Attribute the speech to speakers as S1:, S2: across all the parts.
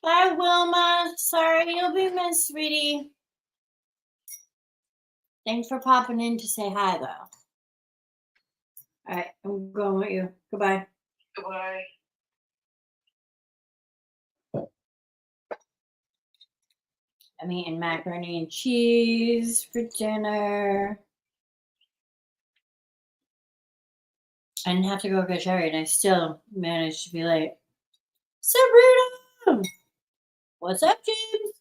S1: Bye, Wilma. Sorry you'll be missed, sweetie. Thanks for popping in to say hi, though. All right, I'm going with you. Goodbye.
S2: Goodbye.
S1: I'm eating macaroni and cheese for dinner. I didn't have to go get Sherry, and I still managed to be late. Sabrina! What's up, James?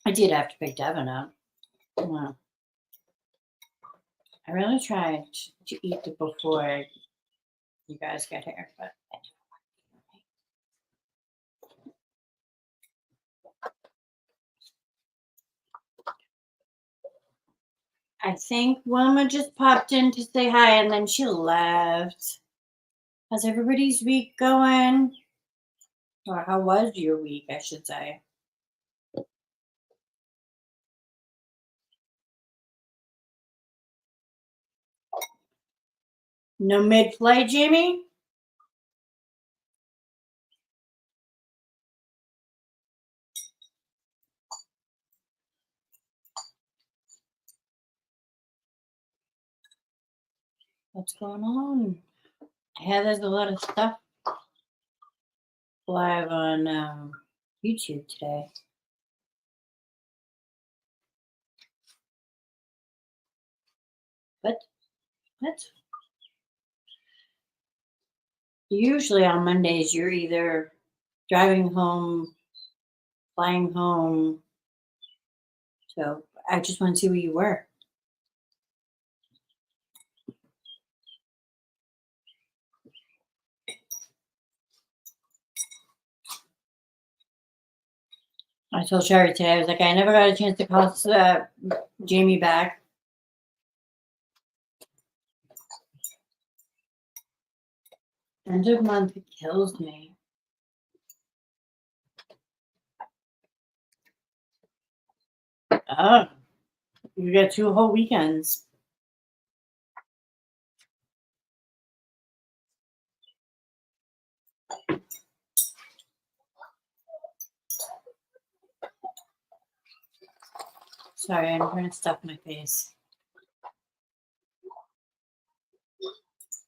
S1: I did have to pick Devin up. Well, I really tried to eat it before you guys get here, but I think Wilma just popped in to say hi and then she left. How's everybody's week going? Or how was your week, I should say? No mid play, Jamie? What's going on? Yeah, there's a lot of stuff live on YouTube today. But that's usually on Mondays, you're either driving home, flying home. So I just want to see where you were. I told Sherry today, I was like, I never got a chance to call Jamie back. End of month kills me. Oh, you get 2 whole weekends. Sorry, I'm trying to stuff my face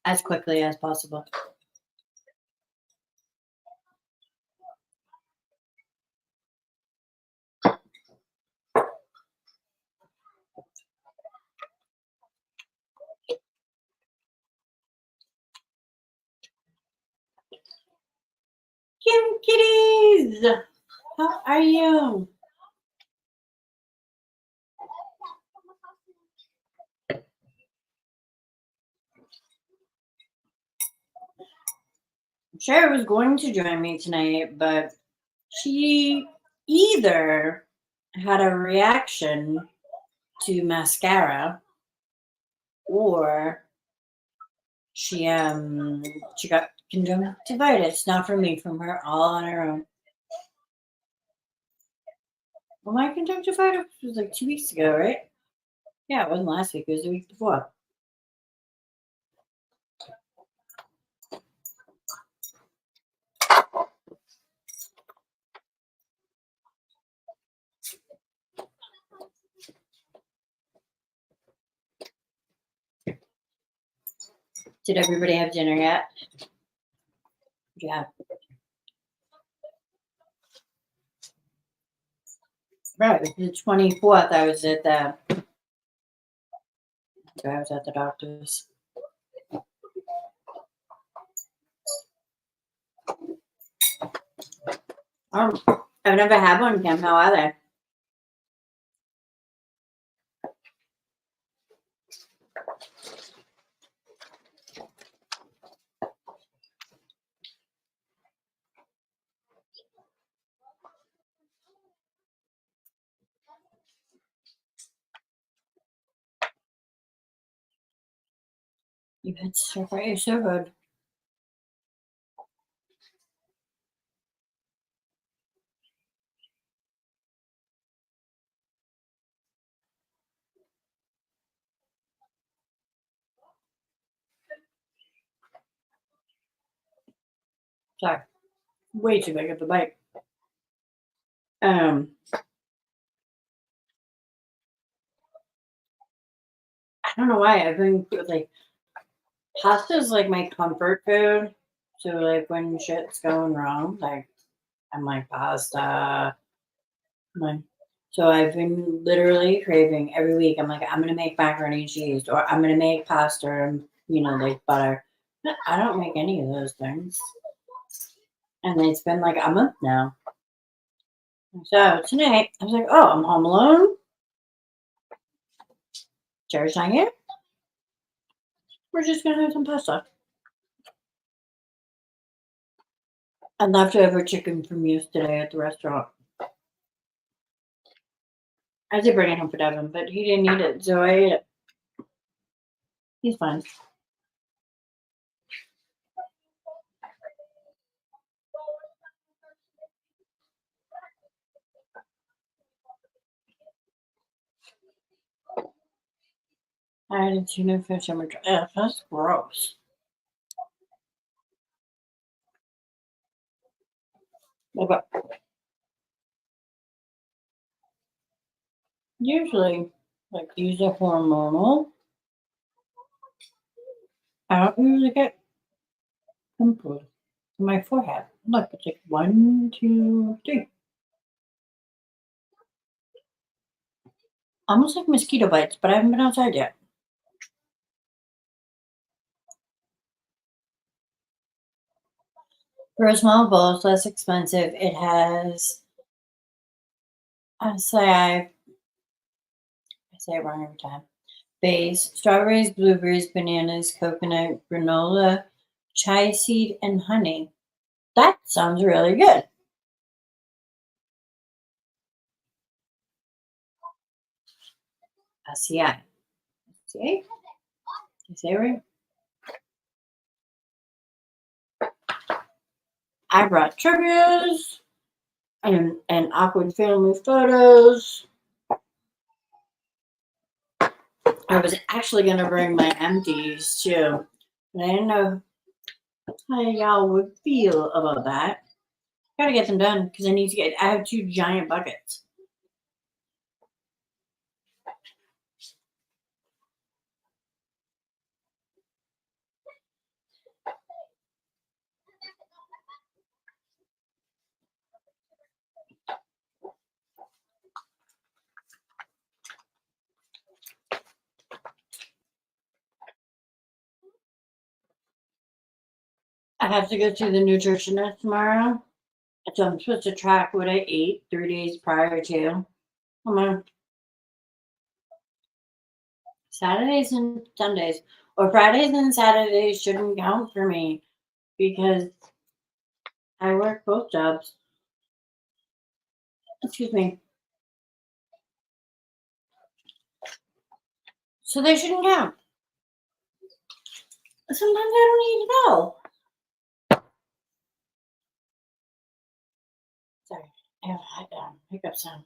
S1: as quickly as possible. Kim Kitties! How are you? Sherry was going to join me tonight, but she either had a reaction to mascara or she got conjunctivitis, not from me, from her, all on her own. Well, my conjunctivitis was like 2 weeks ago, right? Yeah, it wasn't last week, it was the week before. Did everybody have dinner yet? Yeah. Right, the 24th, I was at the doctor's. I've never had one, Kim. How are they? You've had stir fry. You're so good. Sorry. Way too big of a bite. I don't know why I've been like pasta is like my comfort food. So like when shit's going wrong, like I'm like pasta. Like, so I've been literally craving every week. I'm like, I'm gonna make macaroni and cheese, or I'm gonna make pasta and like butter. No, I don't make any of those things, and it's been like a month now. So tonight I was like, oh, I'm home alone. Jerry's not here. We're just gonna have some pasta and leftover chicken from yesterday at the restaurant. I did bring it home for Devin, but he didn't eat it, so I ate it. He's fine. I had a tuna fish sandwich. Ugh, that's gross. Okay. Usually, like these are hormonal. I don't usually get pimples on my forehead. Look, it's like 1, 2, 3. Almost like mosquito bites, but I haven't been outside yet. For a small bowl, it's less expensive. It has, I say it wrong every time. Base, strawberries, blueberries, bananas, coconut, granola, chia seed, and honey. That sounds really good. SCI. See? You say it right? I brought triggers and awkward family photos. I was actually gonna bring my empties too, but I didn't know how y'all would feel about that. Gotta get them done because I have 2 giant buckets. I have to go see the nutritionist tomorrow. So I'm supposed to track what I ate 3 days prior to. I'm on Saturdays and Sundays, or Fridays and Saturdays shouldn't count for me because I work both jobs. Excuse me. So they shouldn't count. Sometimes I don't need to know. Sorry, I have hiccup sound.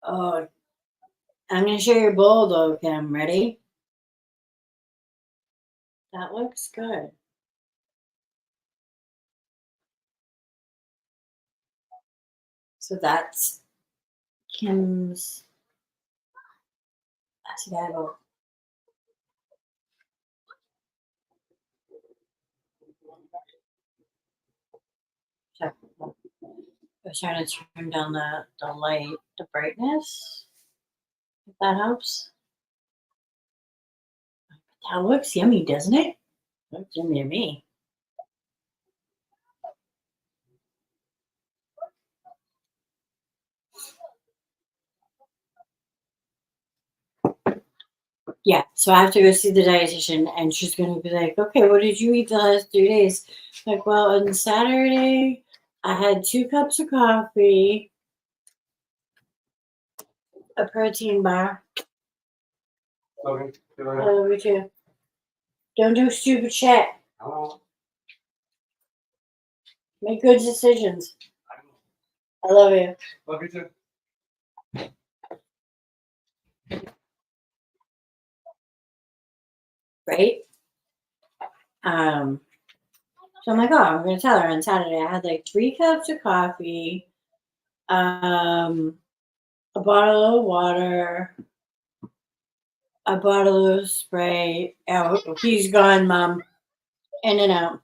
S1: Oh, I'm gonna show your bowl though, Kim. Ready? That looks good. So that's Kim's accidental. I was trying to turn down the light, the brightness, if that helps. That looks yummy, doesn't it? Looks yummy to me. Yeah, so I have to go see the dietitian, and she's gonna be like, "Okay, what did you eat the last 3 days?" Like, well, on Saturday, I had 2 cups of coffee, a protein bar.
S2: Okay.
S1: I love you too. Don't do stupid shit. Make good decisions. I love you.
S2: Love you too.
S1: right? So I'm like, oh, I'm gonna tell her on Saturday. I had like 3 cups of coffee, a bottle of water, a bottle of spray. Oh, he's gone, Mom. In and out.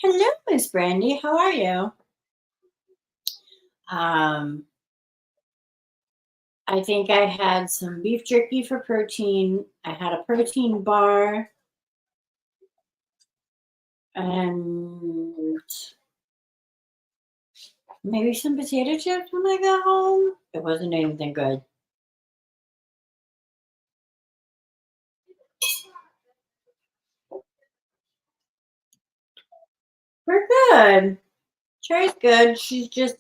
S1: Hello, Miss Brandy. How are you? Um, I think I had some beef jerky for protein. I had a protein bar and maybe some potato chips when I got home. It wasn't anything good. We're good. Cherry's good. She's just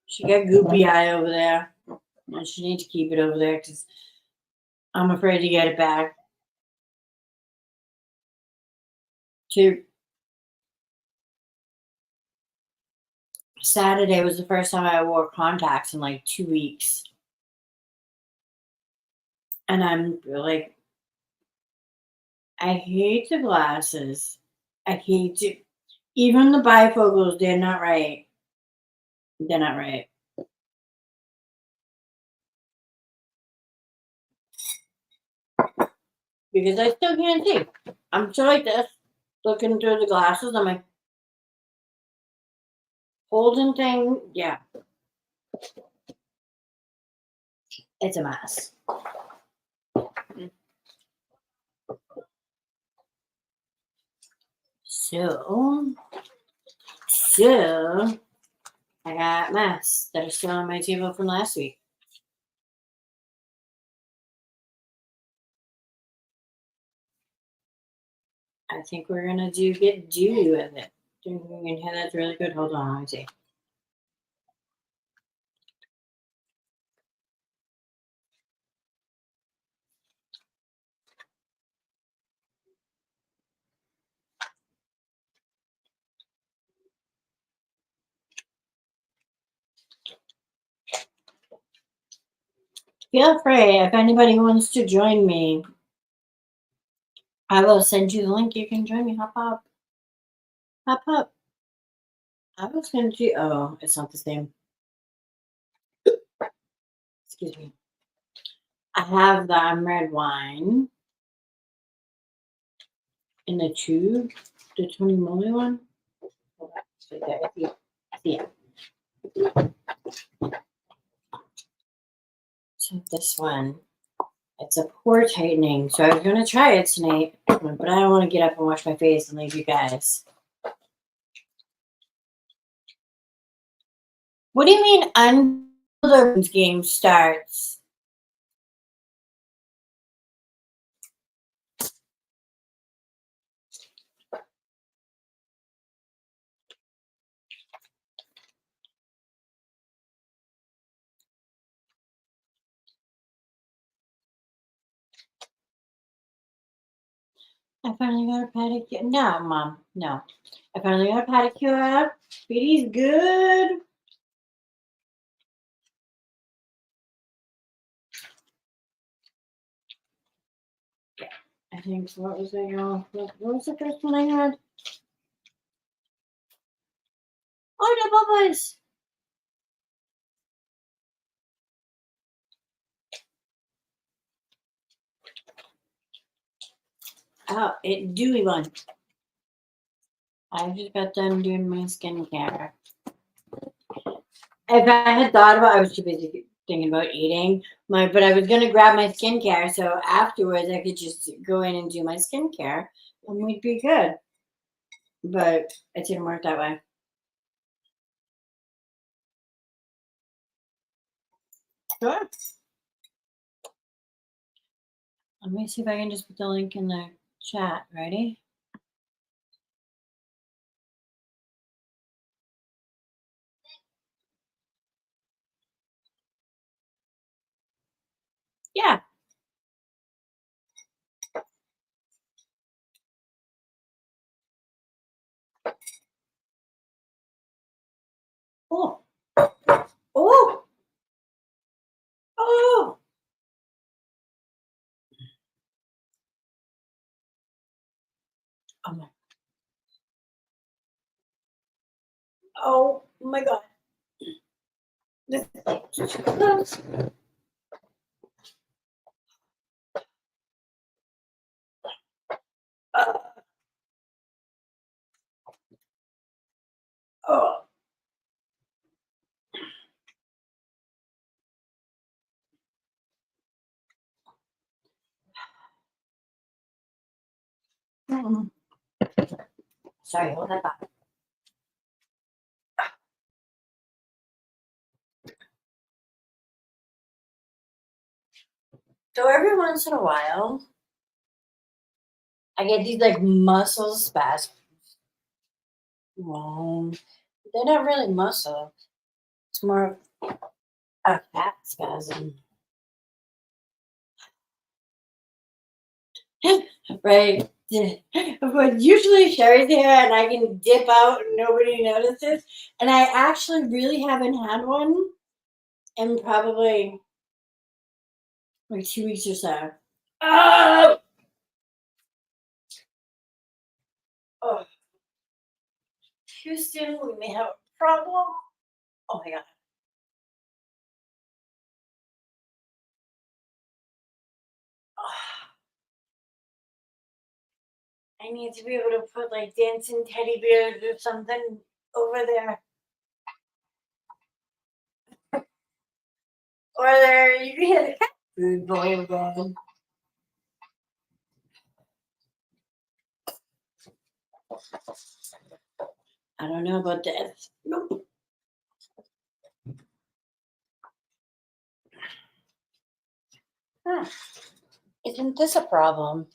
S1: she got goopy eye over there. And she needs to keep it over there because I'm afraid to get it back. To Saturday was the first time I wore contacts in like 2 weeks. And I'm like, I hate the glasses. I hate to, even the bifocals, they're not right. They're not right. Because I still can't see. I'm still like this, looking through the glasses. I'm like, holding thing, yeah, it's a mess. So, so I got masks that are still on my table from last week. I think we're gonna get dewy with it. You can hear that's really good. Hold on, let me see. Feel free if anybody wants to join me. I will send you the link. You can join me. Hop up, hop up. I was gonna do. Oh, it's not the same. Excuse me. I have the red wine in the tube, the Tony Moly one. Hold on, it's right there. I see it. So this one, it's a pore tightening. So I was gonna try it tonight, but I don't want to get up and wash my face and leave you guys. What do you mean until the game starts? I finally got a pedicure. No, Mom, no. I finally got a pedicure. Speedy's good. I think, what was it, y'all? What was the first one I had? Oh, the Bubba's. Oh, dewy one. I just got done doing my skincare. If I had thought about, I was too busy thinking about eating. But I was gonna grab my skincare, so afterwards I could just go in and do my skincare, and we'd be good. But it didn't work that way. Sure. Let me see if I can just put the link in the chat. Ready? Yeah. Oh. Oh. Oh. my, oh my god. This is too close. Uh, oh. Mm. Sorry, hold that thought. So every once in a while, I get these like muscle spasms. Well, they're not really muscle. It's more of a fat spasm. Right? But usually Sherry's here and I can dip out and nobody notices. And I actually really haven't had one in probably like 2 weeks or so. Oh! Oh, Houston, we may have a problem. Oh my god. Oh, I need to be able to put like dancing teddy bears or something over there. Or there you can hear the cat food boy again. I don't know about this. Nope. Huh. Isn't this a problem?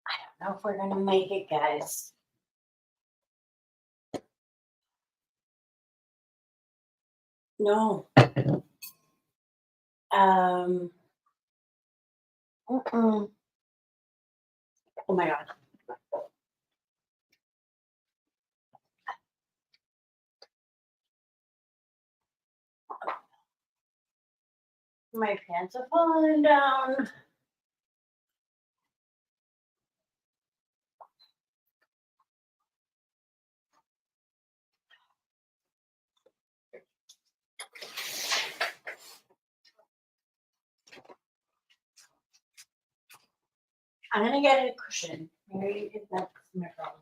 S1: I don't know if we're gonna make it, guys. No. Um. Mm-mm. Oh my god. My pants are falling down. I'm gonna get a cushion. Maybe if that's my problem.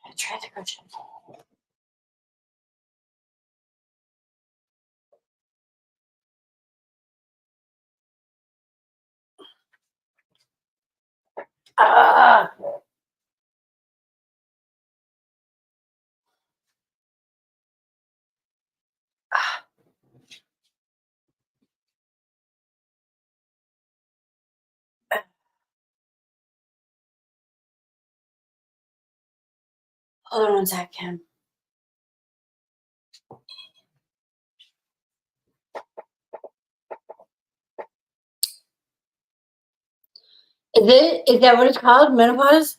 S1: I try the cushion. Ah! Hold on one sec, Kim. Is that what it's called? Menopause?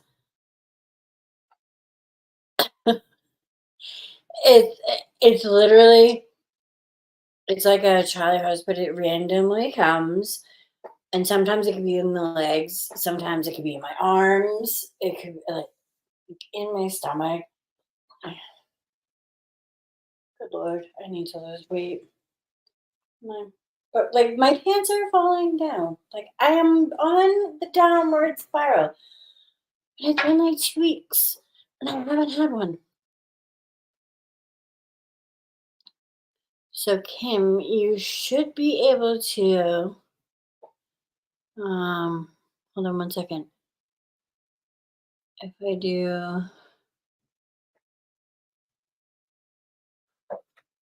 S1: It's it's literally it's like a Charlie horse, but it randomly comes. And sometimes it can be in the legs, sometimes it could be in my arms, it could be like in my stomach. Good lord, I need to lose weight. My, but like my pants are falling down. Like I am on the downward spiral. And it's been like 2 weeks and I haven't had one. So Kim, you should be able to hold on one second. If I do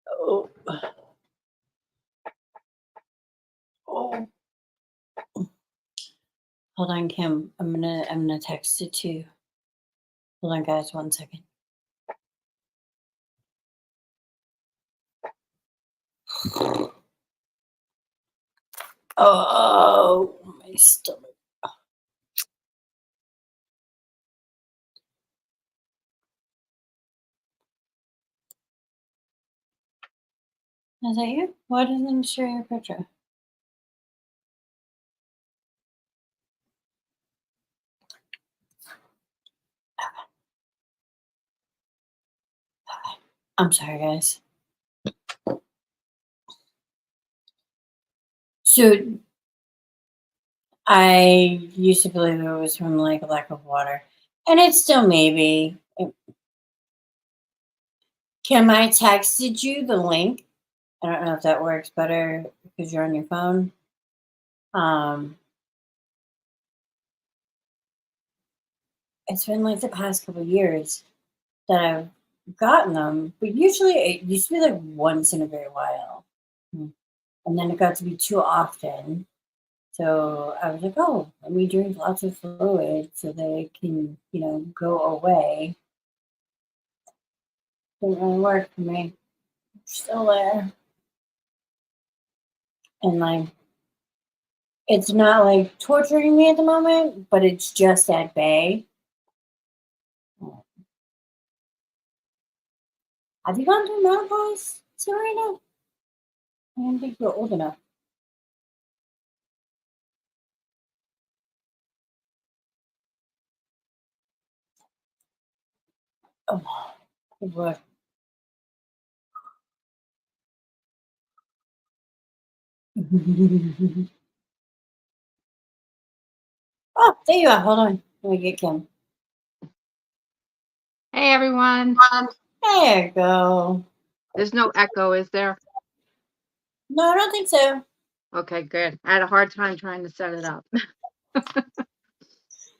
S1: oh oh hold on, Kim. I'm gonna text it to you. Hold on guys, one second. Oh, my stomach. Is that you? Why doesn't it show your picture? I'm sorry, guys. So I used to believe it was from like a lack of water, and it still may be. Kim, I texted you the link. I don't know if that works better because you're on your phone. Um, it's been like the past couple of years that I've gotten them, but usually it used to be like once in a very while. And then it got to be too often. So I was like, oh, let me drink lots of fluid so they can, go away. Didn't really work for me. Still there. And like, it's not like torturing me at the moment, but it's just at bay. Have you gone through menopause, Serena? I don't think you're old enough. Oh, what? Oh, there you are. Hold on. Let me get Kim.
S3: Hey everyone.
S1: There you go.
S3: There's no echo, is there?
S1: No, I don't think so.
S3: Okay, good. I had a hard time trying to set it up.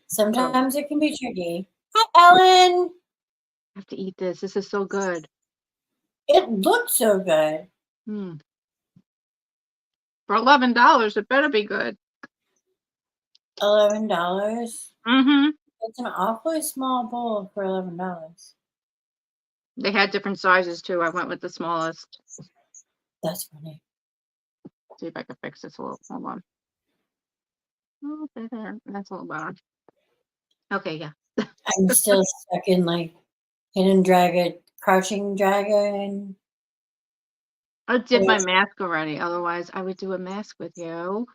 S1: Sometimes it can be tricky. Hi, Ellen.
S3: I have to eat this. This is so good.
S1: It looks so good.
S3: For $11, it better be good.
S1: $11.
S3: Mm-hmm.
S1: It's an awfully small bowl for $11.
S3: They had different sizes too. I went with the smallest.
S1: That's funny.
S3: See if I can fix this a little. Hold on. Oh, there. That's a little better. Okay, yeah.
S1: I'm still stuck in like Hidden Dragon, Crouching Dragon.
S3: I did my mask already. Otherwise, I would do a mask with you.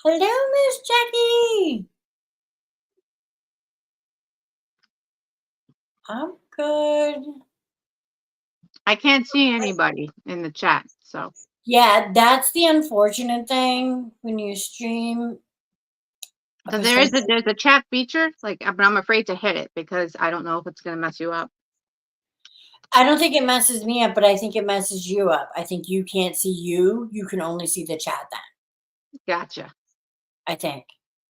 S1: Hello, Miss Jackie. I'm good.
S3: I can't see anybody in the chat, so.
S1: Yeah, that's the unfortunate thing when you stream.
S3: So there's a chat feature, but I'm afraid to hit it because I don't know if it's gonna mess you up.
S1: I don't think it messes me up, but I think it messes you up. I think you can't see you. You can only see the chat then.
S3: Gotcha.
S1: I think.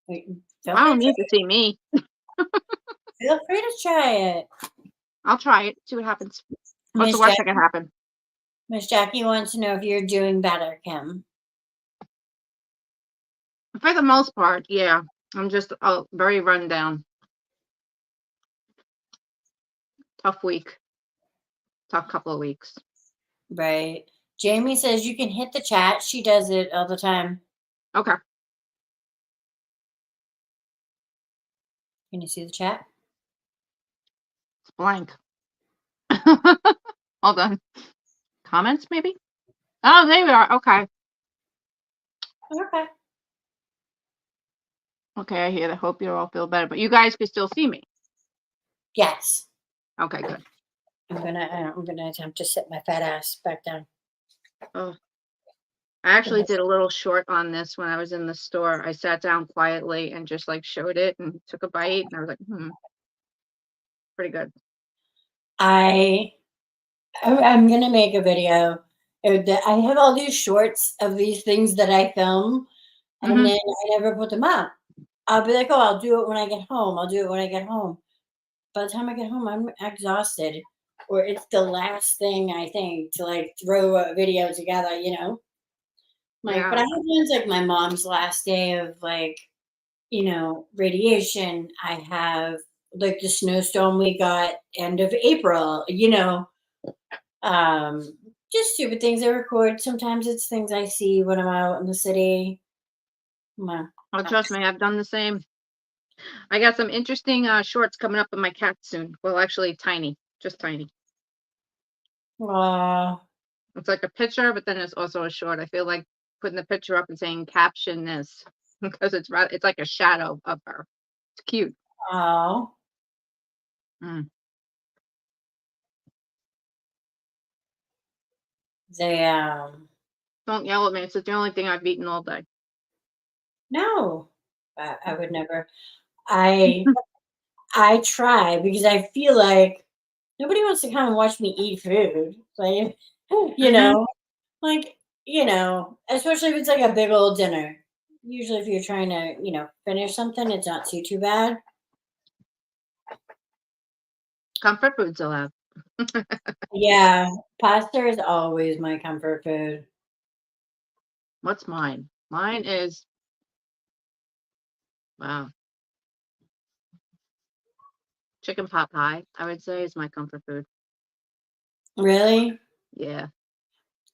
S3: I don't need to see me.
S1: Feel free to try it.
S3: I'll try it. See what happens. What's the worst that can happen?
S1: Miss Jackie wants to know if you're doing better, Kim.
S3: For the most part, yeah. I'm just very run down. Tough week. Tough couple of weeks.
S1: Right. Jamie says you can hit the chat. She does it all the time.
S3: Okay.
S1: Can you see the chat?
S3: It's blank. Hold on. Comments, maybe? Oh, there we are. Okay.
S1: Okay.
S3: Okay, I hear that. Hope you all feel better. But you guys can still see me.
S1: Yes.
S3: Okay, good.
S1: I'm gonna attempt to sit my fat ass back down.
S3: Oh. I actually did a little short on this when I was in the store. I sat down quietly and just like showed it and took a bite, and I was like, pretty good.
S1: I'm gonna make a video. I have all these shorts of these things that I film, and then I never put them up. I'll be like, oh, I'll do it when I get home. I'll do it when I get home. By the time I get home, I'm exhausted, or it's the last thing I think to like throw a video together, Like,
S3: Yeah.
S1: but I have ones like my mom's last day of like, radiation. I have like the snowstorm we got end of April, just stupid things I record. Sometimes it's things I see when I'm out in the city. My,
S3: Oh, trust me, I've done the same. I got some interesting shorts coming up with my cat soon. Well, actually, tiny, just tiny.
S1: uh,
S3: It's like a picture, but then it's also a short. I feel like putting the picture up and saying caption this because it's like a shadow of her. It's cute.
S1: oh,
S3: Mm.
S1: they
S3: Don't yell at me. It's the only thing I've eaten all day.
S1: no, I would never. I I try because I feel like nobody wants to come and watch me eat food. Like, you
S3: Hmm.
S1: know, like, especially if it's like a big old dinner. Usually, if you're trying to, finish something, it's not too bad.
S3: Comfort food's allowed.
S1: Yeah, pasta is always my comfort food.
S3: What's mine? Mine is wow, chicken pot pie. I would say is my comfort food.
S1: Really,
S3: Yeah,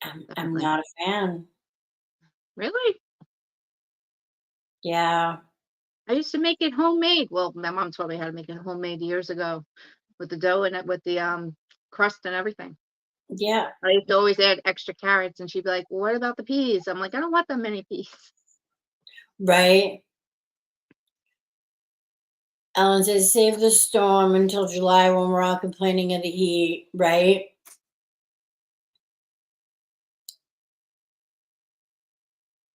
S1: I'm
S3: definitely.
S1: not a fan.
S3: Really?
S1: Yeah,
S3: I used to make it homemade. Well, my mom taught me how to make it homemade years ago with the dough and it with the crust and everything.
S1: yeah,
S3: I used to always add extra carrots, and she'd be like, "Well, what about the peas?" I'm like, "I don't want that many peas."
S1: right. Ellen says, save the storm until July when we're all complaining of the heat, right?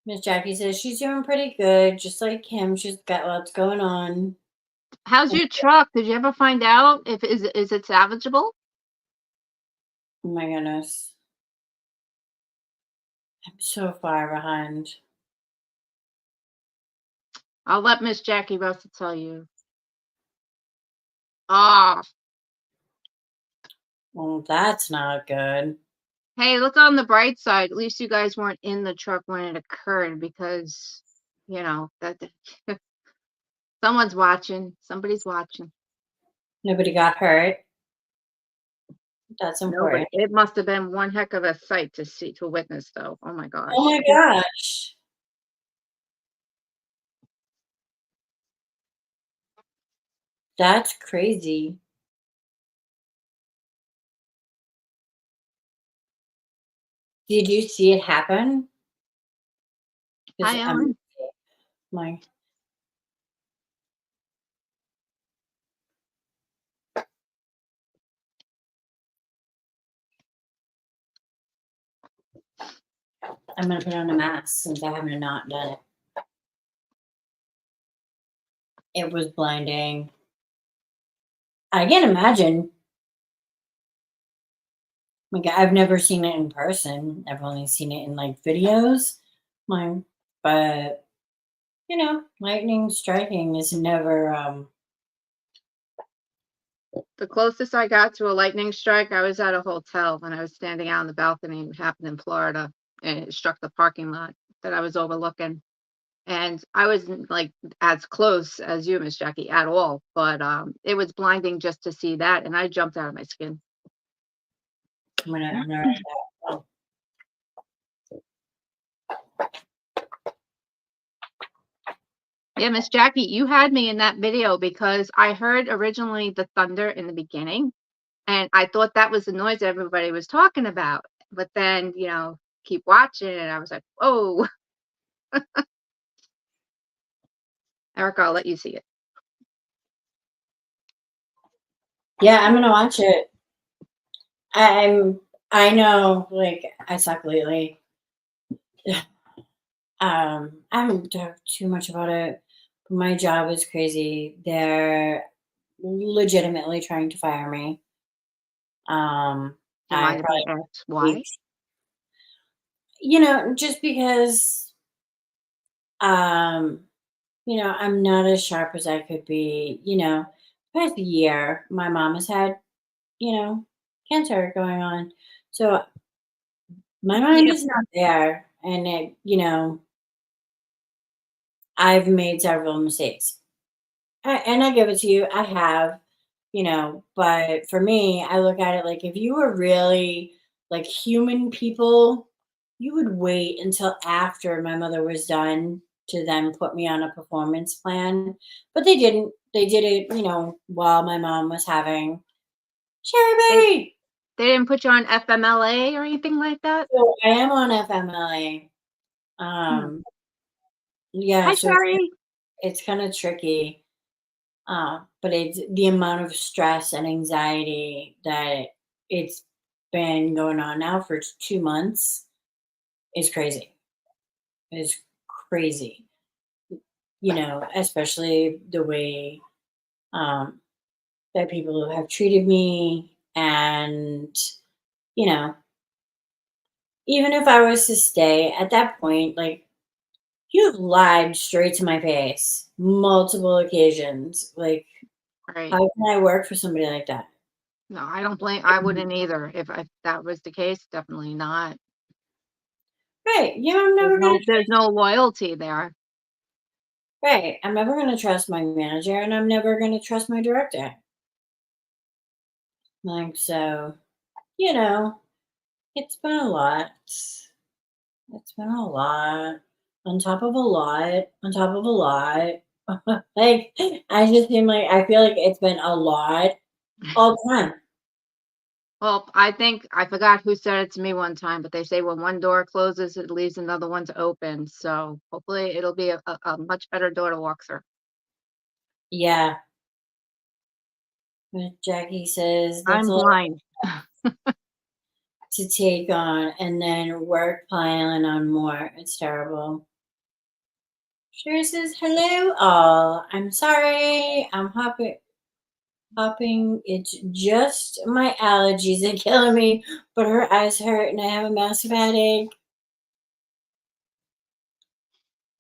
S1: Miss Jackie says she's doing pretty good, just like him. She's got lots going on.
S3: How's
S1: Oh
S3: your truck? Did you ever find out if is it salvageable?
S1: my goodness. I'm so far behind.
S3: I'll let Miss Jackie Russell tell you. Ah,
S1: Well, that's not good.
S3: hey, look on the bright side. At least you guys weren't in the truck when it occurred because, that someone's watching. Somebody's watching.
S1: Nobody got hurt. That's
S3: No, but
S1: important.
S3: it must have been one heck of a sight to see, to witness, though. Oh my
S1: Oh
S3: gosh.
S1: my gosh. That's crazy. Did you see it happen? Because
S3: Hi, Ellen.
S1: my I'm gonna put on a mask since I haven't not done it. It was blinding. I can't imagine. Like I've never seen it in person. I've only seen it in like videos. My but lightning striking is never
S3: The closest I got to a lightning strike, I was at a hotel and I was standing out on the balcony. It happened in Florida and it struck the parking lot that I was overlooking. And I wasn't like as close as you, Miss Jackie, at all. But it was blinding just to see that. And I jumped out of my skin.
S1: I'm gonna write that down.
S3: Yeah, Miss Jackie, you had me in that video because I heard originally the thunder in the beginning. And I thought that was the noise everybody was talking about. But then, keep watching and I was like, "Oh, Erica, I'll let you see it."
S1: Yeah, I'm gonna watch it. I know like I suck lately. I haven't talked too much about it. My job is crazy. They're legitimately trying to fire me. Um,
S3: Do you
S1: I
S3: mind if I
S1: probably
S3: ask why?
S1: just because um, I'm not as sharp as I could be. Past year, my mom has had, you know, cancer going on. So my mind
S3: Yeah.
S1: is not there. And I've made several mistakes. And I give it to you. I have, but for me, I look at it like if you were really like human people, you would wait until after my mother was done to then put me on a performance plan. But they didn't. They did it, while my mom was having Cherry
S3: They
S1: Berry.
S3: they didn't put you on FMLA or anything like that?
S1: So I am on FMLA.
S3: Hmm.
S1: Yeah,
S3: Hi,
S1: so
S3: Sherry.
S1: it's kind of tricky. But it's the amount of stress and anxiety that it's been going on now for 2 months is crazy. Is crazy. Especially the way um, that people have treated me. And, you know, even if I was to stay at that point, like, you've lied straight to my face multiple occasions. Like, how
S3: Right.
S1: can I work for somebody like that?
S3: No, I wouldn't either. If that was the case, definitely not.
S1: Right. I'm never going to
S3: There's no loyalty there.
S1: Right. I'm never going to trust my manager and I'm never going to trust my director. Like, so, you know, it's been a lot. It's been a lot on top of a lot on top of a lot. Like, I feel like it's been a lot all the time.
S3: Well, I think I forgot who said it to me one time, but they say when one door closes, it leaves another one to open. So hopefully it'll be a much better door to walk through.
S1: Yeah. But Jackie says that's
S3: I'm
S1: a lot
S3: blind.
S1: to take on and then work piling on more. It's terrible. Sure says hello all. I'm sorry. I'm hopping. It's just my allergies are killing me, but her eyes hurt and I have a massive headache.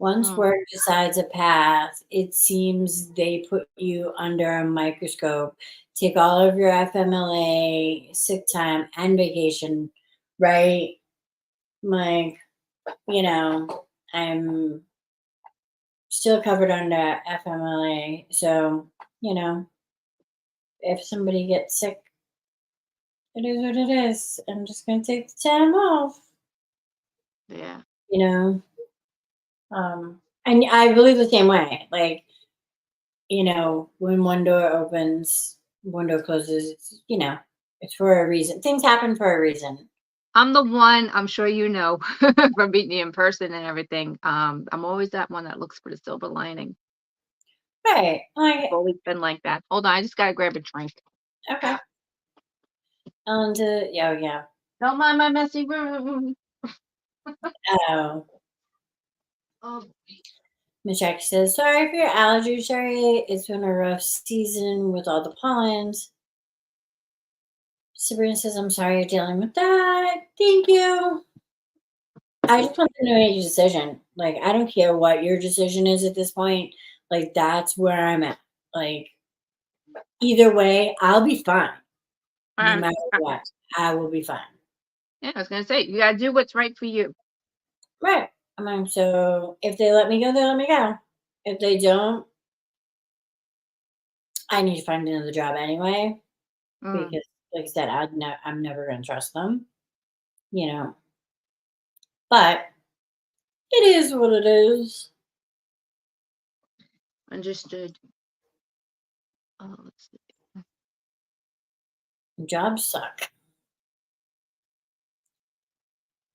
S1: Once
S3: Mm,
S1: work decides a path, it seems they put you under a microscope, take all of your FMLA, sick time, and vacation, right? Like, I'm still covered under FMLA. So, you know, if somebody gets sick, it is what it is. I'm just going to take the time off,
S3: yeah.
S1: you know? And I believe the same way. Like, when one door opens, one door closes, it's for a reason. Things happen for a reason.
S3: I'm the one, I'm sure you know from meeting me in person and everything. I'm always that one that looks for the silver lining.
S1: Right.
S3: I've always been like that. Hold on, I just gotta grab a drink.
S1: Okay. And, yeah, yeah.
S3: Don't mind my messy room.
S1: Oh,
S3: Oh,
S1: Miss Jackie says, sorry for your allergies, Sherry. It's been a rough season with all the pollens. Sabrina says, I'm sorry you're dealing with that. Thank you. I just want them to make a decision. Like, I don't care what your decision is at this point. Like, that's where I'm at. Like, either way, I'll be fine. No
S3: um,
S1: matter
S3: uh,
S1: what, I will be fine.
S3: yeah, I was gonna say you gotta do what's right for you.
S1: Right. So if they let me go, they let me go. If they don't, I need to find another job anyway.
S3: Mm.
S1: Because, like I said, I'm never going to trust them. You know, but it is what it is.
S3: Understood. Oh, let's see.
S1: Jobs suck.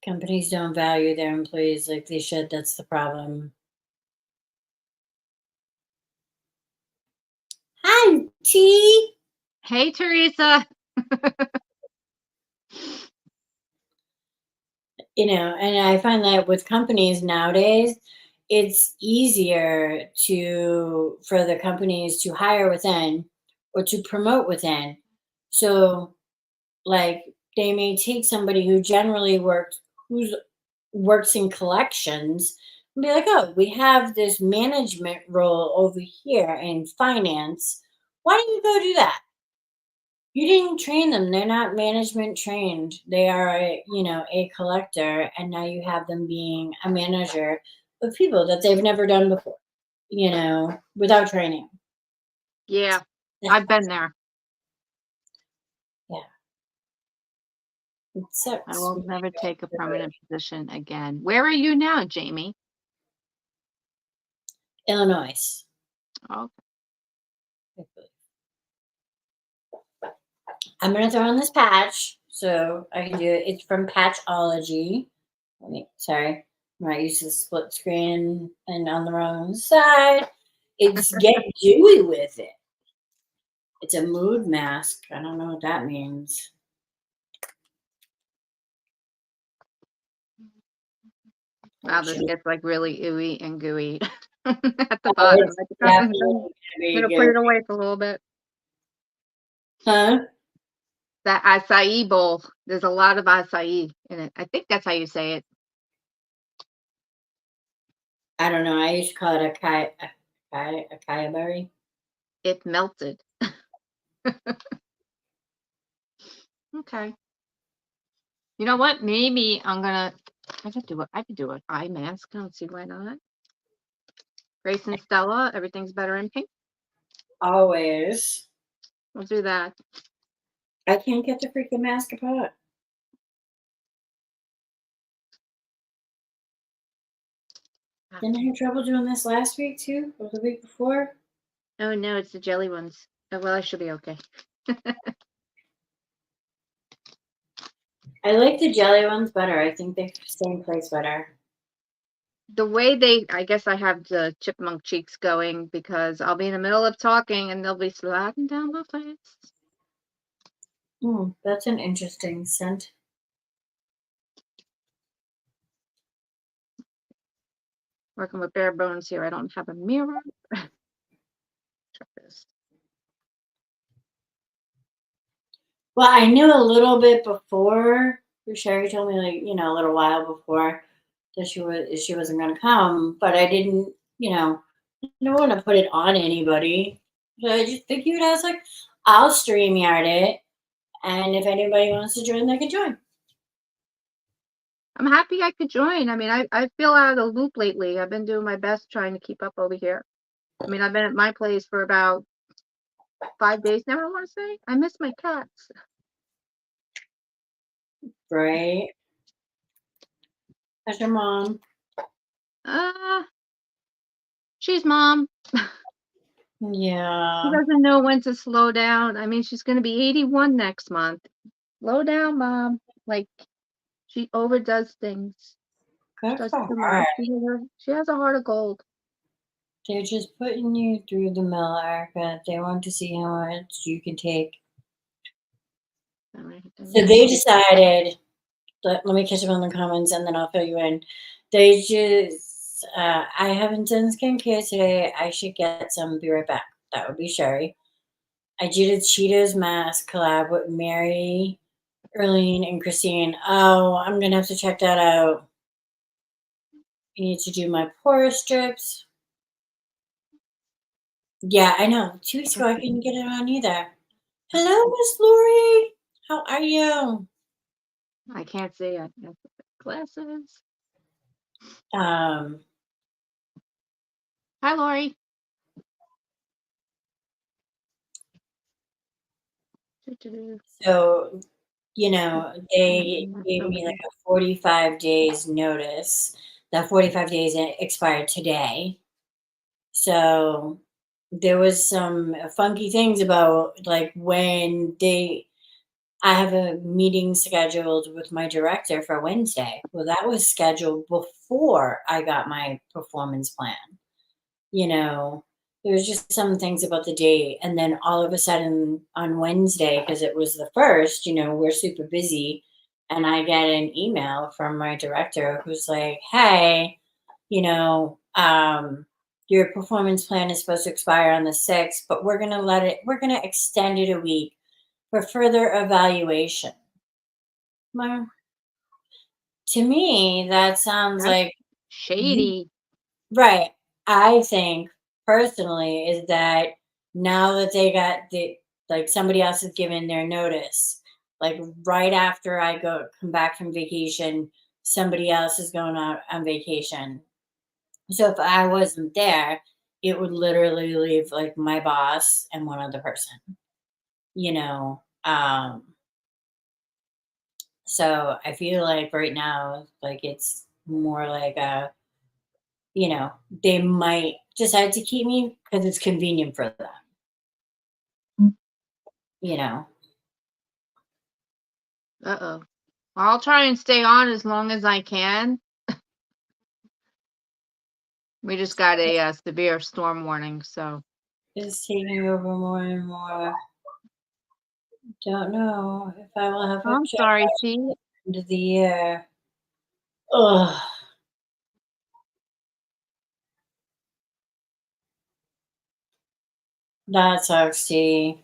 S1: Companies don't value their employees like they should. That's the problem. Hi, T.
S3: Hey, Teresa.
S1: And I find that with companies nowadays, it's easier for the companies to hire within or to promote within. So, like, they may take somebody who's works in collections and be like, oh, we have this management role over here in finance. Why don't you go do that? You didn't train them. They're not management trained. They are, a collector, and now you have them being a manager of people that they've never done before, without training.
S3: Yeah,
S1: Yeah.
S3: I've been there.
S1: Yeah. It sucks.
S3: I will never take a permanent position again. Where are you now, Jamie?
S1: Illinois.
S3: Oh,
S1: I'm gonna throw on this patch so I can do it. It's from Patchology. Sorry, I'm not used to the split screen and on the wrong side. It's Get Dewy with it. It's a mood mask. I don't know what that means.
S3: wow, this gets like really ooey and gooey at the
S1: Oh,
S3: bottom.
S1: it's
S3: I'm
S1: definitely
S3: gonna
S1: gonna be
S3: put it
S1: good.
S3: away for a little bit.
S1: Huh?
S3: That acai bowl, there's a lot of acai in it. I think that's how you say it.
S1: I don't know. I used to call it a kaya berry.
S3: It melted. Okay. You know what? Maybe I could do an eye mask. I don't see why not. Grace and Stella, everything's better in pink.
S1: Always.
S3: We'll do that.
S1: I can't get the freaking mask apart. Didn't I have trouble doing this last week too, or the week before?
S3: Oh no, it's the jelly ones. Oh, well, I should be okay.
S1: I like the jelly ones better. I think they stay in place better.
S3: The way I guess I have the chipmunk cheeks going because I'll be in the middle of talking and they'll be sliding down my face.
S1: That's an interesting scent.
S3: Working with bare bones here. I don't have a mirror. Check this.
S1: Well, I knew a little bit before. Sherry told me, like, a little while before that she wasn't going to come, but I didn't, I don't want to put it on anybody. So I just figured I was like, I'll StreamYard it, and if anybody wants to join, they can join.
S3: I'm happy I could join. I mean, I feel out of the loop lately. I've been doing my best trying to keep up over here. I mean, I've been at my place for about 5 days now, I want to say. I miss my cats.
S1: Right? How's your mom?
S3: She's mom.
S1: Yeah.
S3: She doesn't know when to slow down. I mean, she's going to be 81 next month. Slow down, mom. Like, she overdoes things. She
S1: Good
S3: does
S1: for
S3: too
S1: her.
S3: much. She has a heart of gold.
S1: They're just putting you through the mill, Erica. They want to see how much you can take.
S3: All right.
S1: So they decided, let me catch up on the comments and then I'll fill you in. They just, I haven't done skincare today. I should get some. Be right back. That would be Sherry. I did a Cheetos mask collab with Mary, Erlene, and Christine. Oh, I'm going to have to check that out. I need to do my pore strips. Yeah, I know. 2 weeks ago, I couldn't get it on either. Hello, Miss Lori. How are you?
S3: I can't see it. I have to put glasses.
S1: Um,
S3: Hi, Lori.
S1: so, they gave me like a 45 days notice. That 45 days expired today. So there was some funky things about like when I have a meeting scheduled with my director for Wednesday. Well, that was scheduled before I got my performance plan. There was just some things about the date. And then all of a sudden on Wednesday, because it was the first, we're super busy. And I get an email from my director who's like, hey, your performance plan is supposed to expire on the 6th, but we're going to extend it a week for further evaluation. Well, to me, that sounds
S3: That's
S1: like
S3: shady.
S1: right. I think personally is that now that they got like somebody else has given their notice, like right after I come back from vacation, somebody else is going out on vacation. So if I wasn't there, it would literally leave like my boss and one other person, you know. So I feel like right now, like it's more like a, they might decide to keep me because it's convenient for them, you know.
S3: Uh-oh. I'll try and stay on as long as I can. We just got a severe storm warning, so
S1: It's taking over more and more. Don't know if I will have a
S3: I'm
S1: job
S3: sorry,
S1: at
S3: T.
S1: the end of the year. Ugh, that sucks, T.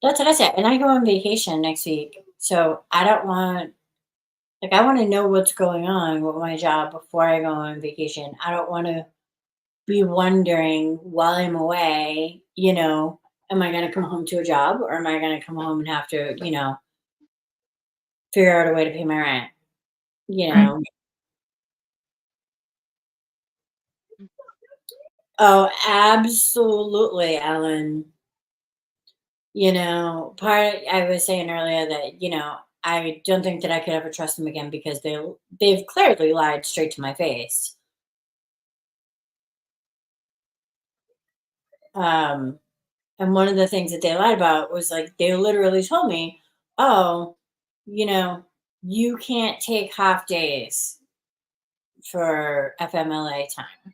S1: That's what I said. And I go on vacation next week. So I don't want, like, I want to know what's going on with my job before I go on vacation. I don't want to be wondering while I'm away, am I going to come home to a job or am I going to come home and have to, figure out a way to pay my rent? You know? Oh, absolutely, Ellen. I was saying earlier that, I don't think that I could ever trust them again because they've clearly lied straight to my face. Um, and one of the things that they lied about was like they literally told me, "Oh, you know, you can't take half days for FMLA time."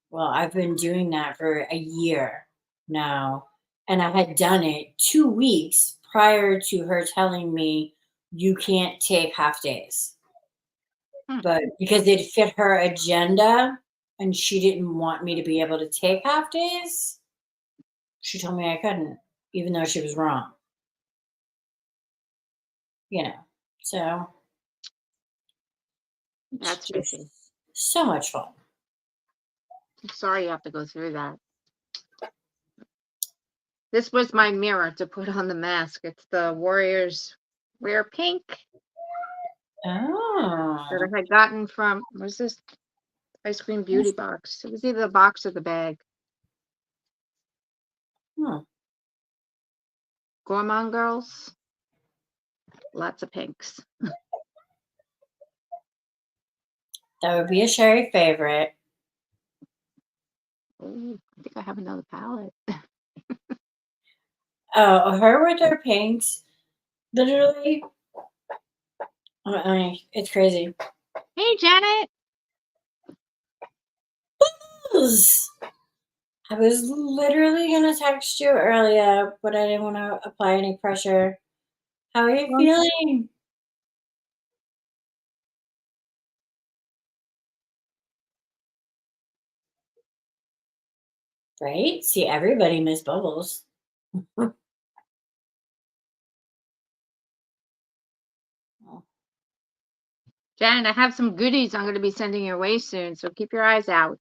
S1: Well, I've been doing that for a year now, and I had done it 2 weeks prior to her telling me you can't take half days.
S3: Hmm.
S1: But because it fit her agenda and she didn't want me to be able to take half days, she told me I couldn't, even though she was wrong, you know. So it's
S3: That's
S1: just
S3: fishy.
S1: so much fun.
S3: I'm sorry you have to go through that. This was my mirror to put on the mask. It's the Warriors Rare Pink that
S1: Oh,
S3: I had gotten from, what's this? Ice Cream Beauty box. It was either the box or the bag.
S1: hmm.
S3: Gourmand Girls. Lots of pinks.
S1: That would be a Sherry favorite.
S3: Oh, I think I have another palette.
S1: Oh, her with her pinks, literally, it's crazy.
S3: Hey, Janet.
S1: I was literally gonna text you earlier, but I didn't want to apply any pressure. How are you
S3: Well,
S1: feeling? Right? See, everybody missed Bubbles.
S3: Janet, I have some goodies I'm going to be sending your way soon, so keep your eyes out.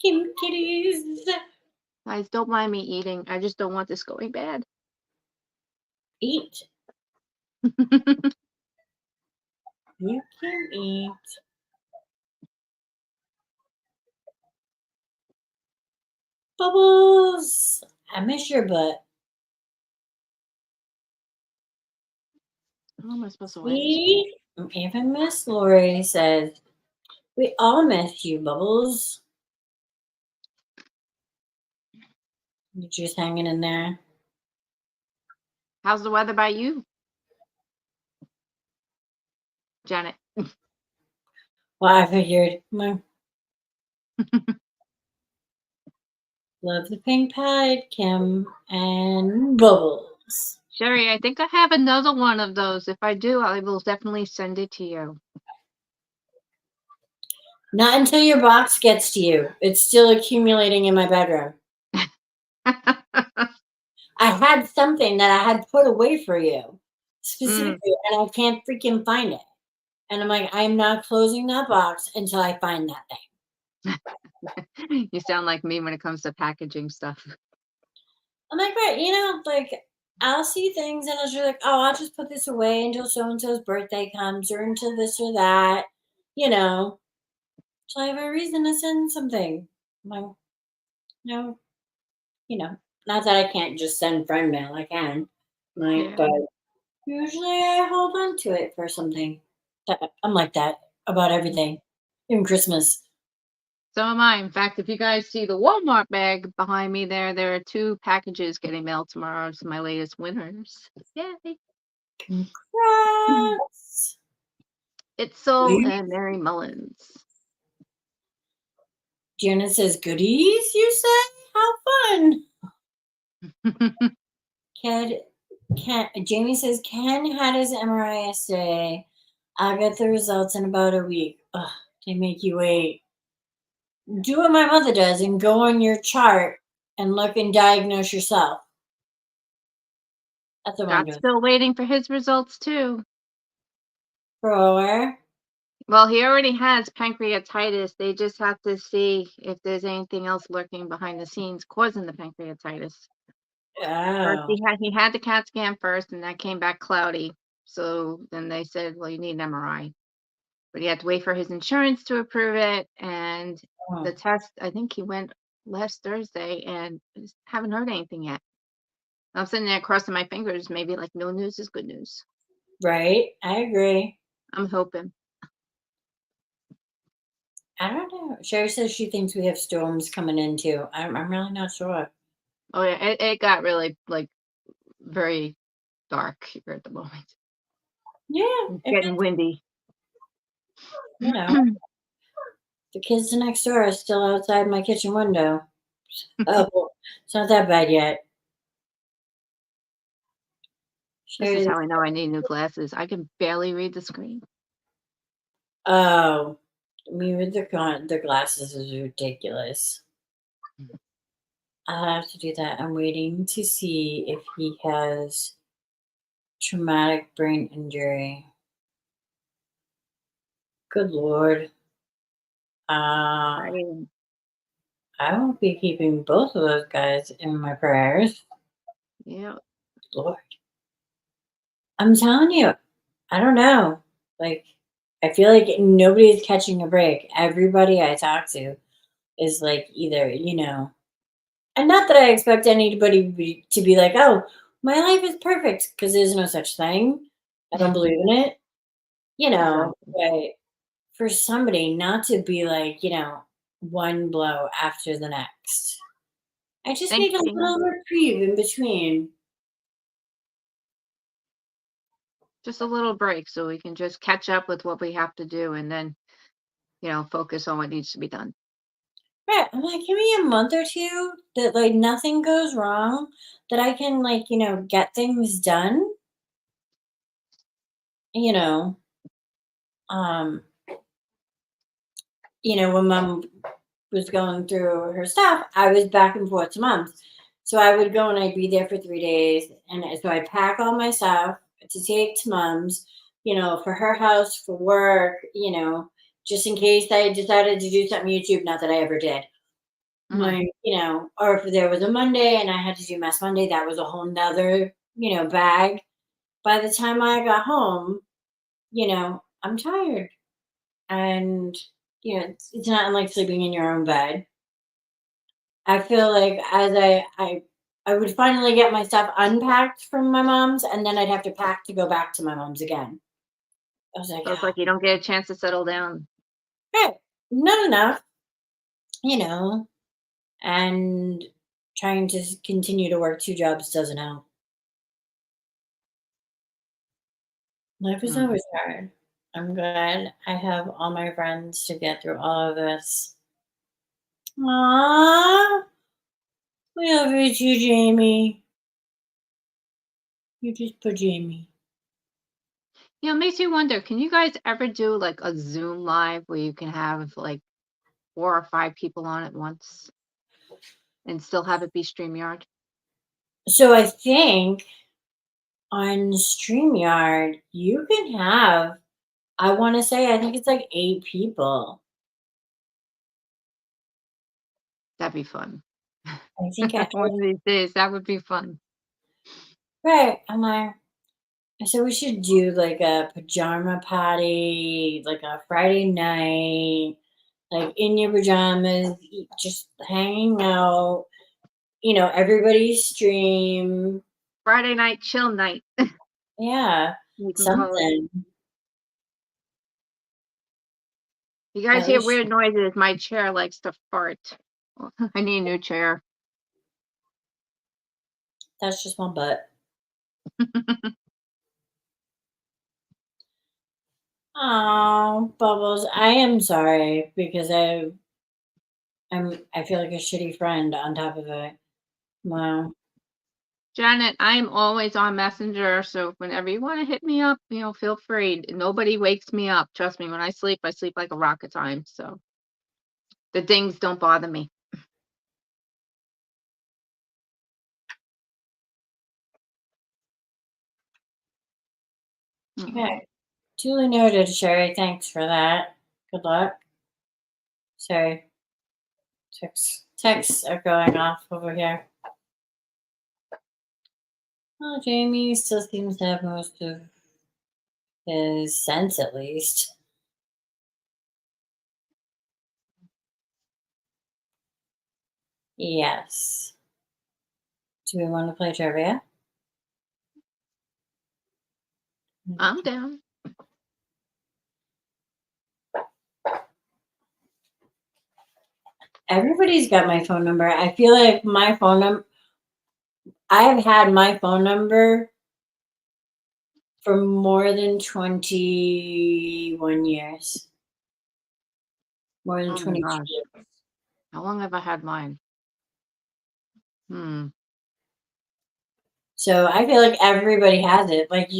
S1: Kim kitties.
S3: Guys, don't mind me eating. I just don't want this going bad.
S1: Eat. You can eat. Bubbles. I miss your butt.
S3: How am I supposed to wear this?
S1: See? Even Miss Lori says, we all miss you, Bubbles. You're just hanging in there.
S3: How's the weather by you, Janet?
S1: Well, I figured, love the pink palette, Kim and Bubbles.
S3: Sherry, I think I have another one of those. If I do, I will definitely send it to you.
S1: Not until your box gets to you. It's still accumulating in my bedroom. I had something that I had put away for you specifically, and I can't freaking find it. And I'm like, I'm not closing that box until I find that thing.
S3: You sound like me when it comes to packaging stuff.
S1: I'm like, right, like I'll see things and I'll just be like, oh, I'll just put this away until so and so's birthday comes or until this or that, you know. So I have a reason to send something. I'm like, No, not that I can't just send friend mail. I can, right?
S3: Yeah.
S1: But usually I hold on to it for something. I'm like that about everything, even Christmas.
S3: So am I. In fact, if you guys see the Walmart bag behind me there are 2 packages getting mailed tomorrow to my latest winners. Yay.
S1: Congrats!
S3: Itzel and Mary Mullins.
S1: Janet says goodies. You say how fun. Jamie says Ken had his MRI yesterday. I'll get the results in about a week. Ugh, they make you wait. Do what my mother does and go on your chart and look and diagnose yourself. That's what I'm
S3: Scott's
S1: doing.
S3: still waiting for his results too.
S1: For
S3: Well, he already has pancreatitis. They just have to see if there's anything else lurking behind the scenes causing the pancreatitis. First,
S1: oh,
S3: he had the CAT scan first, and that came back cloudy. So then they said, well, you need an MRI. But he had to wait for his insurance to approve it. And
S1: oh,
S3: the test, I think he went last Thursday and just haven't heard anything yet. I'm sitting there crossing my fingers. Maybe like no news is good news.
S1: right. I agree.
S3: I'm hoping.
S1: I don't know. Sherry says she thinks we have storms coming in too. I'm really not sure.
S3: Oh yeah, it got really like very dark here at the moment.
S1: Yeah,
S3: It's getting windy.
S1: you know, the kids next door are still outside my kitchen window. Oh, it's not that bad yet.
S3: This is
S1: Sherry,
S3: how I know I need new glasses. I can barely read the screen.
S1: oh, me with the glasses is ridiculous. I'll have to do that. I'm waiting to see if he has traumatic brain injury. Good Lord.
S3: I
S1: Uh,
S3: mean,
S1: I won't be keeping both of those guys in my prayers.
S3: yeah.
S1: Lord. I'm telling you, I don't know. Like, I feel like nobody's catching a break. Everybody I talk to is like either, and not that I expect anybody to be like, oh, my life is perfect, because there's no such thing. I don't believe in it,
S3: Exactly.
S1: but for somebody not to be like, one blow after the next. I just
S3: Thanks,
S1: need a
S3: Jamie.
S1: little reprieve in between.
S3: Just a little break so we can just catch up with what we have to do and then, focus on what needs to be done.
S1: Right. I'm like, give me a month or two that like nothing goes wrong, that I can like, get things done, you know. Um, when mom was going through her stuff, I was back and forth to mom's. So I would go and I'd be there for 3 days. And so I'd pack all my stuff to take to mom's, for her house, for work, just in case I decided to do something YouTube, not that I ever did.
S3: Mhm.
S1: Or if there was a Monday and I had to do Mass Monday, that was a whole nother, bag. By the time I got home, I'm tired. And, it's not like sleeping in your own bed. I feel like as I would finally get my stuff unpacked from my mom's, and then I'd have to pack to go back to my mom's again. I was like,
S3: So it's like you don't get a chance to settle down.
S1: hey, not enough, you know, and trying to continue to work 2 jobs doesn't help. Life is
S3: Mm.
S1: always hard. I'm glad I have all my friends to get through all of this. Aww, we love you too, Jamie. You just put Jamie.
S3: It makes you wonder, can you guys ever do like a Zoom live where you can have like 4 or 5 people on at once and still have it be StreamYard?
S1: So I think on StreamYard, you can have, I want to say, I think it's like 8 people.
S3: That'd be fun.
S1: I think I,
S3: One of these days, that would be fun.
S1: right. I'm like, so we should do like a pajama party, like a Friday night, like in your pajamas, just hanging out. Everybody's stream.
S3: Friday night chill night.
S1: Yeah,
S3: You can call it.
S1: something.
S3: You guys
S1: At
S3: hear
S1: least
S3: weird noises. My chair likes to fart. I need a new chair.
S1: that's just my butt. Oh, Bubbles, I am sorry because I feel like a shitty friend on top of it. Wow.
S3: Janet, I'm always on Messenger, so whenever you want to hit me up, feel free. Nobody wakes me up. Trust me, when I sleep like a rock at times. So the dings don't bother me.
S1: Okay. Duly noted, Sherry. Thanks for that. Good luck. Sorry. Texts are going off over here. Well, Jamie still seems to have most of his sense, at least. Yes. Do we want to play trivia?
S3: I'm down.
S1: Everybody's got my phone number. I feel like my phone number, I have had my phone number for more than 21 years. More than
S3: Oh my
S1: 22
S3: gosh.
S1: years.
S3: How long have I had mine?
S1: So I feel like everybody has it. Like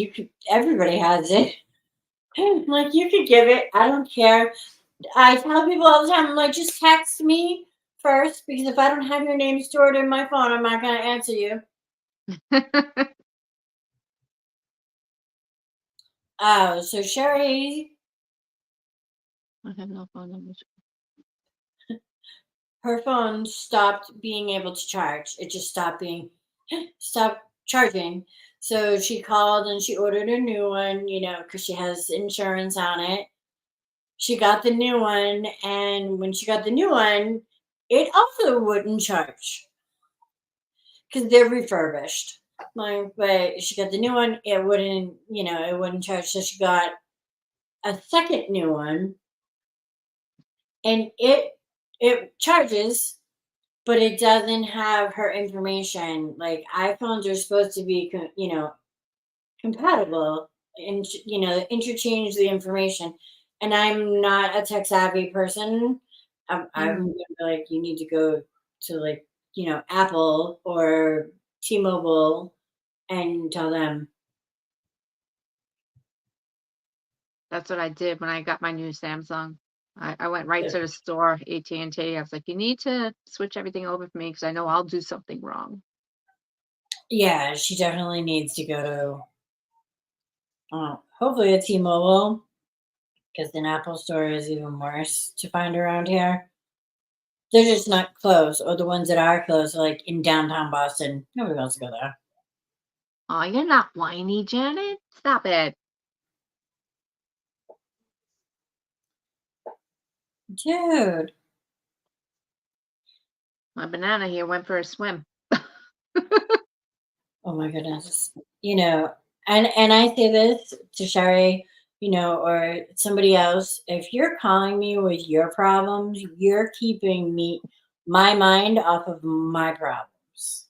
S1: everybody has it. Like you could give it. I don't care. I tell people all the time, I'm like, just text me first because if I don't have your name stored in my phone, I'm not going to answer you. Oh, so Sherry,
S3: I have no phone numbers.
S1: her phone stopped being able to charge. It just stopped charging. So she called and she ordered a new one, because she has insurance on it. She got the new one, and when she got the new one, it also wouldn't charge because they're refurbished. But she got the new one, it wouldn't charge. So she got a second new one, and it charges, but it doesn't have her information. Like iPhones are supposed to be, compatible, and interchange the information. And I'm not a tech savvy person. I'm gonna be like, you need to go to like Apple or T-Mobile and tell them.
S3: That's what I did when I got my new Samsung. I went right to the store, AT&T. I was like, you need to switch everything over for me because I know I'll do something wrong.
S1: Yeah, she definitely needs to go to hopefully a T-Mobile because the Apple store is even worse to find around here. They're just not close, or the ones that are close are like in downtown Boston. Nobody wants to go there.
S3: Oh, you're not whiny, Janet. Stop it.
S1: Dude.
S3: My banana here went for a swim.
S1: Oh my goodness. And I say this to Sherry, or somebody else, if you're calling me with your problems, you're keeping my mind off of my problems.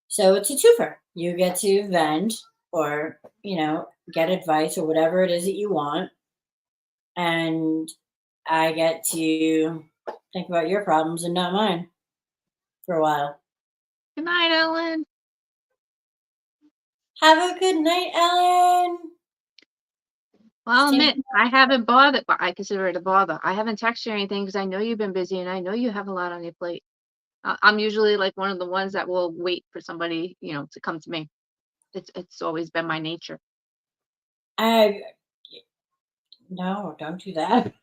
S1: So it's a twofer. You get to vent or, get advice or whatever it is that you want. And I get to think about your problems and not mine for a while.
S3: Good night, Ellen.
S1: Have a good night, Ellen.
S3: Well, I'll
S1: Stay
S3: admit, I haven't bothered, but I consider it a bother. I haven't texted you or anything because I know you've been busy and I know you have a lot on your plate. I'm usually like one of the ones that will wait for somebody, to come to me. It's always been my nature.
S1: No, don't do that.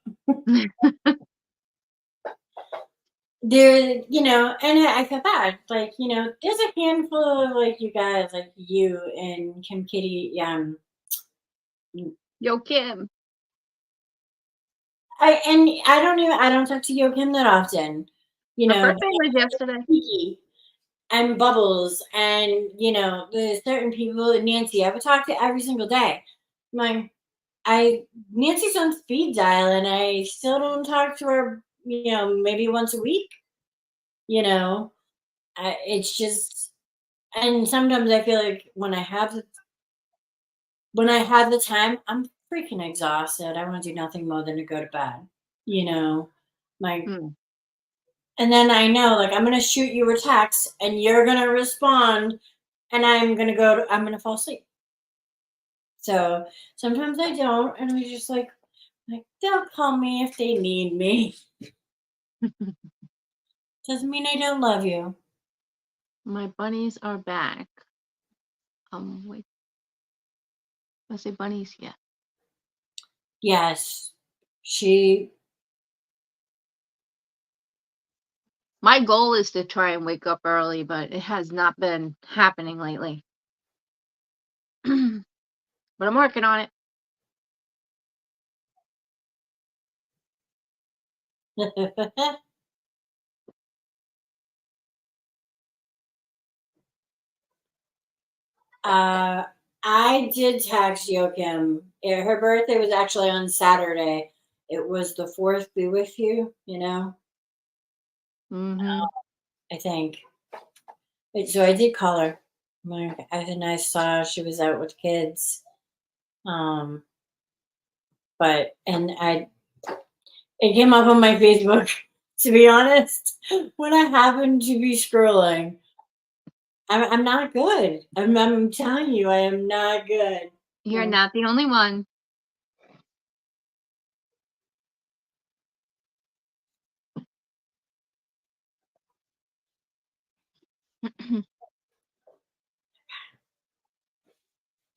S1: There, and I feel bad. Like, there's a handful of like you guys, like you and Kim Kitty.
S3: Yo, Kim.
S1: I don't talk to Joachim that often. You
S3: Her
S1: know,
S3: birthday was yesterday.
S1: Kiki and Bubbles and there's certain people, Nancy, I would talk to every single day. My I Nancy's on speed dial and I still don't talk to her, maybe once a week, you know. It's just, and sometimes I feel like when I have the time, I'm freaking exhausted. I want to do nothing more than to go to bed. You know, my
S3: Mm.
S1: and then I know like I'm gonna shoot you a text and you're gonna respond and I'm gonna fall asleep. So sometimes I don't, and we just like they'll call me if they need me. Doesn't mean I don't love you.
S3: My bunnies are back. Wait, I say bunnies? Yeah.
S1: Yes, she.
S3: My goal is to try and wake up early, but it has not been happening lately. But I'm working on it.
S1: uh, I did text Joachim. Her birthday was actually on Saturday. It was the fourth. Be with you.
S3: Hmm.
S1: I think. So I did call her. Like, I saw she was out with kids. Um, but and I it came up on my Facebook. To be honest, when I happened to be scrolling, I'm not good. I'm telling you, I am not good.
S3: You're not the only one.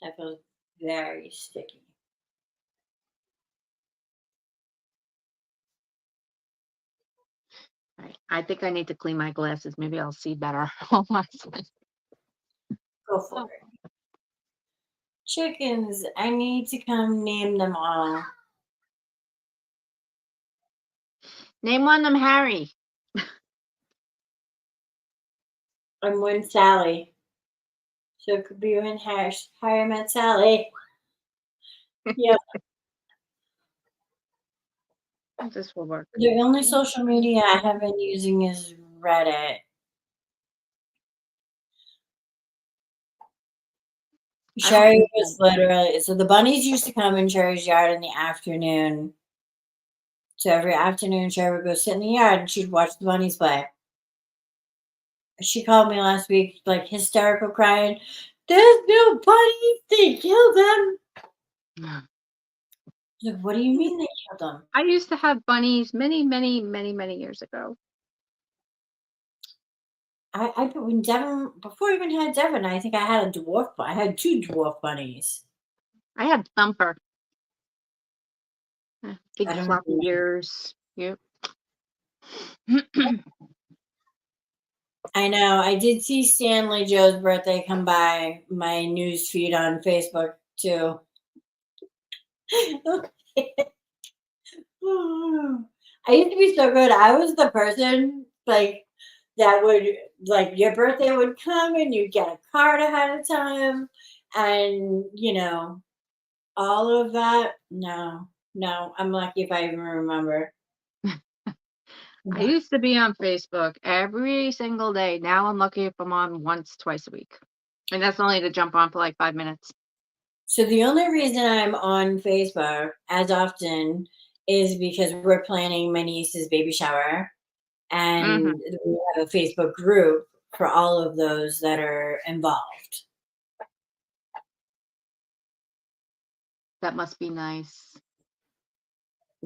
S1: That feels very sticky.
S3: Right. I think I need to clean my glasses. Maybe I'll see better. Hold on a second.
S1: Go for
S3: Oh.
S1: it. Chickens. I need to come name them all.
S3: Name one of them Harry.
S1: I'm one Sally. So it could be when Harry I Met Sally. Yep.
S3: This will work.
S1: The only social media I have been using is Reddit.
S3: I don't
S1: Sherry
S3: use
S1: was
S3: them.
S1: literally so the bunnies used to come in Sherry's yard in the afternoon. So every afternoon, Sherry would go sit in the yard and she'd watch the bunnies play. She called me last week, like hysterical, crying, "There's no bunnies! They killed them!" Like, what do you mean they killed them?
S3: I used to have bunnies many, many, many, many years ago.
S1: When Devin before I even had Devin, I think I had a dwarf. I had two dwarf bunnies.
S3: I had Thumper. Big
S1: I don't
S3: floppy
S1: know.
S3: ears. Yep.
S1: I know. I did see Stanley Joe's birthday come by my news feed on Facebook too. I used to be so good. I was the person like that would like your birthday would come and you'd get a card ahead of time and all of that. No, no. I'm lucky if I even remember.
S3: I used to be on Facebook every single day. Now I'm lucky if I'm on once, twice a week. And that's only to jump on for like 5 minutes.
S1: So the only reason I'm on Facebook as often is because we're planning my niece's baby shower
S3: Hmm.
S1: and we have a Facebook group for all of those that are involved.
S3: That must be nice.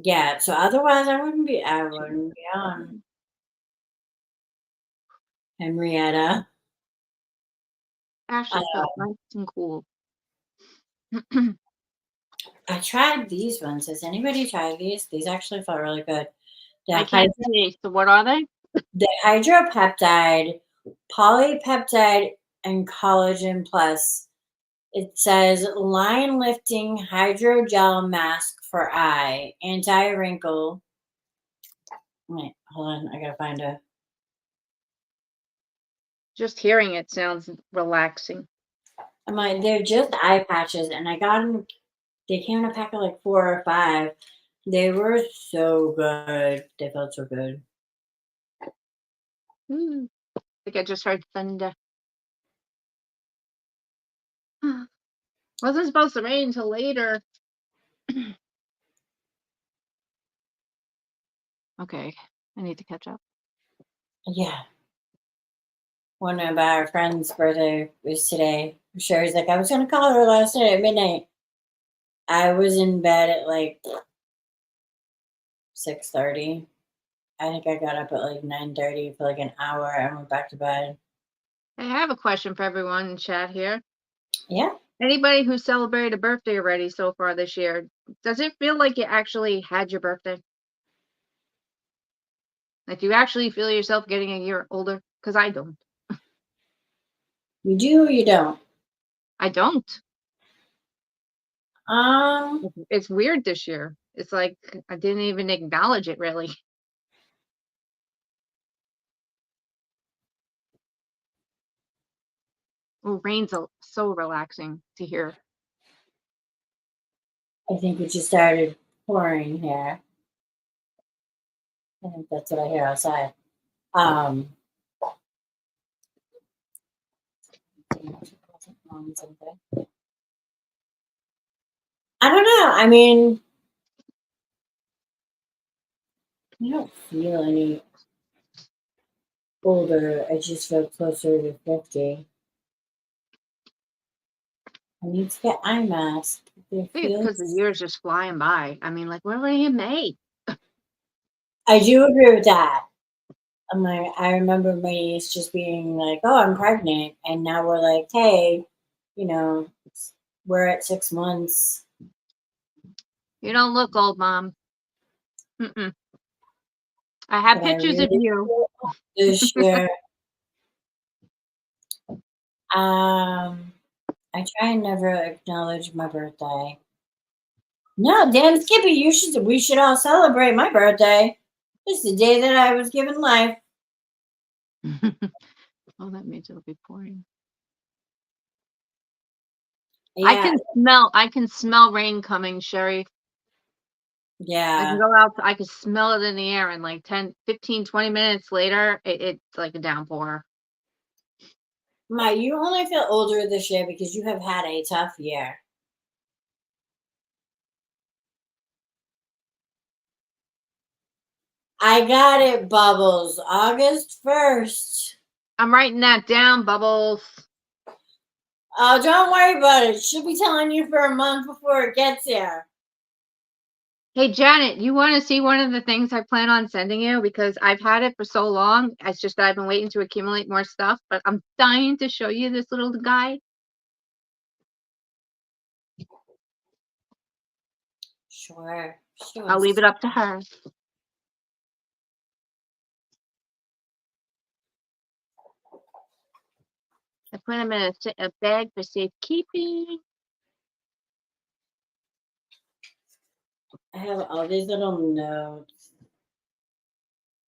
S1: Yeah, so otherwise I wouldn't be on Henrietta.
S3: Actually
S1: Uh,
S3: felt nice and cool.
S1: I tried these ones. Has anybody tried these? These actually felt really good.
S3: I
S1: The,
S3: can't see. So what are they?
S1: the hydropeptide, polypeptide, and collagen plus It says line lifting hydrogel mask for eye, anti wrinkle. Wait, hold on. I gotta find a.
S3: Just hearing it sounds relaxing.
S1: I'm like, they're just eye patches, and I got them. They came in a pack of like 4 or 5. They were so good. They felt so good.
S3: I think I just heard thunder. Wasn't supposed to rain until later. Okay, I need to catch up.
S1: Yeah. One of our friends' birthday was today. Sherry's like, I was gonna call her last night at midnight. I was in bed at like 6:30. I think I got up at like 9:30 for like an hour and went back to bed.
S3: I have a question for everyone in chat here.
S1: Yeah.
S3: Anybody who celebrated a birthday already so far this year, does it feel like you actually had your birthday? Like you actually feel yourself getting a year older? Because I don't.
S1: You do or you don't?
S3: I don't.
S1: Um,
S3: It's weird this year. It's like I didn't even acknowledge it really. Oh, rain's so relaxing to hear.
S1: I think it just started pouring here. I think that's what I hear outside. Um, I don't know. I mean, I don't feel any older. I just feel closer to 50. I need to get eye mask.
S3: I think it's because the year's just flying by. I mean, like we're already in May.
S1: I do agree with that. I'm like, I remember my niece just being like, "Oh, I'm pregnant," and now we're like, "Hey, you know, we're at 6 months."
S3: You don't look old, Mom. Mm-mm. I have
S1: But I
S3: pictures of
S1: really
S3: you.
S1: feel this year. Um, I try and never acknowledge my birthday. No, damn Skippy, you should. We should all celebrate my birthday. It's the day that I was given life.
S3: Oh, that means it'll be pouring.
S1: Yeah,
S3: I can smell rain coming, Sherry. I can
S1: yeah.
S3: go out, I can smell it in the air and like 10, 15, 20 minutes later, it's like a downpour.
S1: You only feel older this year because you have had a tough year. I got it, Bubbles. August 1st.
S3: I'm writing that down, Bubbles.
S1: Oh, don't worry about it. She'll be telling you for a month before it gets here.
S3: Hey, Janet, you want to see one of the things I plan on sending you? Because I've had it for so long. It's just that I've been waiting to accumulate more stuff, but I'm dying to show you this little guy.
S1: Sure.
S3: I'll leave it up to her. I put him in a bag for safekeeping.
S1: I have all these little notes.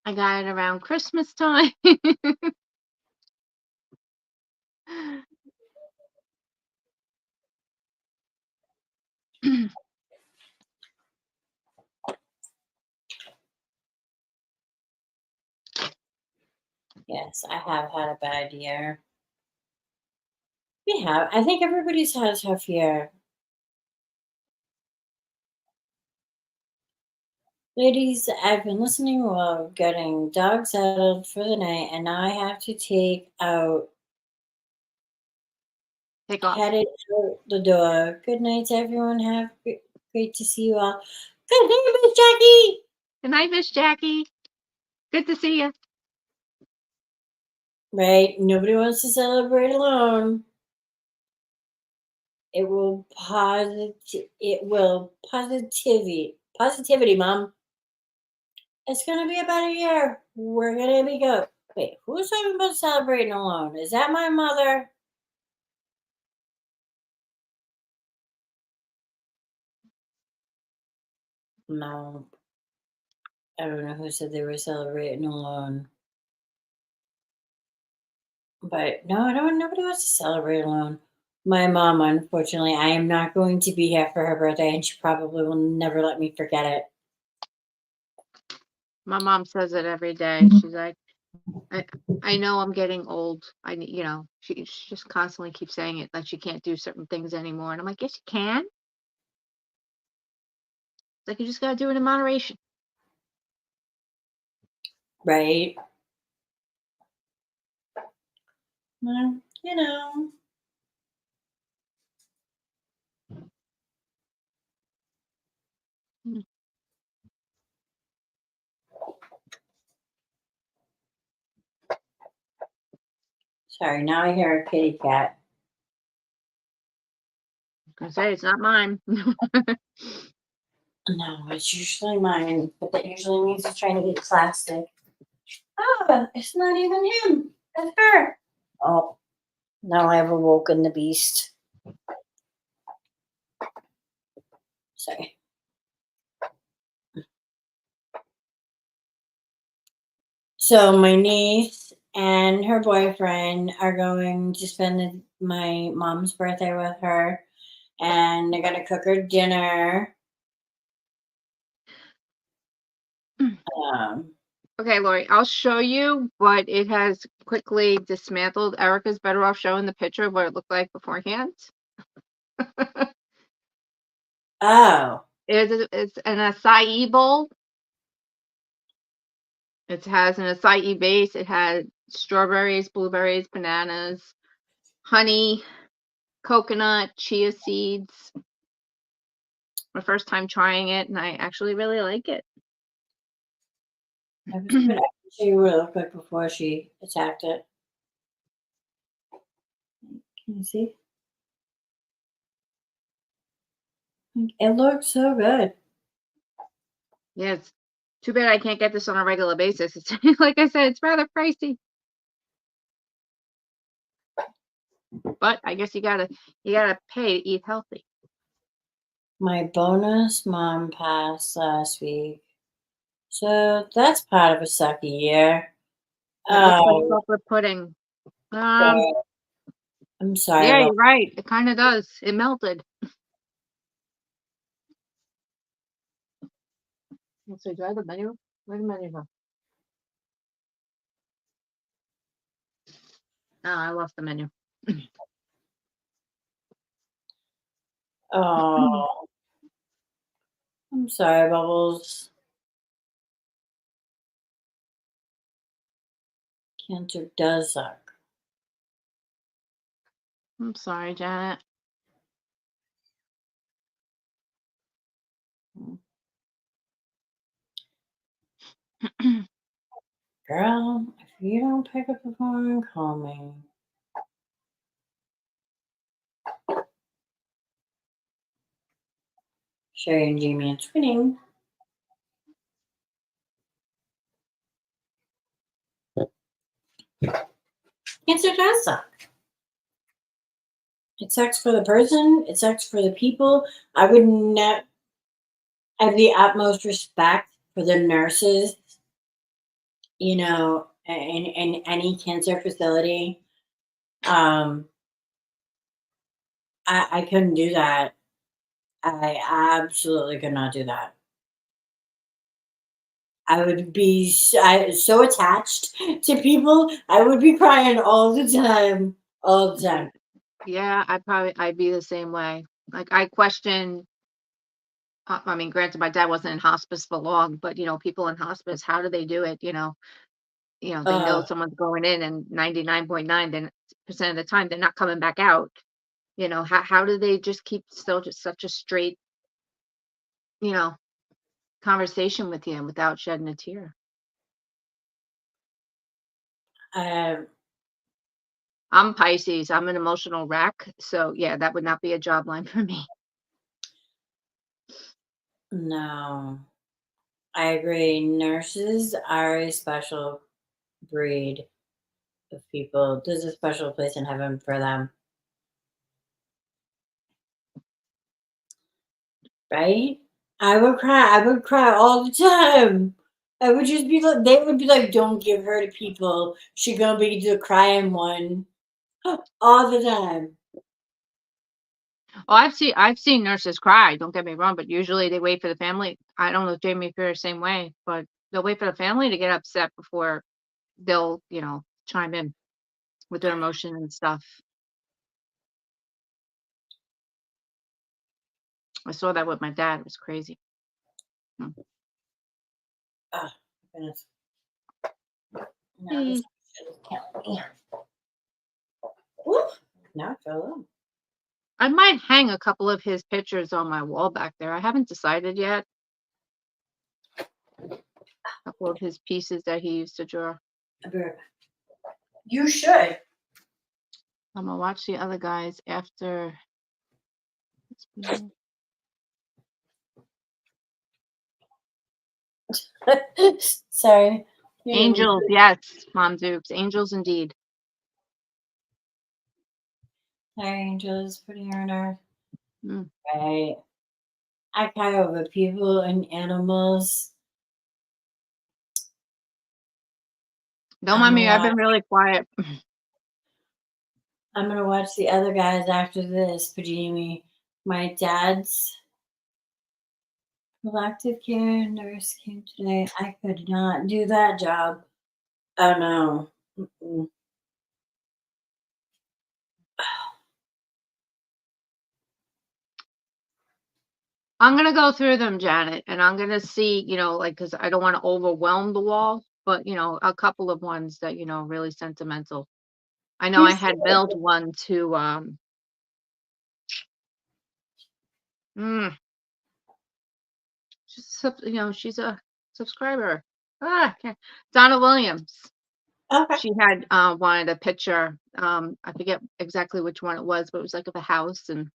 S3: I got it around Christmas time.
S1: Yes, I have had a bad year. We have. I think everybody's had a tough year. Ladies, I've been listening while getting dog settled for the night, and now I have to take out,
S3: Take off.
S1: headed out the door. Good night, everyone. Great to see you all. Good night, Miss Jackie.
S3: Good night, Miss Jackie. Good to see you.
S1: Right? Nobody wants to celebrate alone. It will positivity, Mom. It's gonna be about a year. We're gonna be go. Wait, who's talking about celebrating alone? Is that my mother? No. I don't know who said they were celebrating alone. But no, I don't nobody wants to celebrate alone. My mom, unfortunately, I am not going to be here for her birthday, and she probably will never let me forget it.
S3: My mom says it every day. She's like, I I know I'm getting old. She just constantly keeps saying it, like she can't do certain things anymore. And I'm like, yes, you can. It's like you just gotta do it in moderation.
S1: Right? Well, you know.
S3: Mm.
S1: Sorry, now I hear a kitty cat.
S3: I say it's not mine.
S1: No, it's usually mine, but that usually means it's trying to be plastic. Oh, it's not even him. It's her. Oh, now I've awoken the beast. Sorry. So my niece and her boyfriend are going to spend my mom's birthday with her, and they're gonna cook her dinner. Um,
S3: Okay, Lori, I'll show you, but it has quickly dismantled. Erica's better off showing the picture of what it looked like beforehand.
S1: oh,
S3: It's an acai bowl. It has an acai base. It had strawberries, blueberries, bananas, honey, coconut, chia seeds. My first time trying it, and I actually really like it.
S1: I was gonna show you real quick before she attacked it. Can you see? It looks so good.
S3: Yeah, it's too bad I can't get this on a regular basis. It's like I said, it's rather pricey. But I guess you gotta pay to eat healthy.
S1: My bonus mom passed last week, so that's part of a sucky year.
S3: It looks like
S1: Oh,
S3: chocolate pudding.
S1: God. I'm sorry
S3: Yeah,
S1: about.
S3: you're right. It kind of does. It melted. Let's see, do I have the menu? Where's the menu go? Oh, I lost the menu.
S1: Oh, I'm sorry, Bubbles. Cancer does suck.
S3: I'm sorry, Janet.
S1: Girl, if you don't pick up the phone, call me. Sherry and Jamie are twinning. Cancer does suck. It sucks for the person. It sucks for the people. I would not. I have the utmost respect for the nurses. In any cancer facility. Um, I couldn't do that. I absolutely could not do that. I would be so attached to people. I would be crying all the time, all the time.
S3: Yeah, I'd be the same way. Like I question. I mean, granted, my dad wasn't in hospice for long, but people in hospice, how do they do it? They know
S1: Uh,
S3: someone's going in, and 99.9% of the time they're not coming back out. How do they just keep still just such a straight, you know, conversation with you without shedding a tear?
S1: I,
S3: I'm Pisces. I'm an emotional wreck. So yeah, that would not be a job line for me.
S1: no, I agree. Nurses are a special breed of people. There's a special place in heaven for them, right? I would cry. I would cry all the time. I would just be like, they would be like, "Don't give her to people. She gonna be the crying one." All the time.
S3: Oh, I've seen nurses cry, don't get me wrong, but usually they wait for the family. I don't know if Jamie, if you're the same way, but they'll wait for the family to get upset before they'll, chime in with their emotion and stuff. I saw that with my dad. It was crazy. Mm.
S1: Oh, goodness. No, this
S3: Hey,
S1: shit is killing me. Woo! Now I feel low.
S3: I might hang a couple of his pictures on my wall back there. I haven't decided yet. A couple of his pieces that he used to draw.
S1: I'll be right back. You should.
S3: I'm gonna watch the other guys after.
S1: Sorry.
S3: Angels, yes, Mom Dukes. Angels indeed.
S1: Sorry, Angels, putting her on our
S3: Mm.
S1: right. I cry over people and animals.
S3: Don't
S1: I'm
S3: mind
S1: gonna
S3: me, I've
S1: watch.
S3: been really quiet.
S1: I'm gonna watch the other guys after this, Pajimi. My dad's elective care nurse came today. I could not do that job. Oh no. Mm-mm.
S3: I'm gonna go through them, Janet, and I'm gonna see, like, because I don't want to overwhelm the wall, but a couple of ones that, really sentimental. I know
S1: You
S3: I had
S1: should.
S3: mailed one to mm, she's a subscriber. Donna Williams.
S1: Okay.
S3: She had wanted a picture. I forget exactly which one it was, but it was like of a house, and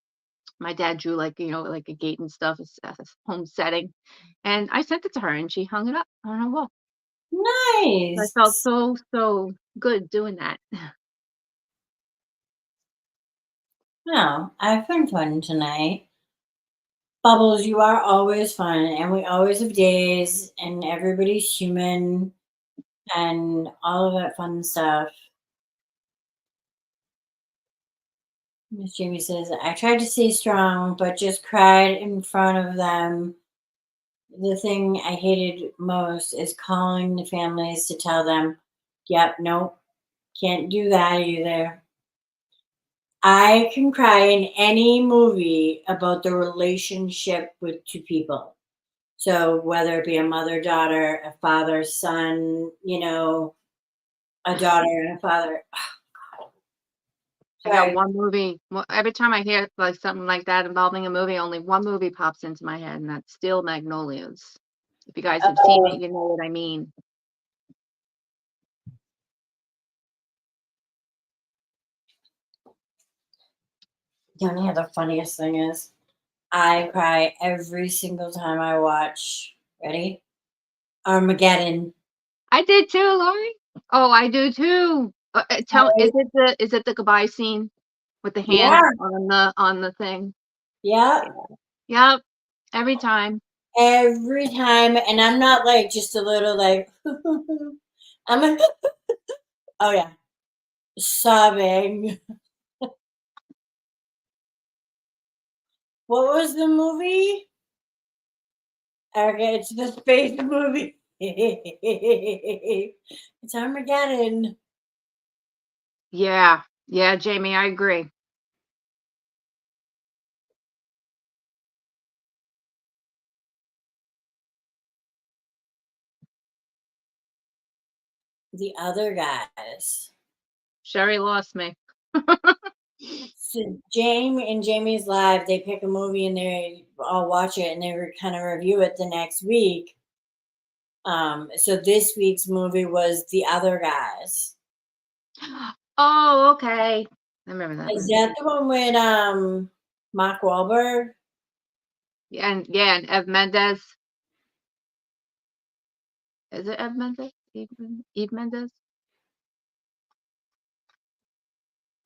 S3: my dad drew like like a gate and stuff, a home setting, and I sent it to her, and she hung it up on her wall. I felt
S1: Nice.
S3: so good doing that.
S1: No, I've been fun tonight. Bubbles, you are always fun, and we always have days, and everybody's human, and all of that fun stuff. Miss Jamie says, I tried to stay strong, but just cried in front of them. The thing I hated most is calling the families to tell them, yep, nope, can't do that either. I can cry in any movie about the relationship with two people. So whether it be a mother daughter, a father son, a daughter and a father.
S3: I got
S1: Sorry.
S3: one movie. Every time I hear like something like that involving a movie, only one movie pops into my head, and that's Steel Magnolias. If you guys have seen it, you know what I mean.
S1: You know, the funniest thing is I cry every single time I watch. Ready? Armageddon.
S3: I did too, Lori. Oh, I do too. Tell,
S1: I-
S3: is it the goodbye scene with the hand
S1: Yeah.
S3: on the thing?
S1: Yeah.
S3: Yep, every time.
S1: Every time. And I'm not like just a little like, I'm like, oh yeah, sobbing. What was the movie? Okay, it's the space movie. It's Armageddon.
S3: Yeah, yeah, Jamie, I agree.
S1: The other guys.
S3: Sherry lost me.
S1: So Jamie and Jamie's live, they pick a movie and they all watch it and they kind of review it the next week. So this week's movie was The Other Guys.
S3: Oh, okay. I remember that
S1: Is
S3: one.
S1: that the one with Mark Wahlberg?
S3: And Ev Mendes. Is it Ev Mendes? Eve Mendes?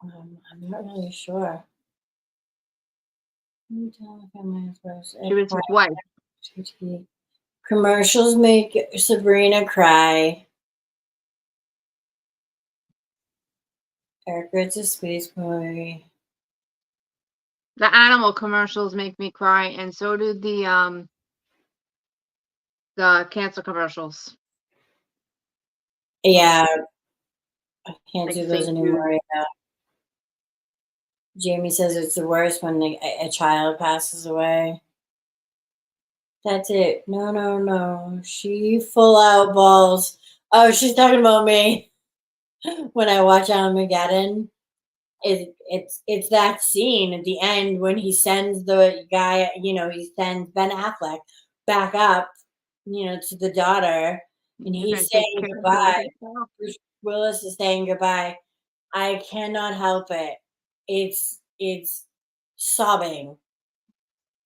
S1: I'm not really sure. Let me tell if I'm
S3: She was his wife.
S1: Commercials make Sabrina cry. Eric Ritz a space boy.
S3: The animal commercials make me cry, and so do the cancer commercials,
S1: Yeah, I can't
S3: like
S1: do those
S3: St. Jude.
S1: anymore. Yeah. Jamie says it's the worst when a child passes away. That's it. No, no, no. She full out balls. Oh, she's talking about me. When I watch Armageddon, it's that scene at the end when he sends the guy, he sends Ben Affleck back up, to the daughter, and
S3: You're gonna
S1: he's
S3: take
S1: saying
S3: care of her
S1: goodbye.
S3: yourself.
S1: Bruce Willis is saying goodbye. I cannot help it. It's sobbing.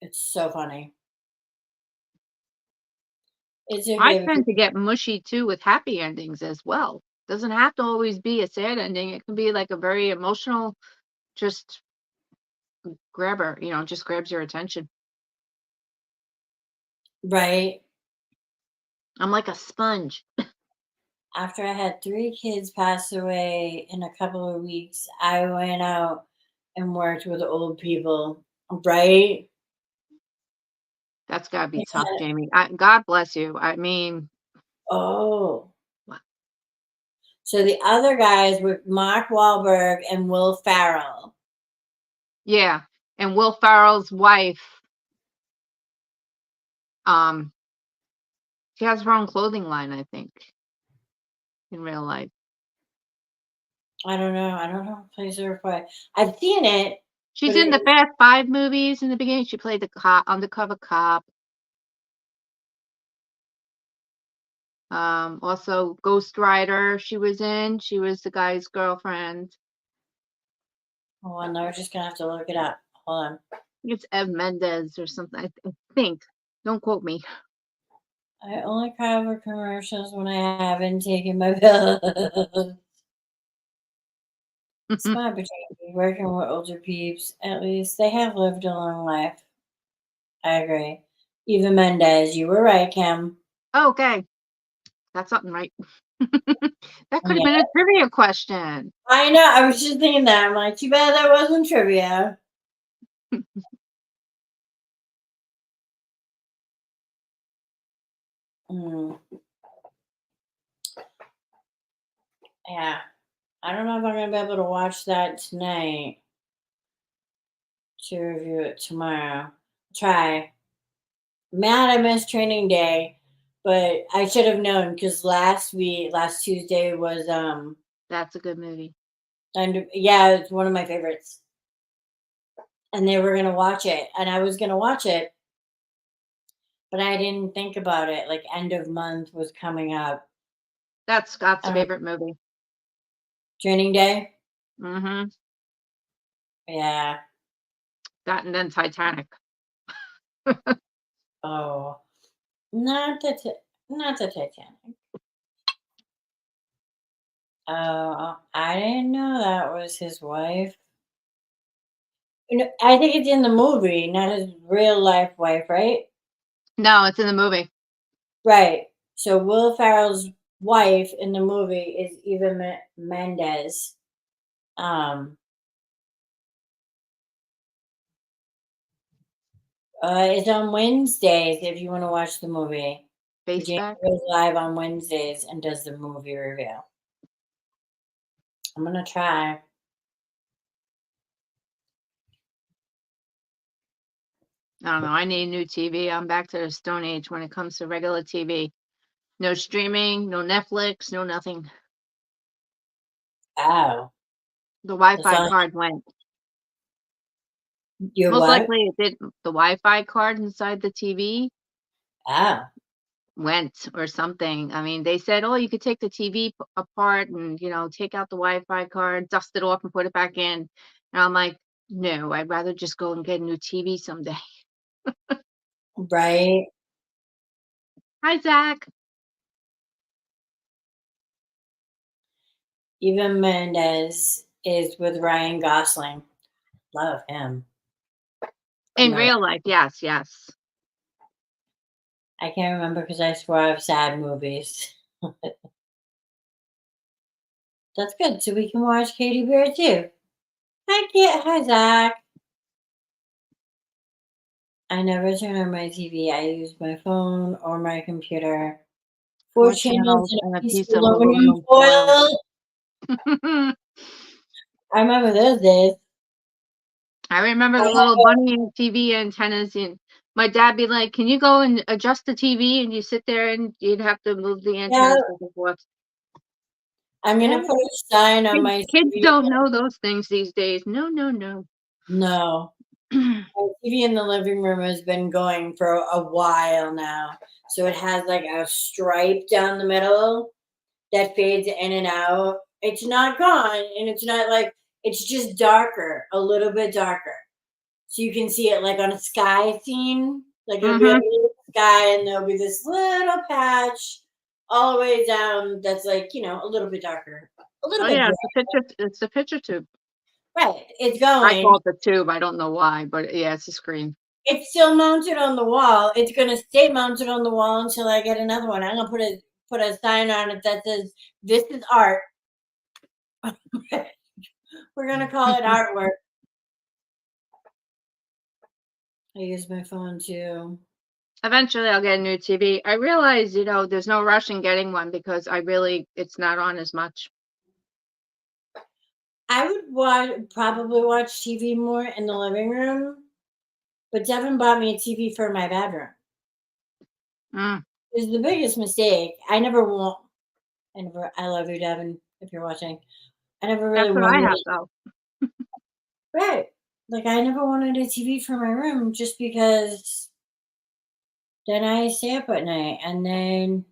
S1: It's so funny. It's your
S3: I
S1: favorite.
S3: tend to get mushy too with happy endings as well. Doesn't have to always be a sad ending. It can be like a very emotional, just grabber, just grabs your attention.
S1: Right?
S3: I'm like a sponge.
S1: After I had 3 kids pass away in a couple of weeks, I went out and worked with old people, right?
S3: That's gotta be tough,
S1: Yeah.
S3: Jamie. God bless you. I mean,
S1: Oh.
S3: wha-
S1: So the other guys were Mark Wahlberg and Will Ferrell.
S3: yeah. And Will Ferrell's wife, um, she has her own clothing line, I think, in real life.
S1: I don't know. I don't know who plays her part. I've seen it,
S3: She's
S1: but
S3: in the Fast Five movies in the beginning. She played the cop, undercover cop. Also Ghost Rider, she was in. She was the guy's girlfriend.
S1: hold on, now we're just gonna have to look it up. Hold on.
S3: I think it's Eve Mendez or something. I think. Don't quote me.
S1: I only cover commercials when I haven't taken my pill. Smart opportunity working with older peeps. At least they have lived a long life. I agree. Eva Mendes, you were right, Kim.
S3: Okay, got something right. That could have
S1: Yeah.
S3: been a trivia question.
S1: I know. I was just thinking that. I'm like, too bad that wasn't trivia. Mm, yeah. I don't know if I'm going to be able to watch that tonight to review it tomorrow. Try. Mad I missed training day, but I should have known because last Tuesday was
S3: That's a good movie.
S1: and yeah, it's one of my favorites. And they were gonna watch it, and I was gonna watch it, but I didn't think about it. Like end of month was coming up.
S3: That's Scott's
S1: Uh,
S3: favorite movie.
S1: Training day.
S3: Mm-hmm.
S1: Yeah.
S3: That and then Titanic.
S1: Oh, not the Titanic. Oh, I didn't know that was his wife. I think it's in the movie, not his real life wife, right?
S3: No, it's in the movie.
S1: Right. So Will Ferrell's wife in the movie is Eva Mendes. Um, it's on Wednesdays if you want to watch the movie. Jamie
S3: Faceback.
S1: goes live on Wednesdays and does the movie review. I'm gonna try.
S3: I don't know. I need new TV. I'm back to the Stone Age when it comes to regular TV. No streaming, no Netflix, no nothing.
S1: Oh,
S3: The
S1: that's
S3: Wi-Fi
S1: all.
S3: card went.
S1: Your
S3: Most
S1: what?
S3: likely it did. The Wi-Fi card inside the TV
S1: Oh,
S3: went or something. I mean, they said, "Oh, you could take the TV apart and, take out the Wi-Fi card, dust it off and put it back in." And I'm like, "No, I'd rather just go and get a new TV someday."
S1: right.
S3: Hi, Zach.
S1: Eva Mendes is with Ryan Gosling. Love him.
S3: In
S1: No,
S3: real life, yes, yes.
S1: I can't remember because I swore I have sad movies. That's good. So we can watch Katy Bear too. Hi, Zach. I never turn on my TV. I use my phone or my computer. Four
S3: Four
S1: channels
S3: channels
S1: and
S3: and
S1: a
S3: a
S1: piece
S3: piece
S1: of
S3: of
S1: aluminum
S3: aluminum foil.
S1: foil. I remember those days.
S3: I remember
S1: I
S3: the
S1: have
S3: little bunny TV antennas, and my dad be like, "Can you go and adjust the TV?" And you sit there and you'd have to move the
S1: yeah,
S3: antennas back and forth.
S1: I'm
S3: Yeah,
S1: gonna put a sign on my
S3: kids
S1: TV.
S3: don't know those things these days. No, no, no.
S1: No, my TV in the living room has been going for a while now. So it has like a stripe down the middle that fades in and out. It's not gone, and it's not like it's just darker, a little bit darker. So you can see it like on a sky scene. Like it'll be
S3: Mm-hmm.
S1: under the sky, and there'll be this little patch all the way down that's like, a little bit darker, a little
S3: Oh
S1: bit
S3: yeah,
S1: gray.
S3: it's a picture. It's a picture tube.
S1: Right. It's
S3: I
S1: going.
S3: call it the tube. I don't know why, but yeah, it's a screen.
S1: It's still mounted on the wall. It's gonna stay mounted on the wall until I get another one. I'm gonna put a sign on it that says this is art. We're gonna call it artwork. I use my phone too.
S3: Eventually, I'll get a new TV. I realize, there's no rush in getting one because it's not on as much.
S1: I would probably watch TV more in the living room, but Devin bought me a TV for my bedroom.
S3: Mm,
S1: It was the biggest mistake. I never want. I love you, Devin. If you're watching, I never really
S3: that's what I
S1: wanted
S3: have
S1: it.
S3: though.
S1: Right. Like I never wanted a TV for my room just because then I stay up at night, and then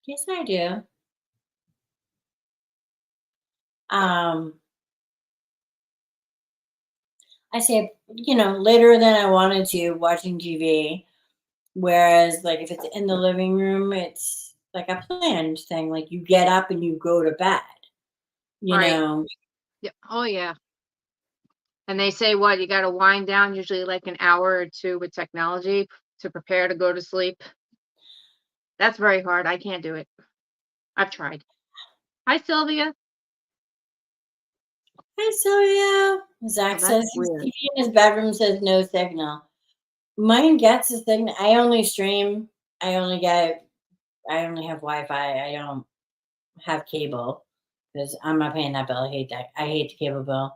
S1: yes, I do. Um, I stay up, later than I wanted to watching TV. Whereas, like, if it's in the living room, it's like a planned thing. Like, you get up and you go to bed, you
S3: Right.
S1: know?
S3: Yeah. Oh yeah. And they say what you got to wind down usually like an hour or two with technology to prepare to go to sleep. That's very hard. I can't do it. I've tried. Hi, Sylvia.
S1: Hi, Sylvia.
S3: Oh,
S1: Zach
S3: that's
S1: says his
S3: weird.
S1: TV in his bedroom says no signal. Mine gets a signal. I only stream. I only get, I only have Wi Fi. I don't have cable because I'm not paying that bill. I hate that. I hate the cable bill.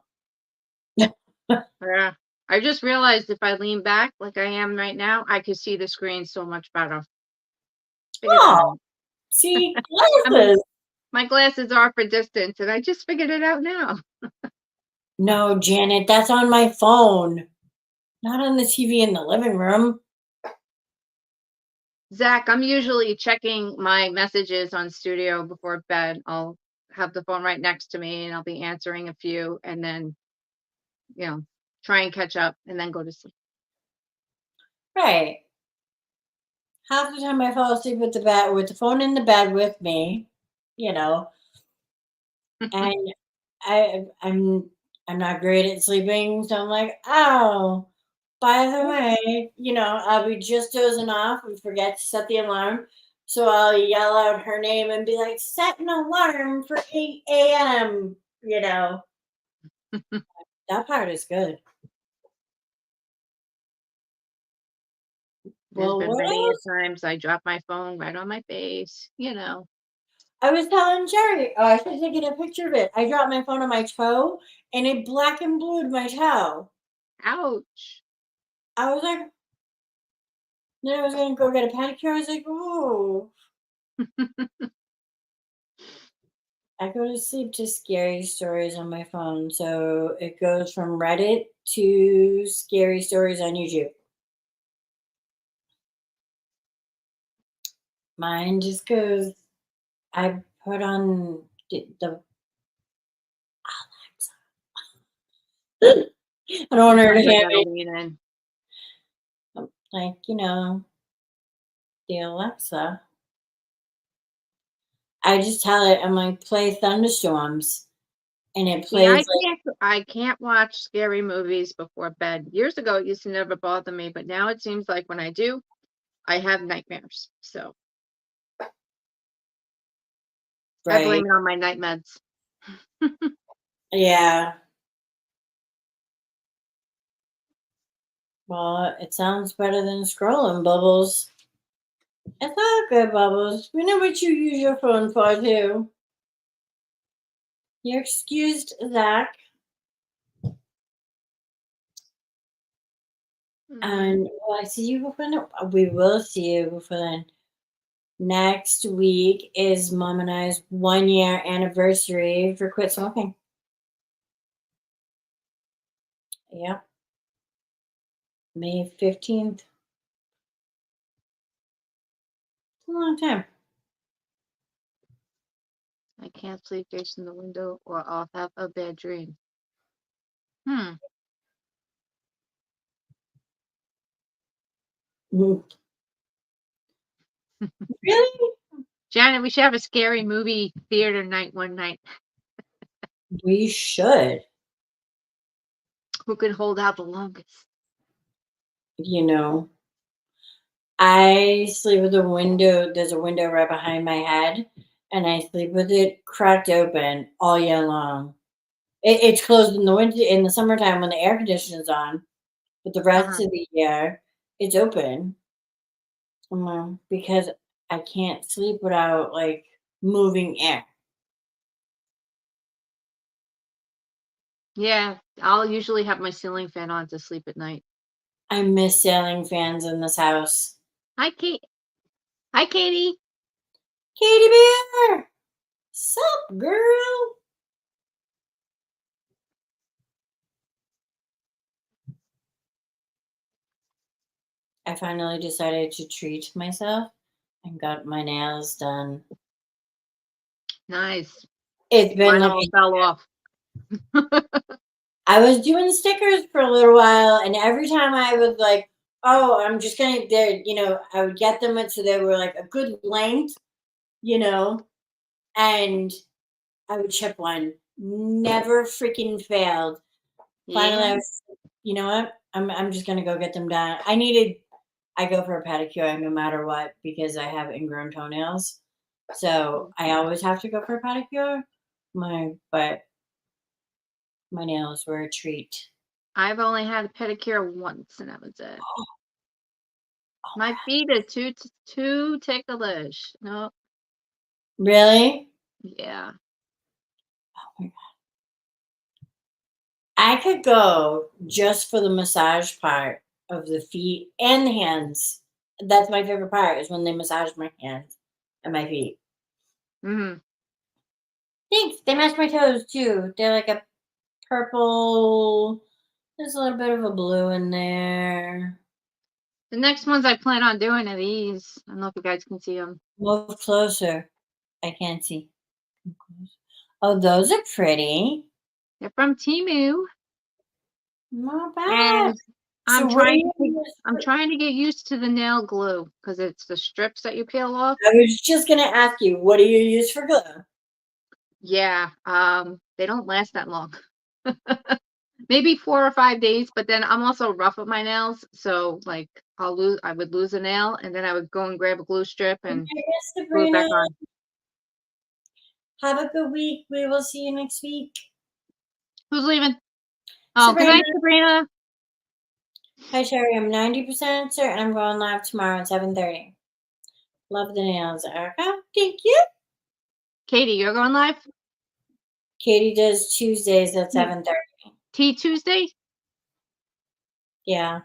S3: Yeah. I just realized if I lean back like I am right now, I could see the screen so much better. Figured that
S1: Oh,
S3: out.
S1: see,
S3: I mean,
S1: glasses.
S3: my glasses are for distance, and I just figured it out now.
S1: No, Janet, that's on my phone, not on the TV in the living room.
S3: Zach, I'm usually checking my messages on Studio before bed. I'll have the phone right next to me and I'll be answering a few and then, you know, try and catch up and then go to sleep.
S1: Right. Half the time I fall asleep with the phone in the bed with me, you know, and I'm not great at sleeping, so I'm like, oh, by the way, I'll be just dozing off and forget to set the alarm. So I'll yell out her name and be like, set an alarm for 8 a.m. You know, that part is good.
S3: There's
S1: Well,
S3: been
S1: what
S3: many
S1: else?
S3: a times I drop my phone right on my face.
S1: I was telling Jerry, oh, I should take a picture of it. I dropped my phone on my toe and it black and blued my toe.
S3: Ouch.
S1: I was like, then I was gonna go get a pedicure. I was like, ooh. I go to sleep to scary stories on my phone. So it goes from Reddit to scary stories on YouTube. Mine just goes, I put on the I don't want her to
S3: Sometimes I
S1: hear
S3: gotta
S1: me.
S3: lean in.
S1: Like, the Alexa. I just tell it, I'm like, play thunderstorms. and it
S3: See,
S1: plays like
S3: I can't watch scary movies before bed. Years ago, it used to never bother me, but now it seems like when I do, I have nightmares. So I
S1: right.
S3: blame it on my night meds.
S1: Yeah. Well, it sounds better than scrolling, Bubbles. It's all good, Bubbles. We know what you use your phone for, too. You're excused, Zach. And will I see you before then? We will see you before then. Next week is Mom and I's 1 year anniversary for quit smoking. Yeah. May 15th. It's a long time.
S3: I can't sleep facing the window or I'll have a bad dream.
S1: Mhm. Really?
S3: Janet, we should have a scary movie theater night one night.
S1: We should.
S3: Who could hold out the longest?
S1: You know, I sleep with a window. There's a window right behind my head, and I sleep with it cracked open all year long. It's closed in the winter, in the summertime when the air conditioner's on, but the rest
S3: Uh-huh.
S1: of the year it's open. Because I can't sleep without like moving air.
S3: Yeah, I'll usually have my ceiling fan on to sleep at night.
S1: I miss ceiling fans in this house.
S3: Hi, Kate. Hi, Katie.
S1: Katie Bear, sup, girl? I finally decided to treat myself and got my nails done.
S3: Nice.
S1: It's been
S3: Mine
S1: like
S3: all fell off.
S1: I was doing stickers for a little while, and every time I was like, "Oh, I'm just gonna," I would get them so they were like a good length, you know, and I would chip one. Never freaking failed. Finally,
S3: Yeah.
S1: you know what? I'm just gonna go get them done. I go for a pedicure no matter what because I have ingrown toenails, so I always have to go for a pedicure. But my nails were a treat.
S3: I've only had a pedicure once, and that was it. My feet are too ticklish. No.
S1: Really?
S3: Yeah.
S1: I could go just for the massage part of the feet and the hands. That's my favorite part is when they massage my hands and my feet.
S3: Hmm.
S1: Thanks. They match my toes too. They're like a purple. There's a little bit of a blue in there.
S3: The next ones I plan on doing are these. I don't know if you guys can see them.
S1: Move closer. I can't see. Oh, those are pretty.
S3: They're from Timu,
S1: Not bad.
S3: and
S1: So
S3: I'm
S1: what do
S3: trying
S1: you
S3: to
S1: use
S3: I'm
S1: for-
S3: trying to get used to the nail glue because it's the strips that you peel off.
S1: I was just gonna ask you, what do you use for glue?
S3: Yeah, they don't last that long. Maybe 4 or 5 days, but then I'm also rough with my nails, so like I would lose a nail and then I would go and grab a glue strip
S1: Okay,
S3: and glue it
S1: Sabrina.
S3: back on.
S1: Have a good week. We will see you next week.
S3: Who's leaving? Oh, good
S1: Sabrina.
S3: night, Sabrina.
S1: Hi, Sherry. I'm 90% certain I'm going live tomorrow at 7:30. Love the nails, Erica. Thank you.
S3: Katie, you're going live?
S1: Katie does Tuesdays at 7:30.
S3: Tea Tuesday?
S1: Yeah.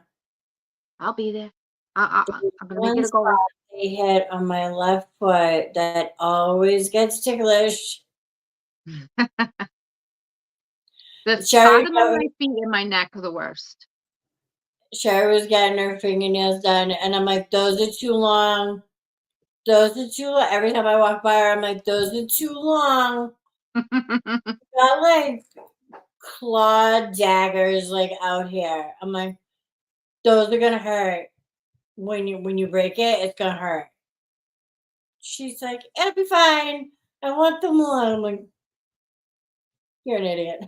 S3: I'll be there. I'm gonna make
S1: One
S3: it a goal.
S1: spot they hit on my left foot that always gets ticklish.
S3: The
S1: Sherry,
S3: bottom of my feet and my neck are the worst.
S1: Sherry was getting her fingernails done, and I'm like, those are too long. Those are too long. Every time I walk by her, I'm like, those are too long. Got like claw daggers like out here. I'm like, those are gonna hurt. When you break it, it's gonna hurt. She's like, it'll be fine. I want them long. I'm like, You're an idiot.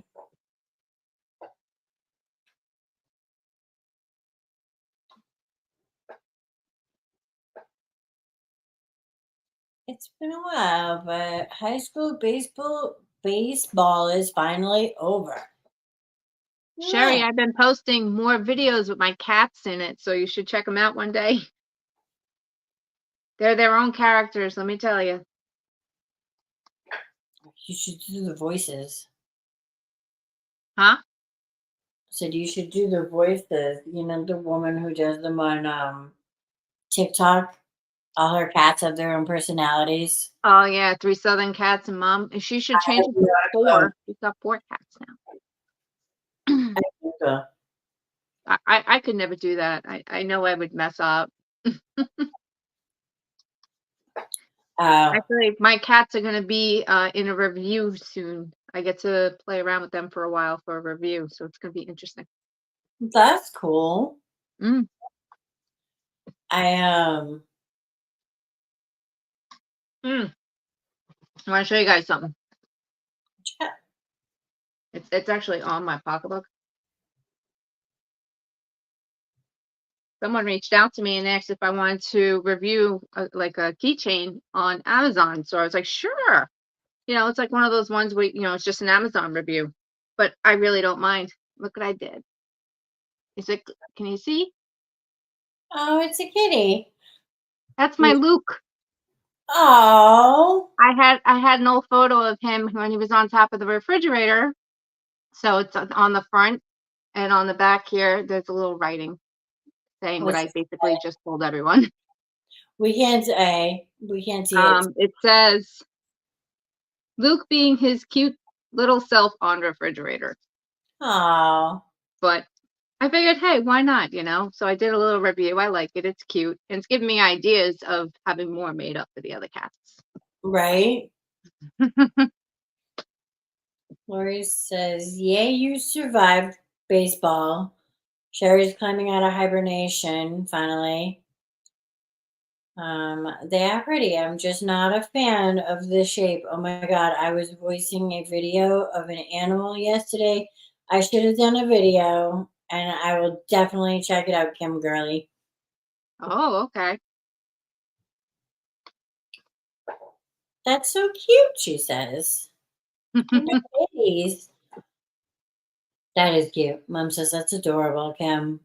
S1: It's been a while, but high school baseball is finally over.
S3: Sherry,
S1: Yeah.
S3: I've been posting more videos with my cats in it, so you should check them out one day. They're their own characters, let me tell you.
S1: You should do the voices.
S3: Huh?
S1: Said you should do the voices. You know the woman who does them on TikTok. All her cats have their own personalities.
S3: Oh yeah, 3 Southern cats and mom. And she should change it to
S1: Oh,
S3: 4. She's got 4 cats now.
S1: I think so.
S3: I could never do that. I know I would mess up. Actually, my cats are gonna be in a review soon. I get to play around with them for a while for a review, so it's gonna be interesting.
S1: That's cool.
S3: Mm.
S1: I
S3: Mm. I want to show you guys something.
S1: yeah.
S3: It's actually on my pocketbook. Someone reached out to me and asked if I wanted to review like a keychain on Amazon. So I was like, sure. You know, it's like one of those ones where, you know, it's just an Amazon review, but I really don't mind. Look what I did. Is it, can you see?
S1: Oh, it's a kitty.
S3: That's my Luke.
S1: Oh,
S3: I had an old photo of him when he was on top of the refrigerator. So it's on the front, and on the back here, there's a little writing saying what
S1: what's
S3: I basically just told everyone.
S1: we can't say. We can't see it.
S3: It says, Luke being his cute little self on refrigerator.
S1: Oh,
S3: But I figured, hey, why not, you know? So I did a little review. I like it. It's cute. And it's giving me ideas of having more made up for the other cats.
S1: right. Lori says, "Yay, you survived baseball." Sherry's climbing out of hibernation finally. They are pretty. I'm just not a fan of the shape. Oh my god, I was voicing a video of an animal yesterday. I should have done a video, and I will definitely check it out, Kim Girly.
S3: Oh, okay.
S1: That's so cute, she says. Oh my kitties. That is cute. Mom says that's adorable, Kim.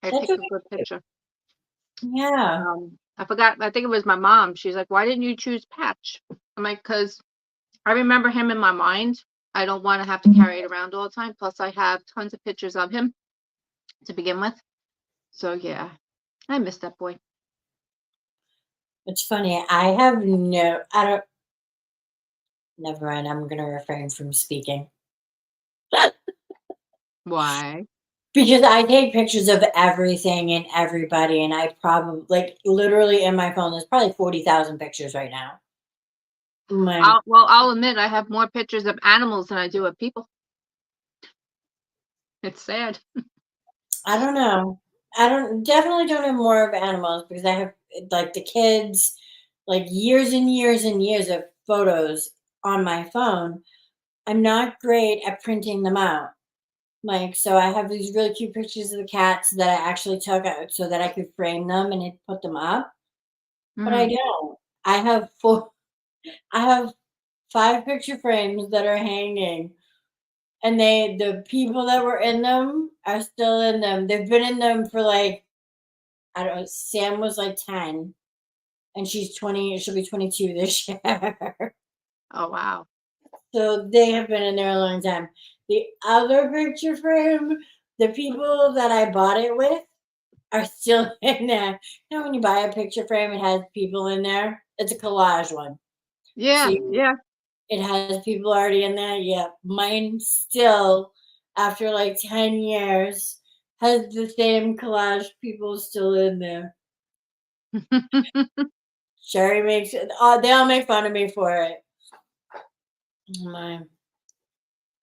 S3: I
S1: That's
S3: picked
S1: okay.
S3: a good picture.
S1: Yeah.
S3: I forgot. I think it was my mom. She's like, why didn't you choose Patch? I'm like, because I remember him in my mind. I don't want to have to carry it around all the time. Plus, I have tons of pictures of him to begin with. So, yeah, I miss that boy.
S1: It's funny. I don't, never mind. I'm going to refrain from speaking.
S3: Why?
S1: Because I take pictures of everything and everybody, and I probably, like, literally in my phone, there's probably 40,000 pictures right now. My,
S3: I'll admit I have more pictures of animals than I do of people. It's sad.
S1: I don't know. Definitely don't have more of animals because I have, like, the kids, like, years and years and years of photos on my phone. I'm not great at printing them out. Like, so I have these really cute pictures of the cats that I actually took out so that I could frame them and put them up, but I
S3: Mhm.
S1: don't. I have 4 I have 5 picture frames that are hanging, and the people that were in them are still in them. They've been in them for, like, I don't know, Sam was, like, 10, and she's 20, she'll be 22 this year.
S3: Oh, wow.
S1: So they have been in there a long time. The other picture frame, the people that I bought it with are still in there. You know, when you buy a picture frame, it has people in there. It's a collage one. So
S3: Yeah, yeah.
S1: it has people already in there. Yeah, mine still, after like 10 years, has the same collage people still in there. Sherry makes it. Oh, they all make fun of me for it. Oh my.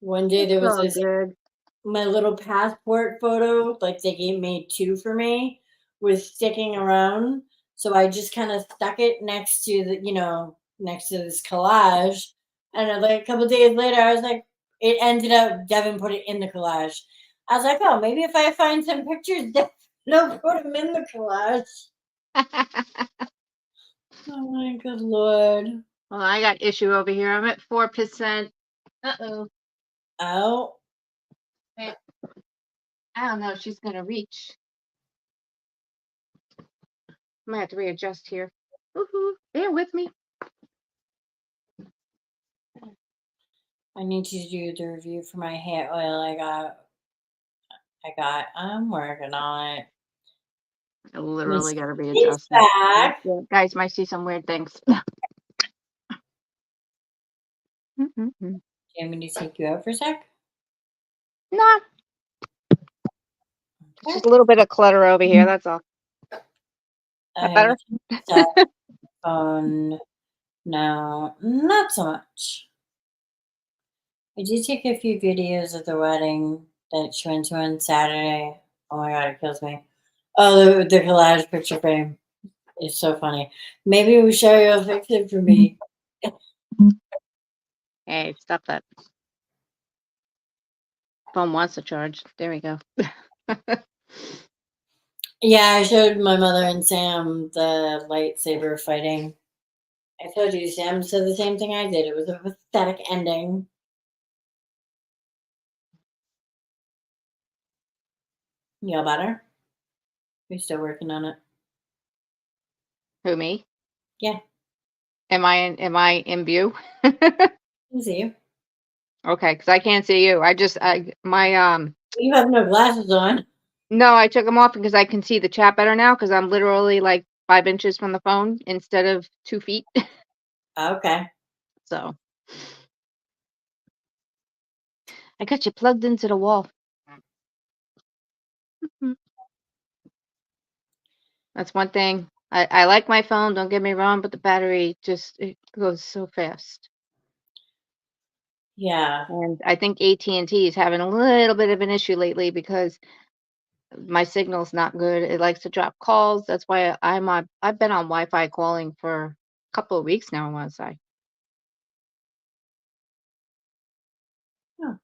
S1: One day
S3: It's
S1: there was
S3: all
S1: this
S3: good.
S1: my little passport photo, like they made 2 for me, was sticking around. So I just kind of stuck it next to next to this collage. And then, like a couple days later, I was like, it ended up Devin put it in the collage. I was like, oh, maybe if I find some pictures, Devin put them in the collage. Oh my good lord.
S3: Well, I got issue over here. I'm at 4%. Uh-oh.
S1: Oh,
S3: Wait, I don't know if she's gonna reach. I might have to readjust here. Woohoo! Bear with me.
S1: I need to do the review for my hair oil. I'm working on it.
S3: I literally gotta
S1: He's
S3: readjust it.
S1: back.
S3: Yeah, guys might see some weird things. Mm-mm-mm.
S1: Do you want me to take you out for a sec?
S3: No, it's just a little bit of clutter over here. That's all. That
S1: I
S3: better?
S1: cell phone. No, not so much. I did take a few videos of the wedding that she went to on Saturday. Oh my god, it kills me. Oh, the collage picture frame is so funny. Maybe we show you a fix it for me.
S3: Hey, stop that. Phone wants to charge. There we go.
S1: Yeah, I showed my mother and Sam the lightsaber fighting. I told you, Sam said the same thing I did. It was a pathetic ending. You all better? We're still working on it.
S3: Who, me?
S1: Yeah,
S3: Am I in view?
S1: I see you.
S3: Okay, because I can't see you.
S1: You have no glasses on.
S3: No, I took them off because I can see the chat better now because I'm literally like 5 inches from the phone instead of 2 feet.
S1: Okay.
S3: So I got you plugged into the wall. Mhm. That's one thing. I like my phone, don't get me wrong, but the battery just it goes so fast.
S1: Yeah.
S3: And I think AT&T is having a little bit of an issue lately because my signal's not good. It likes to drop calls. That's why I've been on Wi-Fi calling for a couple of weeks now, I want to say.
S1: Oh,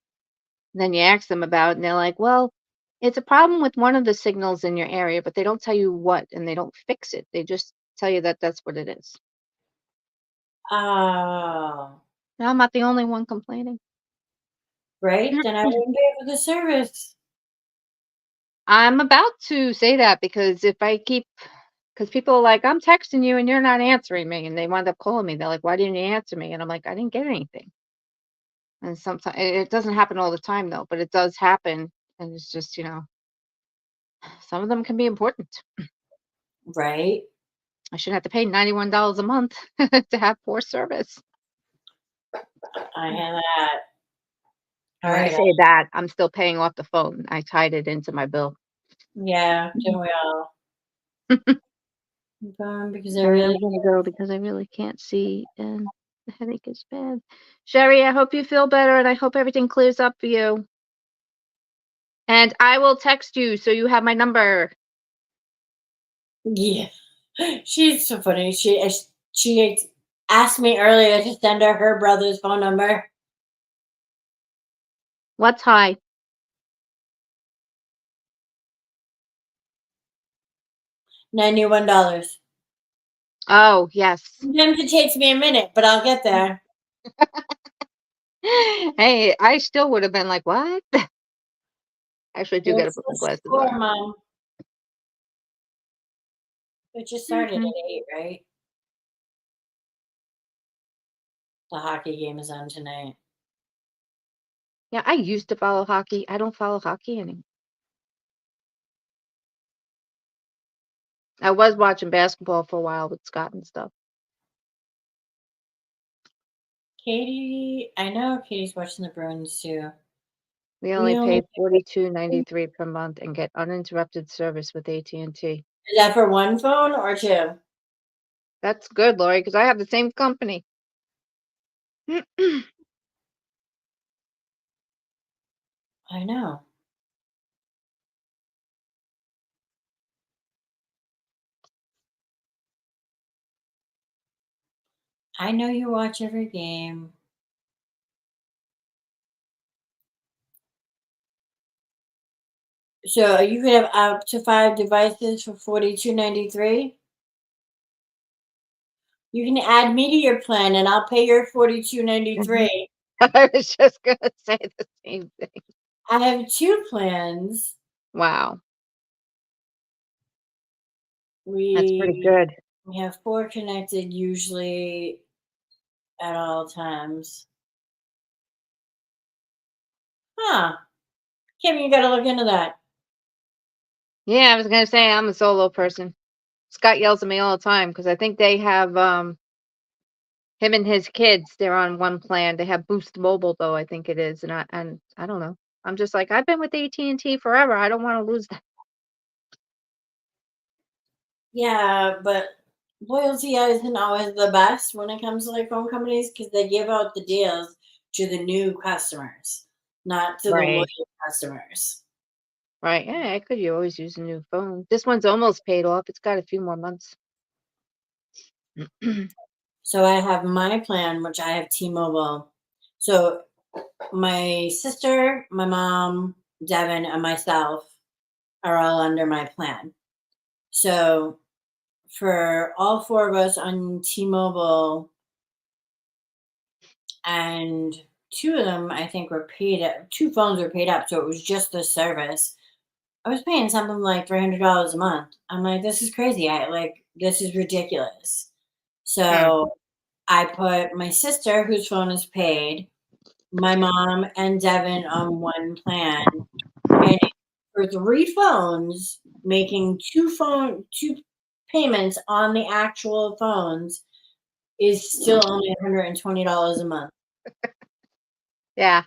S3: Then you ask them about it, and they're like, "Well, it's a problem with one of the signals in your area, but they don't tell you what, and they don't fix it. They just tell you that that's what it is."
S1: oh,
S3: Now, I'm not the only one complaining.
S1: right. Then I wouldn't pay for the service.
S3: I'm about to say that because because people are like, "I'm texting you and you're not answering me," and they wind up calling me. They're like, "Why didn't you answer me?" And I'm like, "I didn't get anything." And sometimes it doesn't happen all the time though, but it does happen, and it's just some of them can be important.
S1: Right.
S3: I shouldn't have to pay $91 a month to have poor service.
S1: I have that. All
S3: When I
S1: right.
S3: say that, I'm still paying off the phone. I tied it into my bill.
S1: Yeah. Don't we all? I'm going because I
S3: I
S1: really.
S3: am gonna go because I really can't see and the headache is bad. Sherry, I hope you feel better and I hope everything clears up for you. And I will text you so you have my number.
S1: Yeah. She's so funny. She asked me earlier to send her brother's phone number.
S3: What's high?
S1: $91.
S3: Oh, yes.
S1: Sometimes it takes me a minute, but I'll get there.
S3: Hey, I still would have been like, what? Actually, I do gotta
S1: What's
S3: put
S1: the
S3: my glasses
S1: score,
S3: on.
S1: Mom? It just started
S3: Mhm.
S1: at 8, right? The hockey game is on tonight.
S3: Yeah, I used to follow hockey. I don't follow hockey anymore. I was watching basketball for a while with Scott and stuff.
S1: Katie, I know Katie's watching the Bruins too.
S3: We
S1: We
S3: only
S1: only
S3: pay $42.93 per month and get uninterrupted service with AT&T.
S1: is that for one phone or two?
S3: That's good, Lori, because I have the same company.
S1: I know. I know you watch every game. So you could have up to 5 devices for $42.93. You can add me to your plan, and I'll pay your
S3: Mhm.
S1: $42.93.
S3: I was just gonna say the same thing.
S1: I have 2 plans.
S3: Wow, that's pretty
S1: We
S3: good.
S1: we have 4 connected usually at all times. Huh. Kim, you gotta look into that.
S3: Yeah, I was gonna say I'm a solo person. Scott yells at me all the time because I think they have him and his kids. They're on one plan. They have Boost Mobile though, I think it is, and I don't know. I'm just like I've been with AT&T forever. I don't want to lose that.
S1: Yeah, but loyalty isn't always the best when it comes to like phone companies because they give out the deals to the new customers, not to the loyal
S3: Right.
S1: customers.
S3: Right. Yeah, I could you always use a new phone. This one's almost paid off. It's got a few more months.
S1: So I have my plan, which I have T-Mobile. So my sister, my mom, Devin, and myself are all under my plan. So for all 4 of us on T-Mobile, and 2 of them I think were paid up. 2 phones were paid up, so it was just the service. I was paying something like $300 a month. I'm like, this is crazy. This is ridiculous.
S3: Mm.
S1: So I put my sister, whose phone is paid, my mom, and Devin on one plan, and for 3 phones, making 2 payments on the actual phones is still only $120 a month.
S3: Yeah,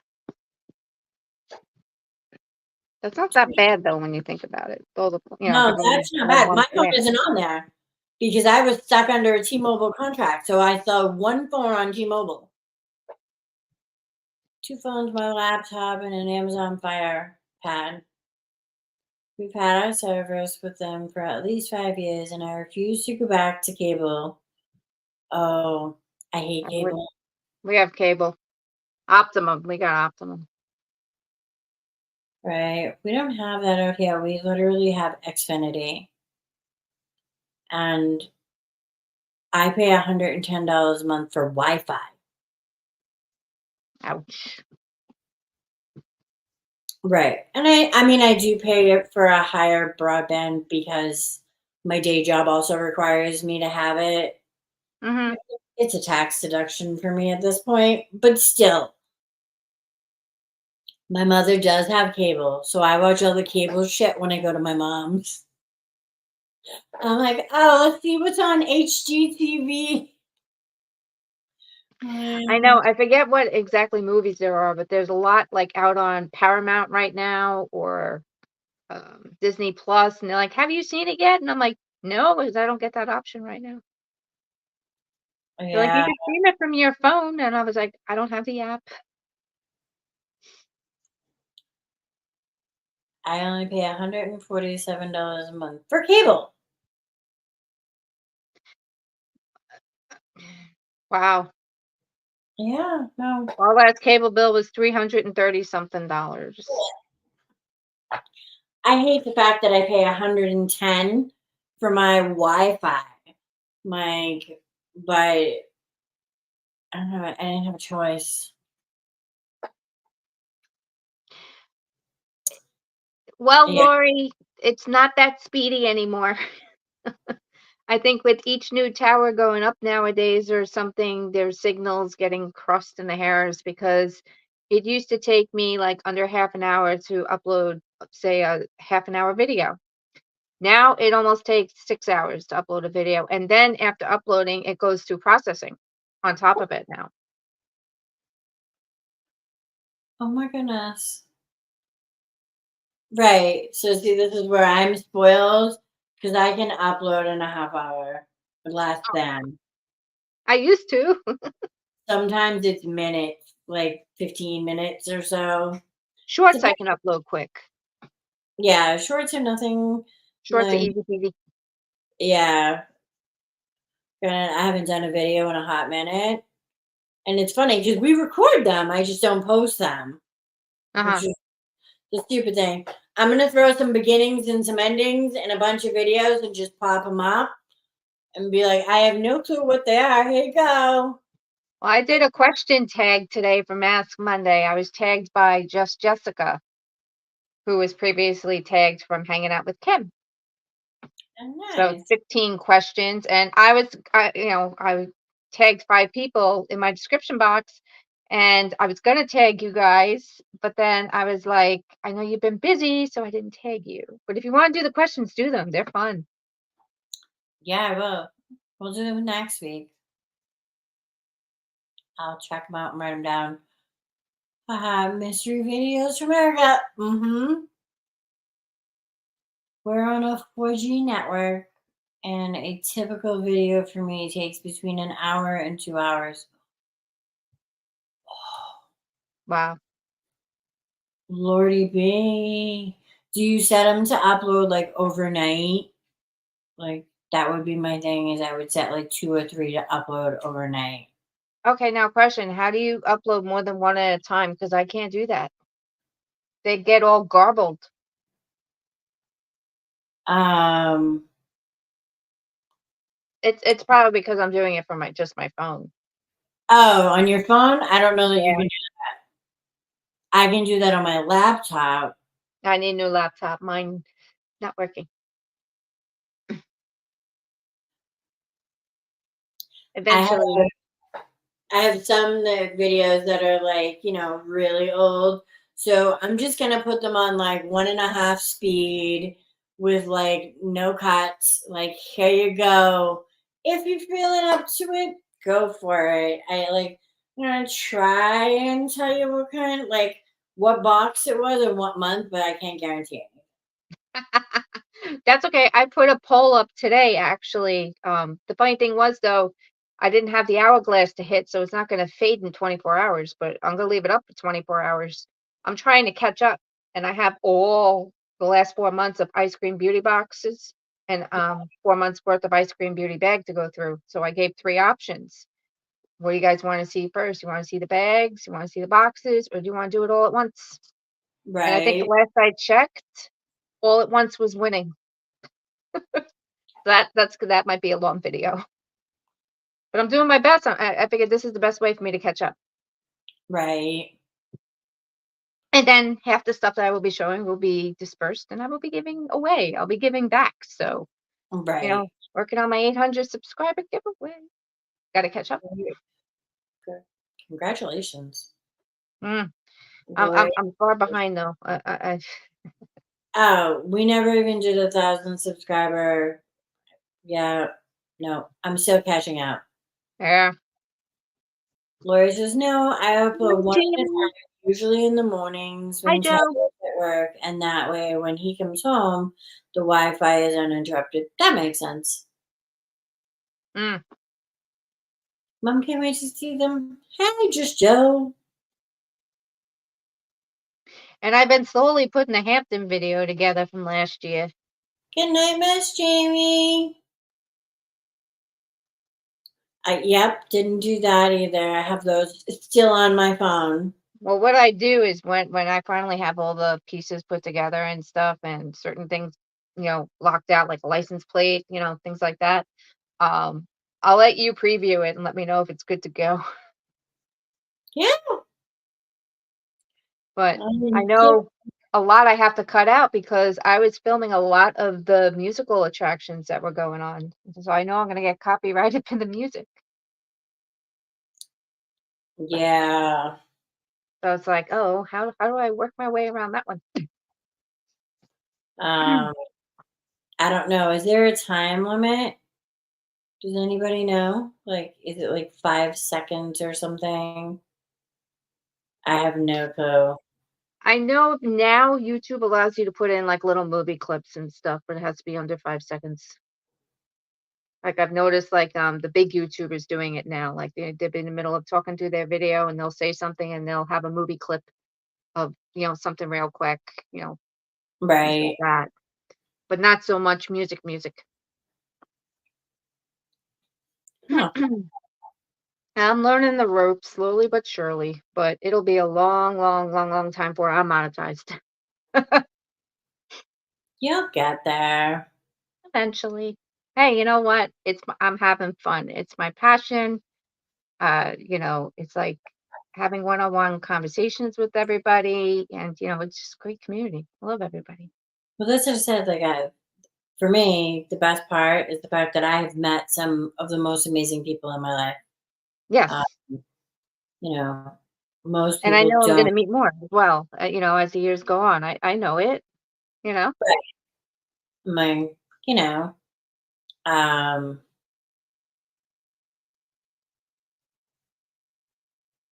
S3: that's not that bad though when you think about it. All the
S1: No,
S3: having
S1: that's not
S3: all
S1: bad.
S3: one
S1: My phone
S3: plan.
S1: isn't on there because I was stuck under a T-Mobile contract, so I saw 1 phone on T-Mobile. 2 phones, my laptop, and an Amazon Fire Pad. We've had our service with them for at least 5 years, and I refuse to go back to cable. Oh, I hate
S3: We
S1: cable.
S3: we have cable. Optimum. We got Optimum.
S1: Right? We don't have that out here. We literally have Xfinity, and I pay $110 a month for Wi-Fi.
S3: Ouch.
S1: Right. And I mean, I do pay it for a higher broadband because my day job also requires me to have it.
S3: Mhm.
S1: It's a tax deduction for me at this point, but still, my mother does have cable, so I watch all the cable shit when I go to my mom's. I'm like, oh, let's see what's on HGTV.
S3: I know. I forget what exactly movies there are, but there's a lot like out on Paramount right now or Disney Plus, and they're like, "Have you seen it yet?" And I'm like, "No, because I don't get that option right now." They're like, "You
S1: Yeah,
S3: can stream it from your phone," and I was like, "I don't have the app."
S1: I only pay $147 a month for cable.
S3: Wow.
S1: Yeah, no.
S3: Our last cable bill was 330 something dollars.
S1: I hate the fact that I pay 110 for my Wi-Fi. Like, but I don't know. I didn't have a choice.
S3: Well,
S1: Yeah.
S3: Lori, it's not that speedy anymore. I think with each new tower going up nowadays or something, there's signals getting crossed in the hairs because it used to take me like under half an hour to upload, say, a half an hour video. Now it almost takes 6 hours to upload a video. And then after uploading, it goes through processing on top of it now.
S1: Oh my goodness. Right. So see, this is where I'm spoiled because I can upload in a half hour, less than.
S3: I used to.
S1: Sometimes it's minutes, like 15 minutes or so.
S3: Shorts
S1: Dep-
S3: I can upload quick.
S1: Yeah, shorts are nothing.
S3: Shorts are
S1: Like,
S3: easy peasy.
S1: yeah, granted, I haven't done a video in a hot minute. And it's funny because we record them, I just don't post them, which
S3: Uh-huh.
S1: is the stupid thing. I'm gonna throw some beginnings and some endings and a bunch of videos and just pop them up and be like, I have no clue what they are. Here you go.
S3: Well, I did a question tag today for Mask Monday. I was tagged by Just Jessica, who was previously tagged from hanging out with Kim.
S1: Oh,
S3: So
S1: nice.
S3: 15 questions, and I tagged 5 people in my description box, and I was gonna tag you guys, but then I was like, I know you've been busy, so I didn't tag you. But if you want to do the questions, do them. They're fun.
S1: Yeah, I will. We'll do them next week. I'll check them out and write them down. Mystery videos from America. We're on a 4G network, and a typical video for me takes between an hour and 2 hours.
S3: Wow.
S1: Lordy B. Do you set them to upload like overnight? Like that would be my thing is I would set like 2 or 3 to upload overnight.
S3: Okay, now question, how do you upload more than one at a time? Because I can't do that. They get all garbled.
S1: Um
S3: It's probably because I'm doing it from my phone.
S1: oh, on your phone? I don't know that you
S3: Yeah.
S1: can do that. I can do that on my laptop.
S3: I need a new laptop. Mine not working.
S1: I have
S3: Eventually.
S1: I have some videos that are like, really old. So I'm just gonna put them on like 1.5 speed with like no cuts. Like, here you go. If you're feeling up to it, go for it. I'm gonna try and tell you what box it was and what month, but I can't guarantee it.
S3: That's okay. I put a poll up today, actually. The funny thing was, though, I didn't have the hourglass to hit, so it's not going to fade in 24 hours, but I'm going to leave it up for 24 hours. I'm trying to catch up, and I have all the last 4 months of Ice Cream Beauty boxes and 4 months worth of Ice Cream Beauty bag to go through. So I gave 3 options. What do you guys want to see first? You want to see the bags? You want to see the boxes? Or do you want to do it all at once? And I think the
S1: Right.
S3: last I checked, all at once was winning. That might be a long video, but I'm doing my best. I figured this is the best way for me to catch up.
S1: Right.
S3: And then half the stuff that I will be showing will be dispersed, and I will be giving away. I'll be giving back. So,
S1: Right.
S3: working on my 800 subscriber giveaway. Got to catch up.
S1: Good. Congratulations.
S3: Mm,
S1: Boy.
S3: I'm far behind though.
S1: Oh, we never even did 1,000 subscriber. Yeah, no, I'm still catching up.
S3: Yeah.
S1: Lori says, no, I
S3: Hi,
S1: upload one at a
S3: Jamie.
S1: time, usually in the mornings
S3: Hi,
S1: when Chad
S3: Joe.
S1: is at work, and that way when he comes home, the Wi-Fi is uninterrupted. That makes sense.
S3: Mm.
S1: Mom can't wait to see them. Hey, just Joe.
S3: And I've been slowly putting the Hampton video together from last year.
S1: Good night, Miss Jamie. Yep, didn't do that either. I have those still on my phone.
S3: Well, what I do is when I finally have all the pieces put together and stuff and certain things, locked out, like a license plate, things like that, um, I'll let you preview it and let me know if it's good to go.
S1: Yeah.
S3: But I
S1: Yeah.
S3: know a lot I have to cut out because I was filming a lot of the musical attractions that were going on. So I know I'm going to get copyrighted for the music.
S1: Yeah.
S3: So it's like, oh, how do I work my way around that one?
S1: Um, I don't know. Is there a time limit? Does anybody know? Like, is it like 5 seconds or something? I have no clue.
S3: I know now YouTube allows you to put in like little movie clips and stuff, but it has to be under 5 seconds. Like I've noticed like the big YouTubers doing it now. Like they'll be in the middle of talking through their video and they'll say something and they'll have a movie clip of, something real quick, things like
S1: Right.
S3: that. But not so much music.
S1: Huh.
S3: I'm learning the ropes slowly but surely, but it'll be a long, long, long, long time before I'm monetized.
S1: You'll get there.
S3: eventually. Hey, you know what? I'm having fun. It's my passion. It's like having one-on-one conversations with everybody, and it's just great community. I love everybody.
S1: Well, this is said like for me, the best part is the fact that I have met some of the most amazing people in my life. Uh,
S3: Yes.
S1: you know, most
S3: And I
S1: people
S3: know I'm
S1: don't.
S3: gonna meet more as well, as the years go on. I know it, you know?
S1: My, you know, um,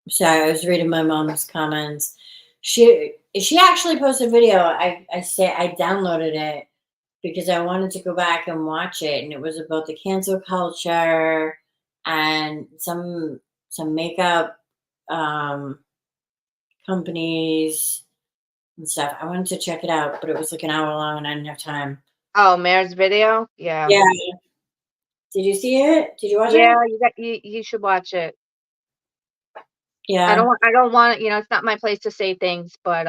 S1: sorry, I was reading my mom's comments. She actually posted a video. I downloaded it because I wanted to go back and watch it, and it was about the cancel culture and some makeup um, companies and stuff. I wanted to check it out, but it was like an hour long, and I didn't have time.
S3: Oh, Mare's video? Yeah.
S1: Yeah, did you see it? Did you watch it?
S3: Yeah, you should watch it.
S1: Yeah,
S3: I don't want it's not my place to say things, but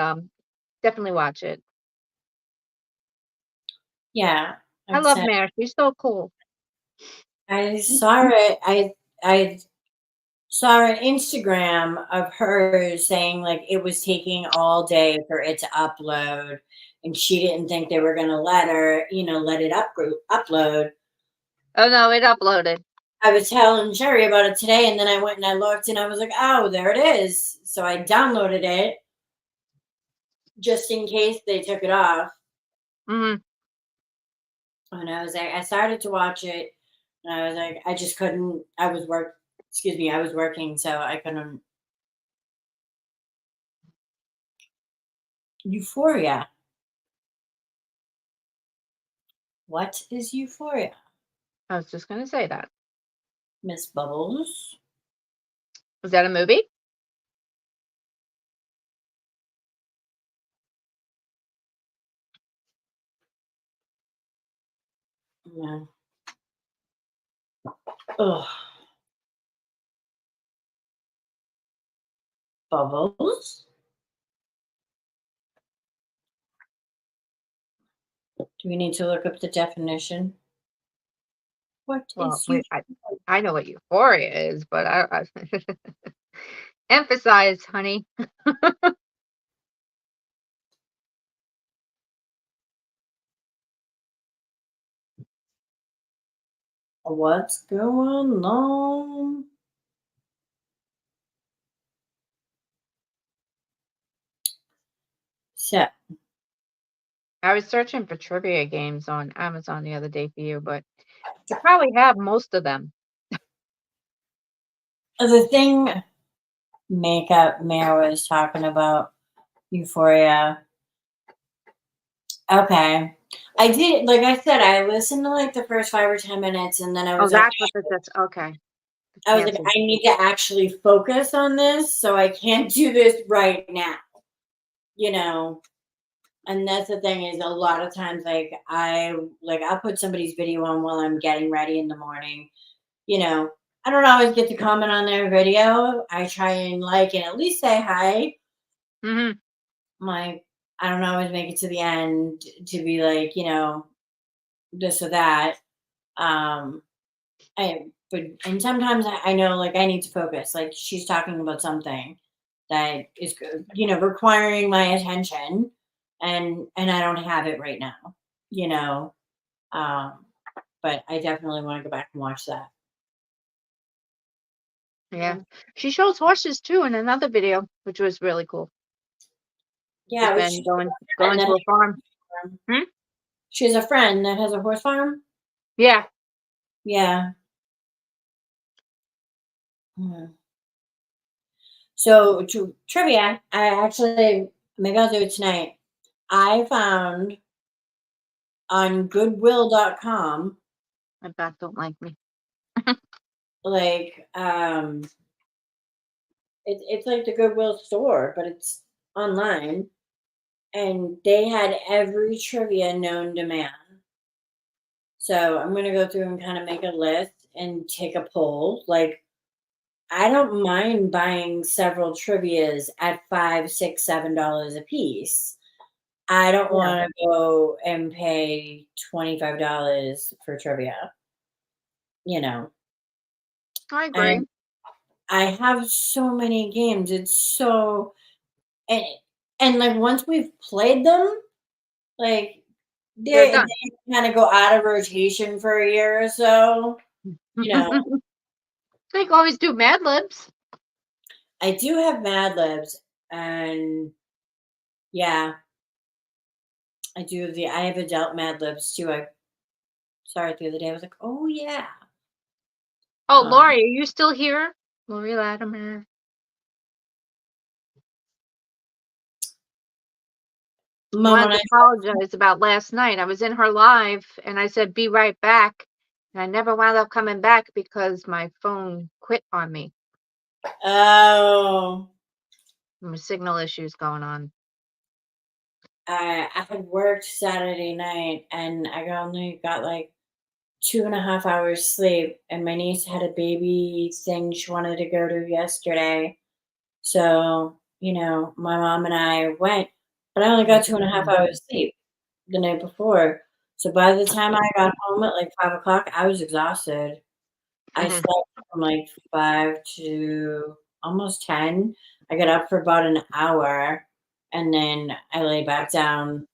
S3: definitely watch it.
S1: yeah.
S3: I
S1: I'm
S3: love
S1: saying
S3: Mare. She's so cool.
S1: I saw it. I saw an Instagram of her saying like it was taking all day for it to upload, and she didn't think they were gonna let her, let it upload.
S3: Oh no, it uploaded.
S1: I was telling Sherry about it today, and then I went and I looked, and I was like, "Oh, there it is." So I downloaded it just in case they took it off,
S3: Mhm.
S1: and I was like, I started to watch it, and I was like, I just couldn't. I was work. Excuse me, I was working, so I couldn't. Euphoria. What is Euphoria,
S3: I was just gonna say that.
S1: Miss Bubbles?
S3: Was that a movie?
S1: Yeah. Ugh. Bubbles? Do we need to look up the definition? What
S3: Well,
S1: is you?
S3: I know what euphoria is, but I emphasize, honey.
S1: What's going on? So,
S3: I was searching for trivia games on Amazon the other day for you, but you probably have most of them.
S1: the thing makeup Mayor was talking about Euphoria. Okay. I did, like I said, I listened to like the first 5 or 10 minutes, and then I
S3: Oh,
S1: was like,
S3: that's okay. The
S1: I
S3: cancel.
S1: need to actually focus on this, so I can't do this right now. You know, and that's the thing is a lot of times I'll put somebody's video on while I'm getting ready in the morning. You know, I don't always get to comment on their video. I try and like and at least say hi.
S3: Mhm.
S1: My I don't always make it to the end to be like, this or that. Um and sometimes I know like I need to focus. Like she's talking about something that is requiring my attention, and I don't have it right now. You know, um, but I definitely want to go back and watch that.
S3: Yeah. She shows horses too in another video, which was really cool. This
S1: Yeah,
S3: man
S1: friend
S3: going
S1: that
S3: to a farm.
S1: farm.
S3: Hmm?
S1: She has a friend that has a horse farm.
S3: Yeah.
S1: Yeah. Mhm. So trivia, I actually maybe I'll do it tonight. I found on Goodwill.com
S3: My back don't like me.
S1: like it's like the Goodwill store, but it's online, and they had every trivia known to man. So I'm gonna go through and kind of make a list and take a poll. Like I don't mind buying several trivias at $5, $6, $7 a piece. I don't
S3: Yeah,
S1: want to go and pay $25 for trivia, you know.
S3: I agree.
S1: And I have so many games. It's so and like once we've played them, like
S3: They're
S1: they
S3: done.
S1: kind of go out of rotation for a year or so. You know,
S3: They can always do Mad Libs.
S1: I do have Mad Libs, and yeah, I have adult Mad Libs too. I saw it the other day. I was like, oh yeah.
S3: Oh,
S1: Um,
S3: Lori, are you still here? Lori Latimer. I
S1: Mom,
S3: wanted
S1: when
S3: to
S1: I
S3: apologize about last night. I was in her live and I said, be right back. And I never wound up coming back because my phone quit on me.
S1: oh,
S3: There were signal issues going on.
S1: I had worked Saturday night, and I only got like 2.5 hours sleep, and my niece had a baby thing she wanted to go to yesterday. So, my mom and I went, but I only got 2.5 hours sleep the night before. So by the time I got home at like 5 o'clock, I was exhausted. I
S3: Mhm.
S1: slept from like 5 to almost 10. I got up for about an hour, and then I lay back down.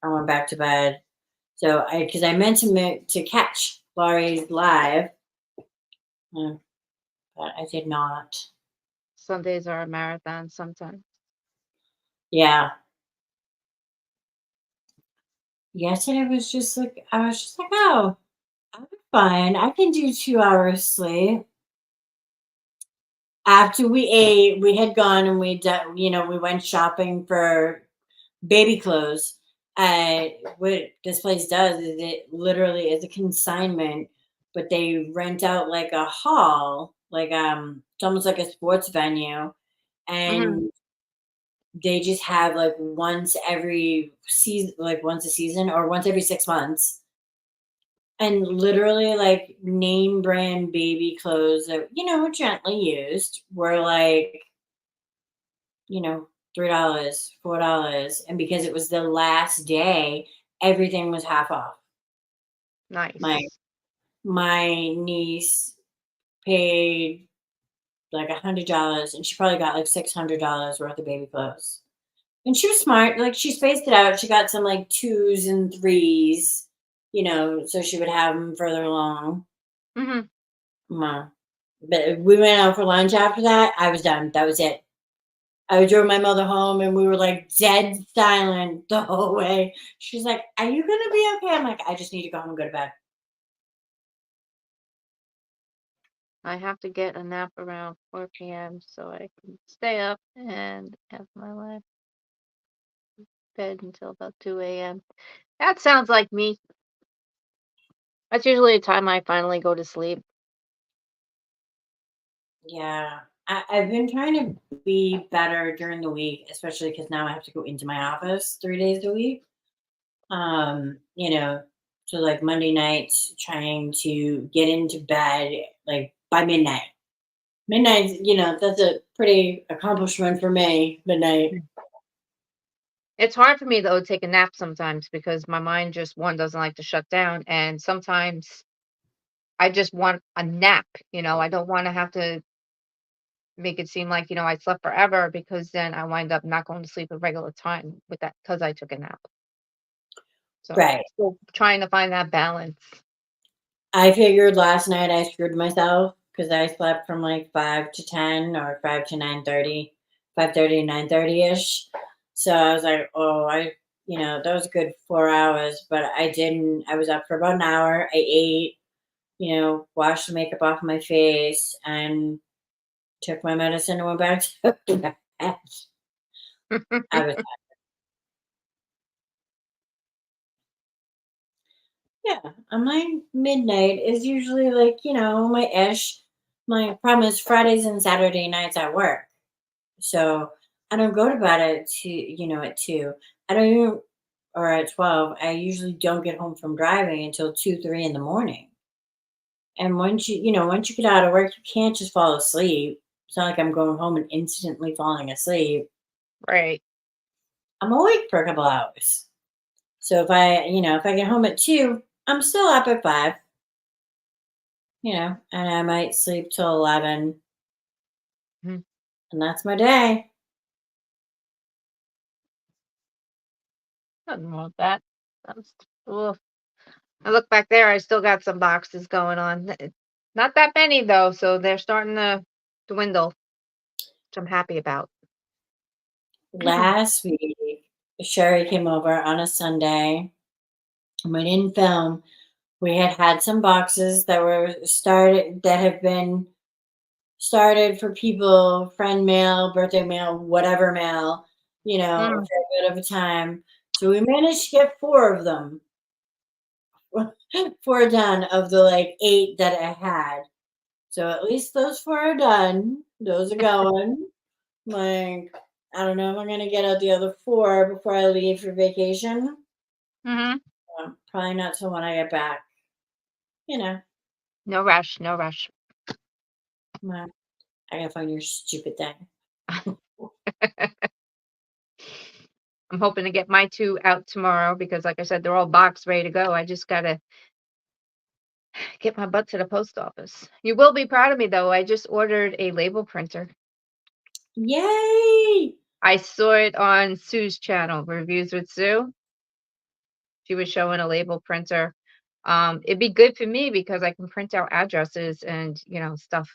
S1: I went back to bed. So because I meant to catch Laurie's live, uh, but I did not.
S3: Sundays are a marathon sometimes.
S1: Yeah. Yesterday was just like I was just like, oh, I'm fine. I can do 2 hours sleep. After we ate, we had gone and we went shopping for baby clothes. What this place does is it literally is a consignment, but they rent out like a hall, like it's almost like a sports venue,
S3: Hmm.
S1: and they just have like once every season, like once a season or once every 6 months, and literally like name brand baby clothes that gently used were like you know $3, $4, and because it was the last day, everything was half off. My
S3: Nice.
S1: my niece paid like $100, and she probably got like $600 worth of baby clothes. And she was smart. Like she spaced it out. She got some like twos and threes, so she would have them further along.
S3: Hmm.
S1: Ma. But we went out for lunch after that. I was done. That was it. I drove my mother home, and we were like dead silent the whole way. She's like, "Are you gonna be okay?" I'm like, "I just need to go home and go to bed."
S3: I have to get a nap around 4 p.m. so I can stay up and have my life bed until about 2 a.m. That sounds like me. That's usually the time I finally go to sleep.
S1: Yeah, I've been trying to be better during the week, especially because now I have to go into my office 3 days a week. So like Monday nights, trying to get into bed like by midnight. Midnight, that's a pretty accomplishment for me. Midnight.
S3: It's hard for me though to take a nap sometimes because my mind just one doesn't like to shut down, and sometimes I just want a nap. I don't want to have to make it seem like I slept forever because then I wind up not going to sleep at regular time with that because I took a nap. So
S1: Right.
S3: still trying to find that balance.
S1: I figured last night I screwed myself because I slept from like 5 to 10 or 5 to 9:30, 5:30 to 9:30 ish. So I was like, oh, that was a good 4 hours, but I didn't. I was up for about an hour. I ate, washed the makeup off my face, and took my medicine and went back to bed. I was, yeah, I'm like midnight is usually like, my ish. My problem is Fridays and Saturday nights at work. So I don't go to bed at 2. I don't even, or at 12. I usually don't get home from driving until 2, 3 in the morning. And once you get out of work, you can't just fall asleep. It's not like I'm going home and instantly falling asleep.
S3: Right.
S1: I'm awake for a couple hours. So if I get home at 2, I'm still up at 5, and I might sleep till 11,
S3: Mhm.
S1: and that's my day.
S3: Nothing wrong with that. That's, ugh. I look back there, I still got some boxes going on. Not that many though, so they're starting to dwindle, which I'm happy about.
S1: Last week, Sherry came over on a Sunday, and we didn't film. We had some boxes that have been started for people, friend mail, birthday mail, whatever mail, for
S3: Mm,
S1: a bit of a time. So we managed to get 4 of them. 4 done of the like 8 that I had. So at least those 4 are done. Those are going. Like, I don't know if I'm gonna get out the other 4 before I leave for vacation.
S3: hmm
S1: Probably not till when I get back. You know,
S3: No rush, no rush.
S1: well, I gotta find your stupid thing.
S3: I'm hoping to get my 2 out tomorrow because, like I said, they're all boxed, ready to go. I just gotta get my butt to the post office. You will be proud of me, though. I just ordered a label printer.
S1: Yay!
S3: I saw it on Sue's channel, Reviews with Sue. She was showing a label printer. It'd be good for me because I can print out addresses and, stuff.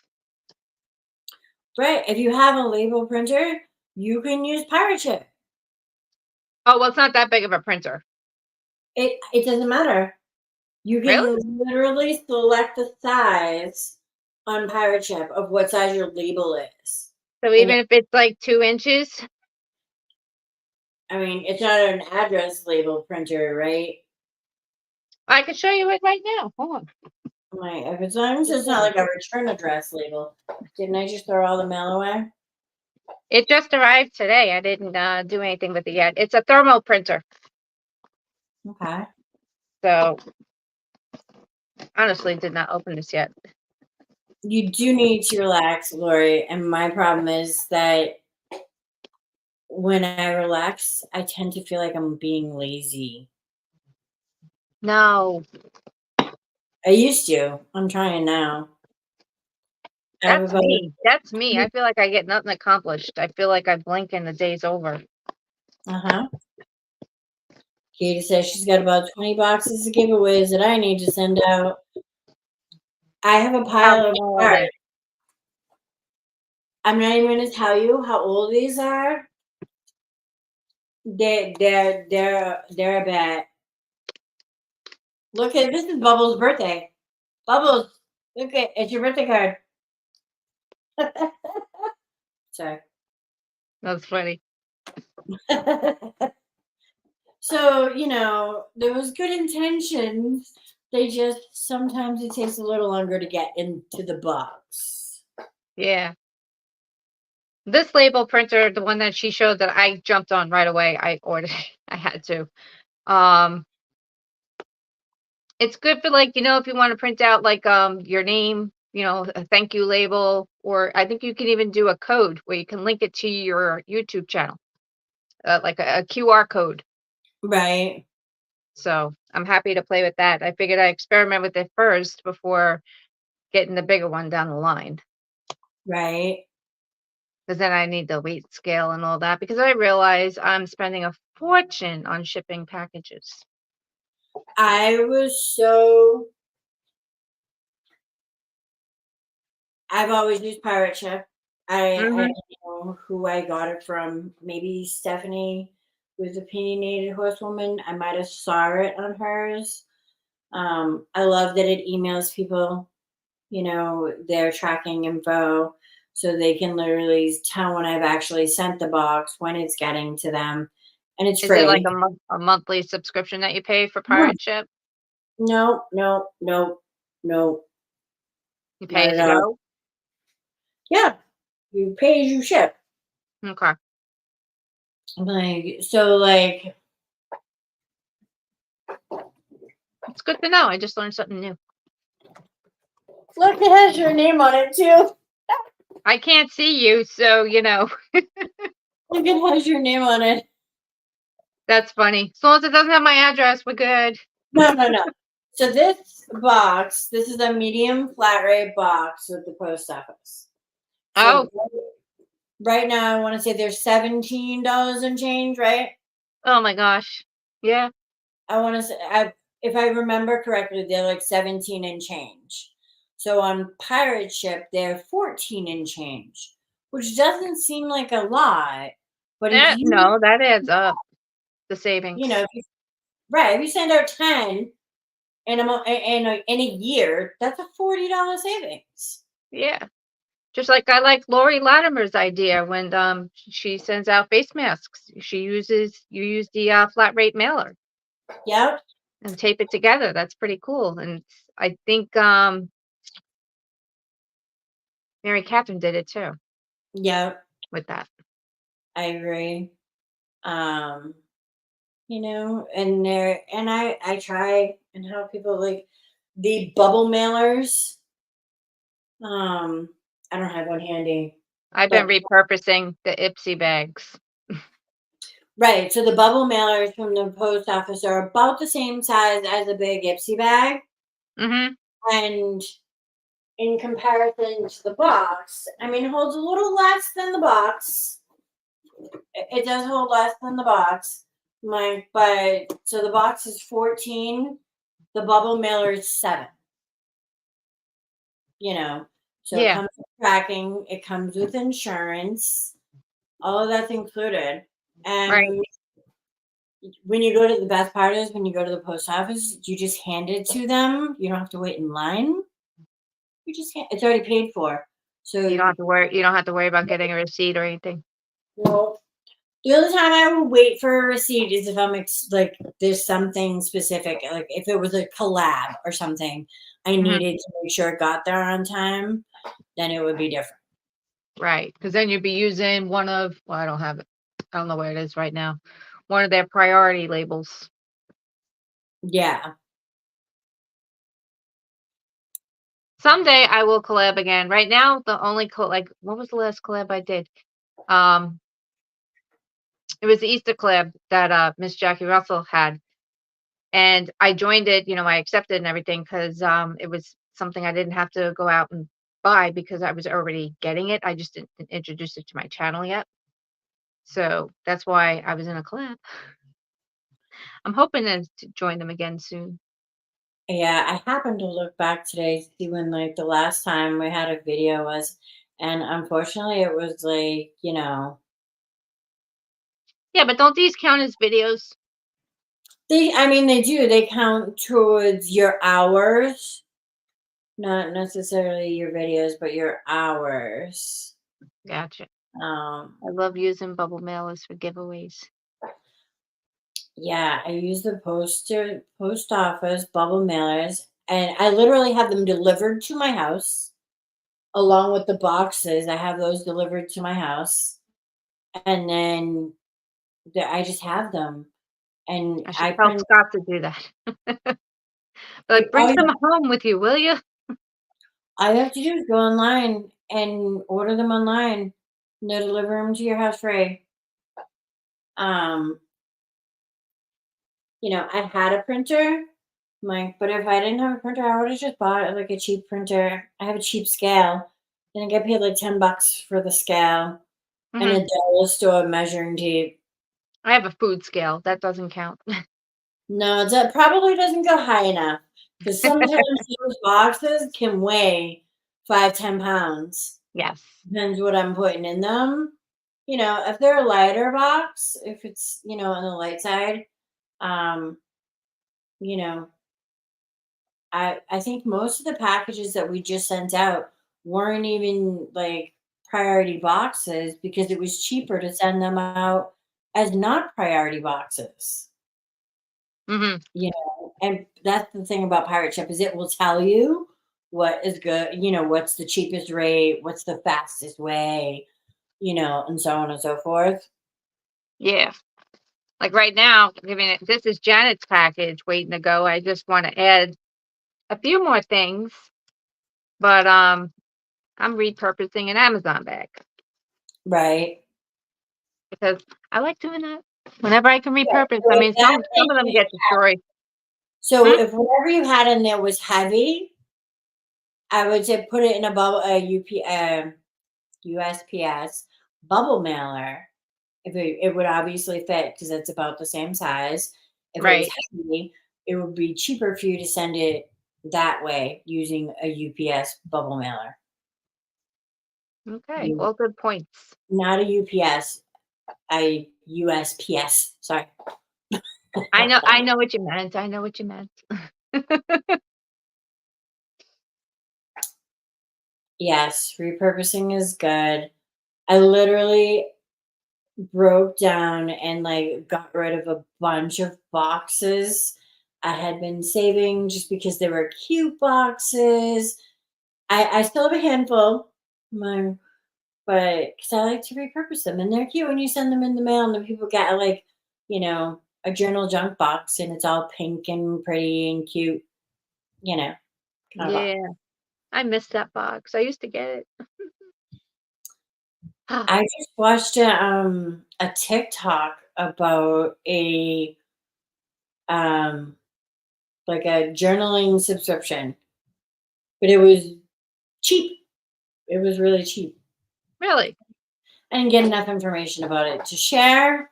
S1: Right. If you have a label printer, you can use Pirate Chip.
S3: Oh, well, it's not that big of a printer.
S1: It doesn't matter. You
S3: Really?
S1: can literally select the size on Pirate Chip of what size your label is.
S3: So
S1: And
S3: even if it's like 2 inches?
S1: I mean, it's not an address label printer, right?
S3: I can show you it right now. Hold on.
S1: Like, if as long as it's not like a return address label. Didn't I just throw all the mail away?
S3: It just arrived today. I didn't do anything with it yet. It's a thermal printer.
S1: Okay.
S3: So honestly, did not open this yet.
S1: You do need to relax, Lori. And my problem is that when I relax, I tend to feel like I'm being lazy.
S3: No,
S1: I used to. I'm trying now. I have
S3: that's
S1: about
S3: me. That's me. I feel like I get nothing accomplished. I feel like I blink and the day's over.
S1: uh-huh. Katie says she's got about 20 boxes of giveaways that I need to send out. I have a
S3: How
S1: pile of
S3: small are
S1: cards.
S3: they?
S1: I'm not even going to tell you how old these are. They're a bit. Look at this is Bubbles' birthday. Bubbles, look at it's your birthday card. Sorry.
S3: That's funny.
S1: So, there was good intentions. They just sometimes it takes a little longer to get into the box.
S3: Yeah. This label printer, the one that she showed that I jumped on right away, I ordered. I had to. Um, it's good for like, if you want to print out like your name, a thank you label, or I think you can even do a code where you can link it to your YouTube channel, like a QR code.
S1: Right.
S3: So I'm happy to play with that. I figured I'd experiment with it first before getting the bigger one down the line.
S1: Right.
S3: Because then I need the weight scale and all that because I realize I'm spending a fortune on shipping packages.
S1: I've always used Pirate Chip. I
S3: hmm
S1: don't know who I got it from. Maybe Stephanie was a opinionated horsewoman. I might have saw it on hers. I love that it emails people, their tracking info so they can literally tell when I've actually sent the box, when it's getting to them. And it's
S3: Is it like
S1: free.
S3: a monthly subscription that you pay for
S1: No,
S3: Pirate Ship?
S1: no, no, no, no,
S3: You pay
S1: not
S3: as
S1: at
S3: you
S1: all.
S3: go?
S1: Yeah, you pay as you ship.
S3: Okay.
S1: Like,
S3: It's good to know. I just learned something new.
S1: look, it has your name on it too.
S3: I can't see you, so
S1: Look, it has your name on it.
S3: That's funny. As long as it doesn't have my address, we're good.
S1: No, no, no. So this box, this is a medium flat rate box with the post office. So right now, I want to say there's $17 and change, right?
S3: Oh my gosh. Yeah.
S1: I want to say, if I remember correctly, they're like 17 and change. So on Pirate Ship, they're 14 and change, which doesn't seem like a lot. But if you,
S3: No, that adds up. The savings.
S1: if you, right, if you send out 10 in a year, that's a $40 savings.
S3: Yeah. Just like I like Lori Latimer's idea when she sends out face masks. You use the flat rate mailer
S1: Yep.
S3: and tape it together. That's pretty cool. And I think Mary Catherine did it too
S1: Yep.
S3: with that.
S1: I agree. And I try and help people like the bubble mailers. I don't have one handy.
S3: I've been
S1: But
S3: repurposing the Ipsy bags.
S1: right, so the bubble mailers from the post office are about the same size as a big Ipsy bag,
S3: Mm-hmm.
S1: and in comparison to the box, I mean, it holds a little less than the box. It does hold less than the box. But so the box is 14, the bubble mailer is 7. So it
S3: Yeah.
S1: comes with tracking, it comes with insurance, all of that's included. And
S3: Right.
S1: when you go to the best part is when you go to the post office, you just hand it to them. You don't have to wait in line. It's already paid for. So
S3: You don't have to worry. You don't have to worry about getting a receipt or anything.
S1: well, the only time I will wait for a receipt is if I'm like there's something specific, like if it was a collab or something, I
S3: Mhm.
S1: needed to make sure it got there on time, then it would be different.
S3: Right. Because then you'd be using one of. Well, I don't have it. I don't know where it is right now. One of their priority labels.
S1: Yeah.
S3: Someday I will collab again. Right now, the only what was the last collab I did? It was the Easter collab that Miss Jackie Russell had, and I joined it. I accepted and everything because it was something I didn't have to go out and buy because I was already getting it. I just didn't introduce it to my channel yet, so that's why I was in a collab. I'm hoping to join them again soon.
S1: Yeah, I happened to look back today to see when like the last time we had a video was, and unfortunately it was like,
S3: Yeah, but don't these count as videos?
S1: they do. They count towards your hours, not necessarily your videos, but your hours.
S3: Gotcha.
S1: Um,
S3: I love using bubble mailers for giveaways.
S1: yeah, I use the post office bubble mailers, and I literally have them delivered to my house along with the boxes. I have those delivered to my house, and then I just have them, and
S3: I should
S1: I
S3: tell
S1: print.
S3: Scott to do that. Like, bring
S1: All
S3: some home with you, will you?
S1: all you have to do is go online and order them online. And they'll deliver them to your house free. Um, I had a printer, but if I didn't have a printer, I would have just bought like a cheap printer. I have a cheap scale, and I get paid like $10 for the scale and
S3: Hmm.
S1: a dollar store measuring tape.
S3: I have a food scale. That doesn't count.
S1: No, that probably doesn't go high enough because sometimes those boxes can weigh 5-10 pounds.
S3: Yes.
S1: Depends what I'm putting in them. If they're a lighter box, if it's on the light side, um, you know, I think most of the packages that we just sent out weren't even like priority boxes because it was cheaper to send them out as not priority boxes.
S3: Hmm.
S1: And that's the thing about Pirate Ship is it will tell you what is good, what's the cheapest rate, what's the fastest way, and so on and so forth.
S3: Yeah. Like right now, this is Janet's package waiting to go. I just want to add a few more things, but I'm repurposing an Amazon bag
S1: Right.
S3: because I like doing that. Whenever I can repurpose.
S1: So
S3: I
S1: if
S3: mean,
S1: that
S3: some of them
S1: thing is
S3: get destroyed.
S1: so
S3: Hmm?
S1: if whatever you had in there was heavy, I would say put it in a bubble USPS bubble mailer. If it would obviously fit because it's about the same size. If it was
S3: Right.
S1: heavy, it would be cheaper for you to send it that way using a UPS bubble mailer.
S3: Okay.
S1: You
S3: All good points.
S1: not a UPS, a USPS. Sorry.
S3: I know what you meant. I know what you meant.
S1: Yes, repurposing is good. I literally broke down and like got rid of a bunch of boxes I had been saving just because they were cute boxes. I still have a handful, my, but because I like to repurpose them and they're cute when you send them in the mail and then people get like, a journal junk box and it's all pink and pretty and cute, you know, kind of box.
S3: Yeah. I missed that box. I used to get it. Ah,
S1: I just watched a TikTok about a um like a journaling subscription, but it was cheap. It was really cheap.
S3: really?
S1: I didn't get enough information about it to share,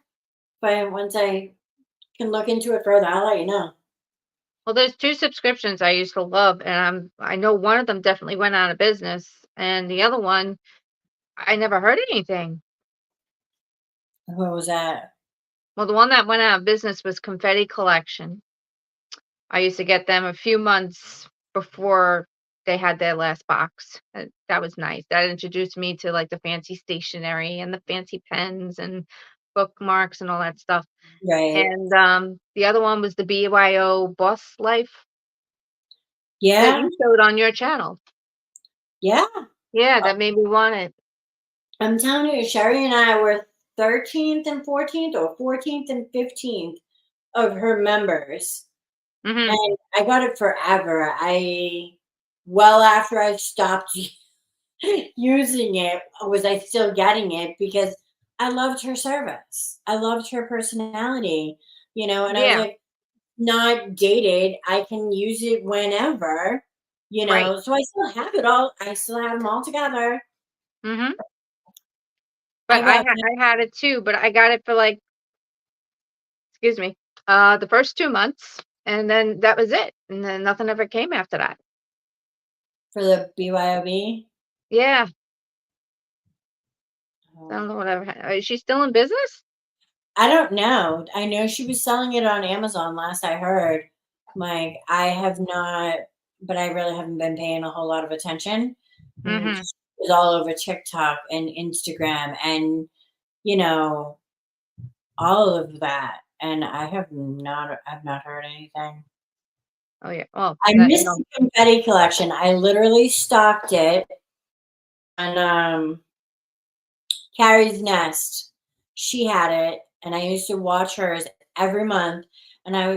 S1: but once I can look into it further, I'll let you know.
S3: Well, there's 2 subscriptions I used to love, and I know one of them definitely went out of business, and the other one, I never heard anything.
S1: What was that?
S3: Well, the one that went out of business was Confetti Collection. I used to get them a few months before they had their last box. That was nice. That introduced me to, like, the fancy stationery and the fancy pens and bookmarks and all that stuff,
S1: Right.
S3: and, the other one was the BYO Boss Life that
S1: Yeah.
S3: you showed on your channel.
S1: Yeah.
S3: Yeah, that made me want it.
S1: I'm telling you, Sherry and I were 13th and 14th or 14th and 15th of her members.
S3: Mhm.
S1: And I got it forever. Well after I stopped using it, was I still getting it because I loved her service. I loved her personality, and I was
S3: Yeah,
S1: like, not dated. I can use it whenever,
S3: right.
S1: so I still have it all. I still have them all together.
S3: Mhm.
S1: I
S3: But I
S1: got
S3: ha I had it too, but I got it for, like, excuse me, the first 2 months, and then that was it, and then nothing ever came after that.
S1: for the BYOB.
S3: Yeah, I
S1: Oh.
S3: don't know whatever is she still in business?
S1: I don't know. I know she was selling it on Amazon last I heard. Like, I have not, but I really haven't been paying a whole lot of attention.
S3: Mhm.
S1: She was all over TikTok and Instagram and, you know, all of that. And I've not heard anything.
S3: Oh, yeah. Well,
S1: I
S3: that
S1: missed the confetti collection. I literally stocked it on Carrie's Nest. She had it, and I used to watch hers every month. And
S3: yeah.
S1: I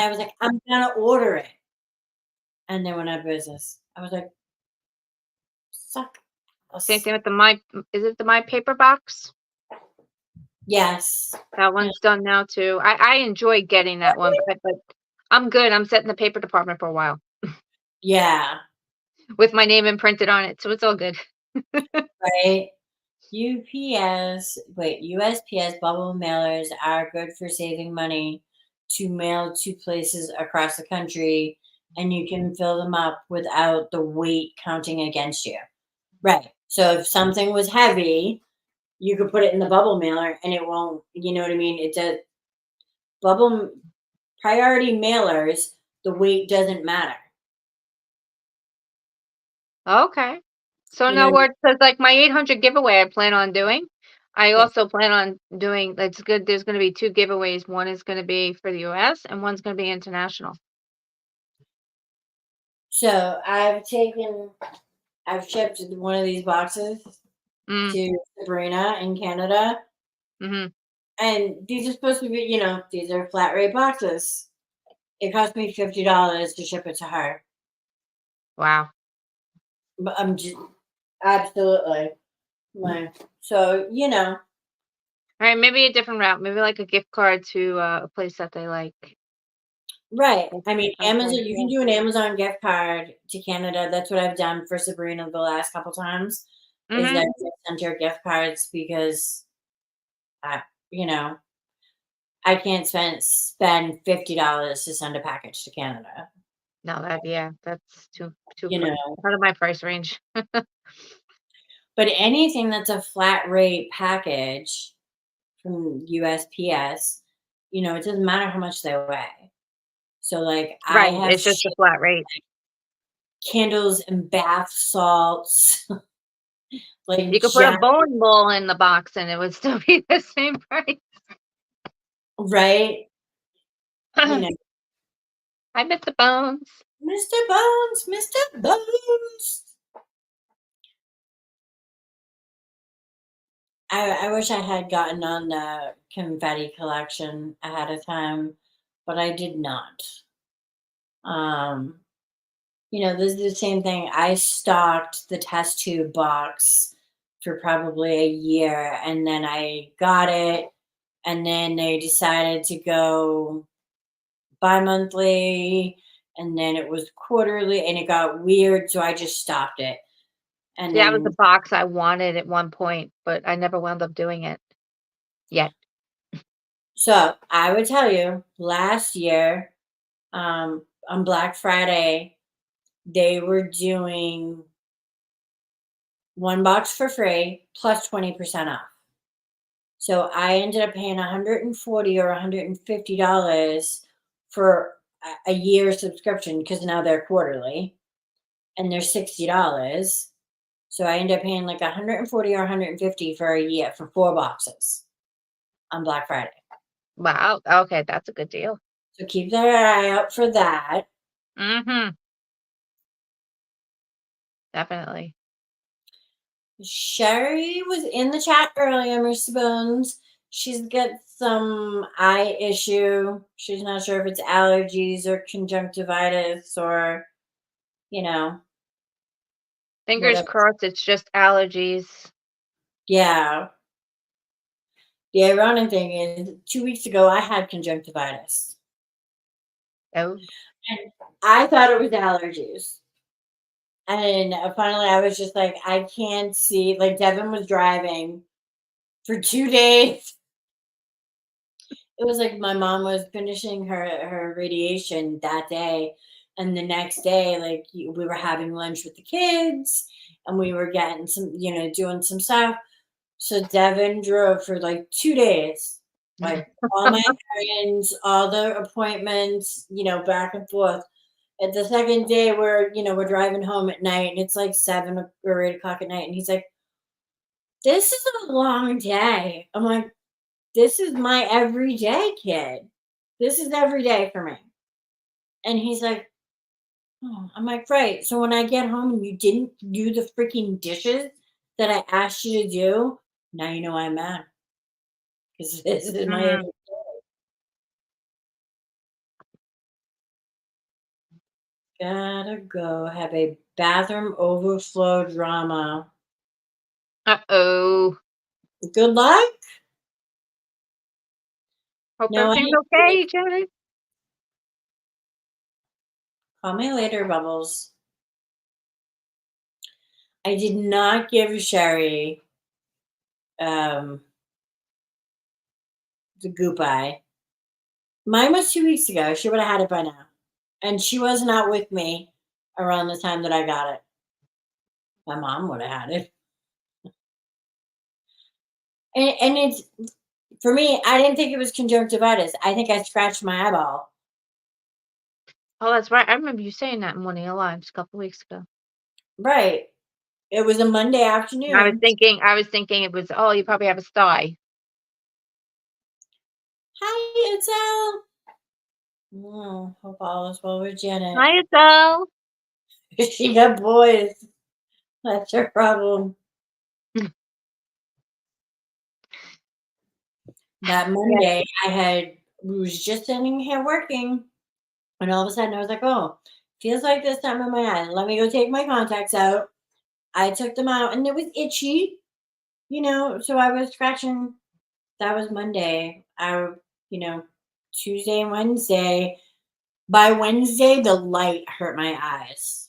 S1: was like, I'm gonna order it, and they went out of business. I was like, suck.
S3: Same
S1: Us.
S3: thing with the My is it the My Paper Box?
S1: Yes.
S3: That
S1: Yeah.
S3: one's done now too. I enjoy getting that one, but I'm good. I'm set in the paper department for a while
S1: Yeah.
S3: with my name imprinted on it, so it's all good.
S1: Right. USPS bubble mailers are good for saving money to mail to places across the country, and you can fill them up without the weight counting against you. Right. So if something was heavy, you could put it in the bubble mailer and it won't, you know what I mean? It does bubble priority mailers, the weight doesn't matter.
S3: Okay. So
S1: You know
S3: now
S1: what I mean?
S3: where it says, like, my 800 giveaway I plan on doing, I
S1: Yes.
S3: also plan on doing that's good, there's gonna be 2 giveaways. One is gonna be for the US and one's gonna be international.
S1: So I've shipped one of these boxes
S3: Mm,
S1: to Sabrina in Canada.
S3: mhm.
S1: And these are supposed to be, these are flat rate boxes. It cost me $50 to ship it to her.
S3: Wow.
S1: But I'm just absolutely like, so
S3: All right, maybe a different route. Maybe like a gift card to a place that they like.
S1: Right.
S3: Like,
S1: I mean,
S3: okay,
S1: Amazon, you can
S3: cool.
S1: do an Amazon gift card to Canada. That's what I've done for Sabrina the last couple times, is
S3: Mhm.
S1: that I sent her gift cards because I, you know, I can't spend $50 to send a package to Canada.
S3: No, that's too
S1: You know,
S3: out of my price range.
S1: but anything that's a flat rate package from USPS, it doesn't matter how much they weigh. So, like, I
S3: Right,
S1: have
S3: it's just a flat rate.
S1: candles and bath salts, like
S3: You could put a
S1: Jack,
S3: bowling ball in the box and it would still be the same price.
S1: right? You know,
S3: I bet the bones.
S1: Mr. Bones, Mr. Bones. I wish I had gotten on the confetti collection ahead of time, but I did not. Um, this is the same thing. I stocked the test tube box for probably a year, and then I got it, and then they decided to go bi-monthly, and then it was quarterly, and it got weird, so I just stopped it. And
S3: See, that was the
S1: then,
S3: box I wanted at one point, but I never wound up doing it yet.
S1: so I would tell you, last year, on Black Friday, they were doing one box for free plus 20% off. So I ended up paying 140 or $150 for a year subscription because now they're quarterly and they're $60. So I ended up paying like 140 or 150 for a year for 4 boxes on Black Friday.
S3: Wow, okay, that's a good deal.
S1: So keep that eye out for that.
S3: Mhm, definitely.
S1: Sherry was in the chat earlier, Mr. Bones. She's got some eye issue. She's not sure if it's allergies or conjunctivitis or, you know,
S3: Fingers
S1: whatever.
S3: crossed it's just allergies.
S1: Yeah. The ironic thing is, 2 weeks ago, I had conjunctivitis.
S3: Oh,
S1: And I thought it was allergies. And finally, I was just like, I can't see. Like, Devin was driving for 2 days. It was like my mom was finishing her radiation that day, and the next day, like, we were having lunch with the kids, and we were getting some, doing some stuff. So Devin drove for like 2 days, like all my errands, all the appointments, back and forth. At the second day, we're driving home at night, and it's like 7 or 8 o'clock at night, and he's like, "This is a long day." I'm like, "This is my everyday kid. This is every day for me." And he's like, "Oh," I'm like, "Right. So when I get home and you didn't do the freaking dishes that I asked you to do, now you know why I'm mad because this is my
S3: mhm.
S1: every-" Gotta go have a bathroom overflow drama.
S3: Uh-oh.
S1: Good luck.
S3: Hope
S1: No,
S3: everything's okay, Janet.
S1: call me later, Bubbles. I did not give Sherry um, the goop eye. Mine was 2 weeks ago. She would have had it by now. And she was not with me around the time that I got it. My mom would have had it. And it's, for me, I didn't think it was conjunctivitis. I think I scratched my eyeball.
S3: Oh, that's right. I remember you saying that in one of your lives a couple weeks ago.
S1: Right. It was a Monday afternoon.
S3: I was thinking it was, oh, you probably have a sty.
S1: Hi, Itzel. Oh, hope all is well with Janet.
S3: Hi, Adele.
S1: She got boys. That's her problem. That
S3: Yeah.
S1: Monday, we was just sitting here working, and all of a sudden I was like, oh, feels like this time in my eye. Let me go take my contacts out. I took them out, and it was itchy, so I was scratching that was Monday. You know, Tuesday and Wednesday. By Wednesday, the light hurt my eyes.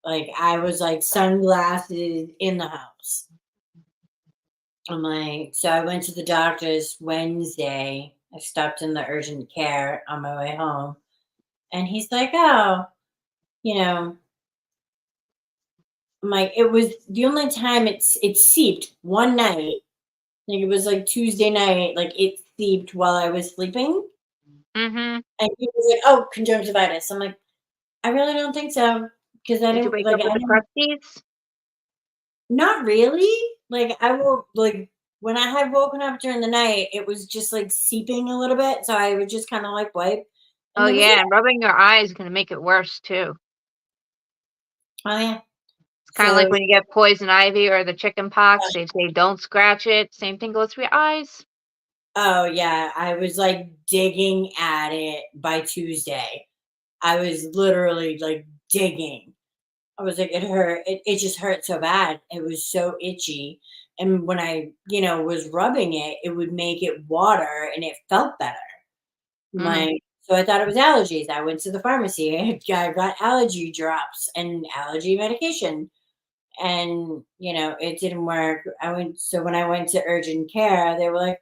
S1: Like I was like sunglasses in the house. I'm like, so I went to the doctor's Wednesday. I stopped in the urgent care on my way home. And he's like, oh, you know, I'm like, it was the only time it seeped one night. Like it was like Tuesday night, like it seeped while I was sleeping.
S3: Mm-hmm.
S1: And he was like, oh, conjunctivitis. I'm like, I really don't think so. Because
S3: Did you wake up with
S1: I
S3: the
S1: didn't,
S3: crusties?
S1: not really. Like I woke, like when I had woken up during the night, it was just like seeping a little bit. So I would just kind of like wipe.
S3: Oh
S1: And that was it.
S3: yeah, and rubbing your eyes is gonna make it worse too.
S1: Oh, yeah.
S3: It's kind of like
S1: So,
S3: when you get poison ivy or the chicken pox. They say don't scratch it. Same thing goes for your eyes.
S1: oh, yeah. I was like digging at it by Tuesday. I was literally like digging. I was like, it hurt. It just hurt so bad. It was so itchy. And when I, was rubbing it, it would make it water and it felt better.
S3: Mm,
S1: So I thought it was allergies. I went to the pharmacy. I got allergy drops and allergy medication. And, it didn't work. So when I went to urgent care, they were like,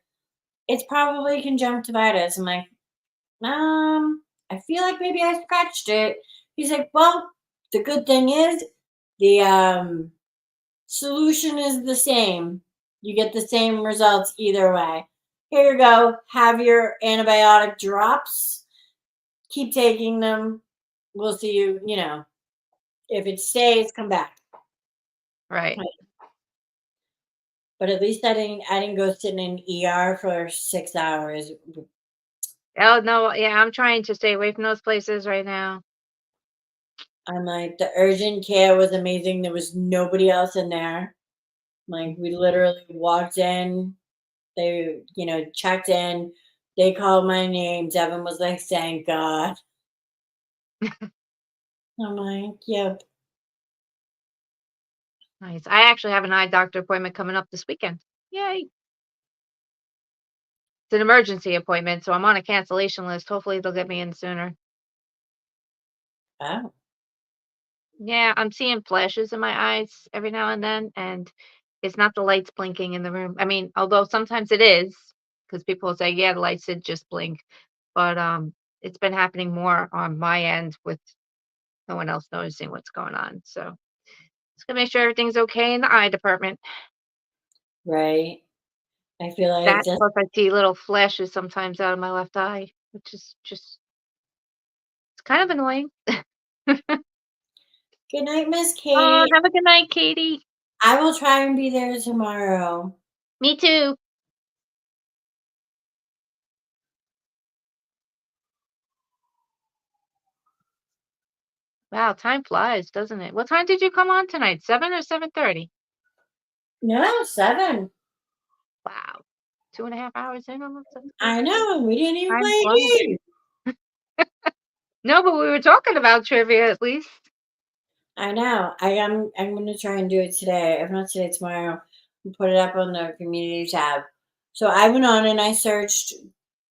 S1: it's probably conjunctivitis. I'm like, I feel like maybe I scratched it. He's like, well, the good thing is the solution is the same. You get the same results either way. Here you go. Have your antibiotic drops. Keep taking them. We'll see if it stays, come back.
S3: right.
S1: But at least I didn't go sit in an ER for 6 hours.
S3: Oh no, yeah, I'm trying to stay away from those places right now.
S1: I'm like, the urgent care was amazing. There was nobody else in there. Like we literally walked in, they, checked in, they called my name. Devin was like, thank God. I'm like, yep.
S3: Nice. I actually have an eye doctor appointment coming up this weekend. Yay! It's an emergency appointment, so I'm on a cancellation list. Hopefully they'll get me in sooner.
S1: Oh,
S3: Yeah, I'm seeing flashes in my eyes every now and it's not the lights blinking in the room. I mean, although sometimes it is, because people will say, yeah, the lights did just blink, but it's been happening more on my end with no one else noticing what's going on. So just gonna make sure everything's okay in the eye department.
S1: right. I feel like
S3: That
S1: just
S3: plus I see little flashes sometimes out of my left eye, which is just it's kind of annoying.
S1: good night, Miss
S3: Oh,
S1: Katie.
S3: have a good night, Katie.
S1: I will try and be there tomorrow.
S3: Me too. Wow, time flies, doesn't it? What time did you come on tonight? 7 or 7:30?
S1: No, 7.
S3: Wow. 2.5 hours in almost. That's
S1: I
S3: crazy.
S1: know. We didn't even
S3: Time
S1: play
S3: flies.
S1: a game.
S3: No, but we were talking about trivia at least.
S1: I know. I'm gonna try and do it today. If not today, tomorrow. And put it up on the community tab. So I went on and I searched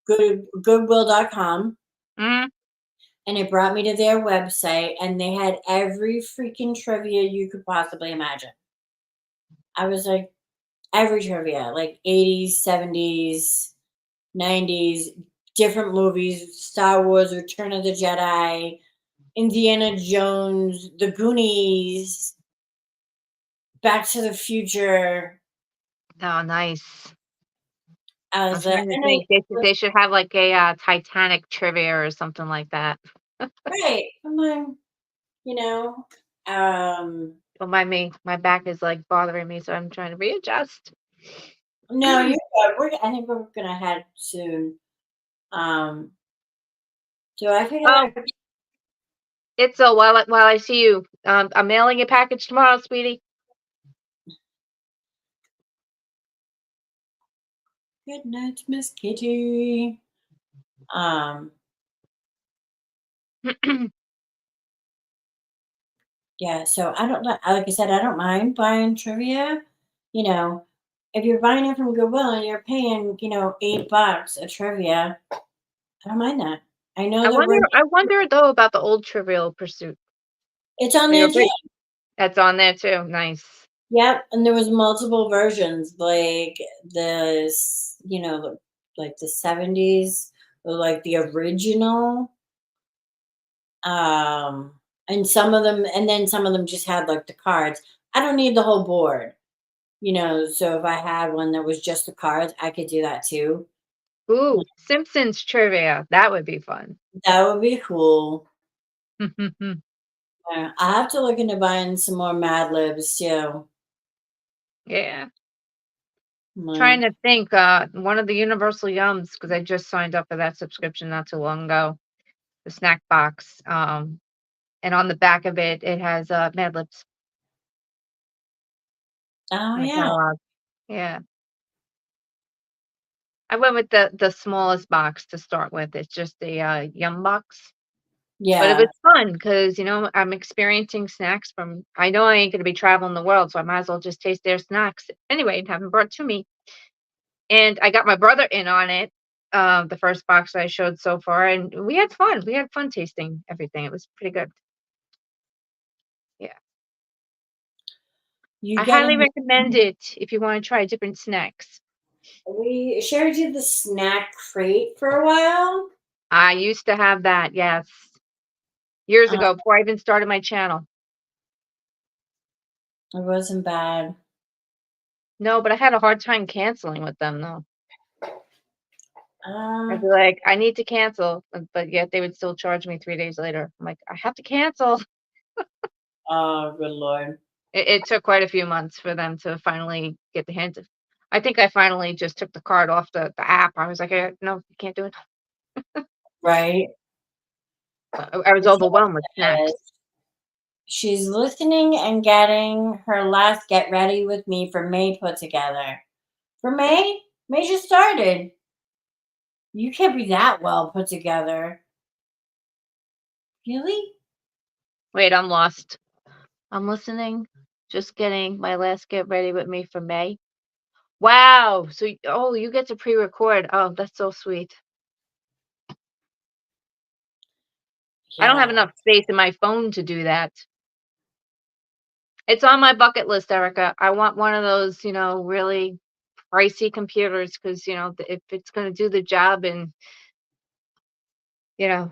S1: goodwill.com
S3: Mhm.
S1: and it brought me to their website and they had every freaking trivia you could possibly imagine. I was like, every trivia, like 80s, 70s, 90s, different movies, Star Wars, Return of the Jedi, Indiana Jones, The Goonies, Back to the Future.
S3: Oh, nice.
S1: I
S3: I'm
S1: was like,
S3: trying to
S1: I know,
S3: think. They should have like a Titanic trivia or something like that.
S1: right? I'm like, you know, um,
S3: Don't mind me. My back is like bothering me, so I'm trying to readjust.
S1: no, you're good. I think we're gonna head soon. Um, so I figured
S3: Oh,
S1: out.
S3: it's while I see you. I'm mailing a package tomorrow, sweetie.
S1: Good night, Miss Kitty. Um, yeah. So I don't know. Like I said, I don't mind buying trivia. You know, if you're buying it from Goodwill and you're paying, $8 a trivia, I don't mind that. I know that
S3: I wonder though about the old Trivial Pursuit.
S1: it's on
S3: Do you
S1: there too.
S3: agree? That's on there too. Nice.
S1: Yep, and there was multiple versions, like like the 70s, or like the original. And some of them just had like the cards. I don't need the whole board, so if I had one that was just the cards, I could do that too.
S3: Ooh, Simpsons trivia. That would be fun.
S1: That would be cool. I have to look into buying some more Mad Libs too.
S3: Yeah. Trying
S1: Like,
S3: to think, one of the Universal Yums, because I just signed up for that subscription not too long ago, the snack box. And on the back of it, it has Mad Libs
S1: oh
S3: in the
S1: yeah,
S3: catalog. Yeah. I went with the smallest box to start with. It's just a Yum box. But it
S1: yeah.
S3: was fun because, I'm experiencing snacks from I know I ain't gonna be traveling the world, so I might as well just taste their snacks anyway and have them brought to me. And I got my brother in on it, the first box I showed so far, and we had fun. We had fun tasting everything. It was pretty good. Yeah.
S1: You
S3: I highly
S1: getting?
S3: recommend it if you wanna try different snacks.
S1: We shared you the snack crate for a while.
S3: I used to have that, yes, years
S1: Uh,
S3: ago before I even started my channel.
S1: it wasn't bad.
S3: No, but I had a hard time canceling with them, though. I'd
S1: Um,
S3: be like, "I need to cancel," but yet they would still charge me 3 days later. I'm like, "I have to cancel."
S1: oh, good lord.
S3: It took quite a few months for them to finally get the hint of I think I finally just took the card off the app. I was like, no, you can't do it."
S1: Right?
S3: I was overwhelmed with snacks.
S1: She's listening and getting her last get ready with me for May put together. For May? May just started. You can't be that well put together. Really?
S3: Wait, I'm lost. I'm listening. Just getting my last get ready with me for May. Wow. So, you get to pre-record. Oh, that's so sweet. I don't have
S1: Yeah.
S3: enough space in my phone to do that. It's on my bucket list, Erica. I want one of those, really pricey computers because, if it's going to do the job and, you know,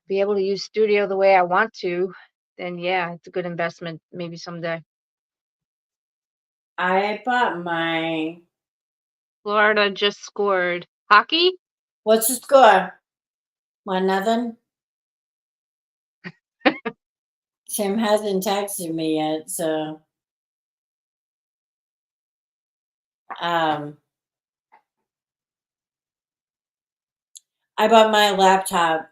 S3: be able to use Studio the way I want to, then yeah, it's a good investment maybe someday.
S1: I bought my.
S3: Florida just scored hockey.
S1: What's the score? My nothing? Tim hasn't texted me yet, so. Um, I bought my laptop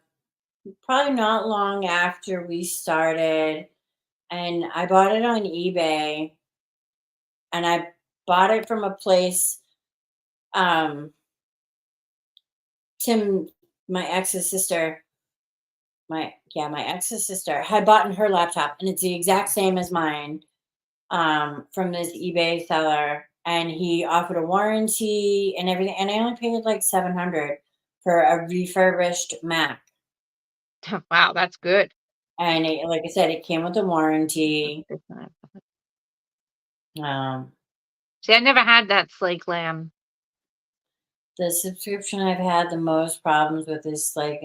S1: probably not long after we started, and I bought it on eBay, and I bought it from a place. Um, Tim, my ex's sister, my ex's sister had bought her laptop, and it's the exact same as mine. From this eBay seller, and he offered a warranty and everything, and I only paid like 700 for a refurbished Mac.
S3: Wow, that's good.
S1: And like I said, it came with a warranty. Um,
S3: See, I never had that Slake Lamb.
S1: the subscription I've had the most problems with is like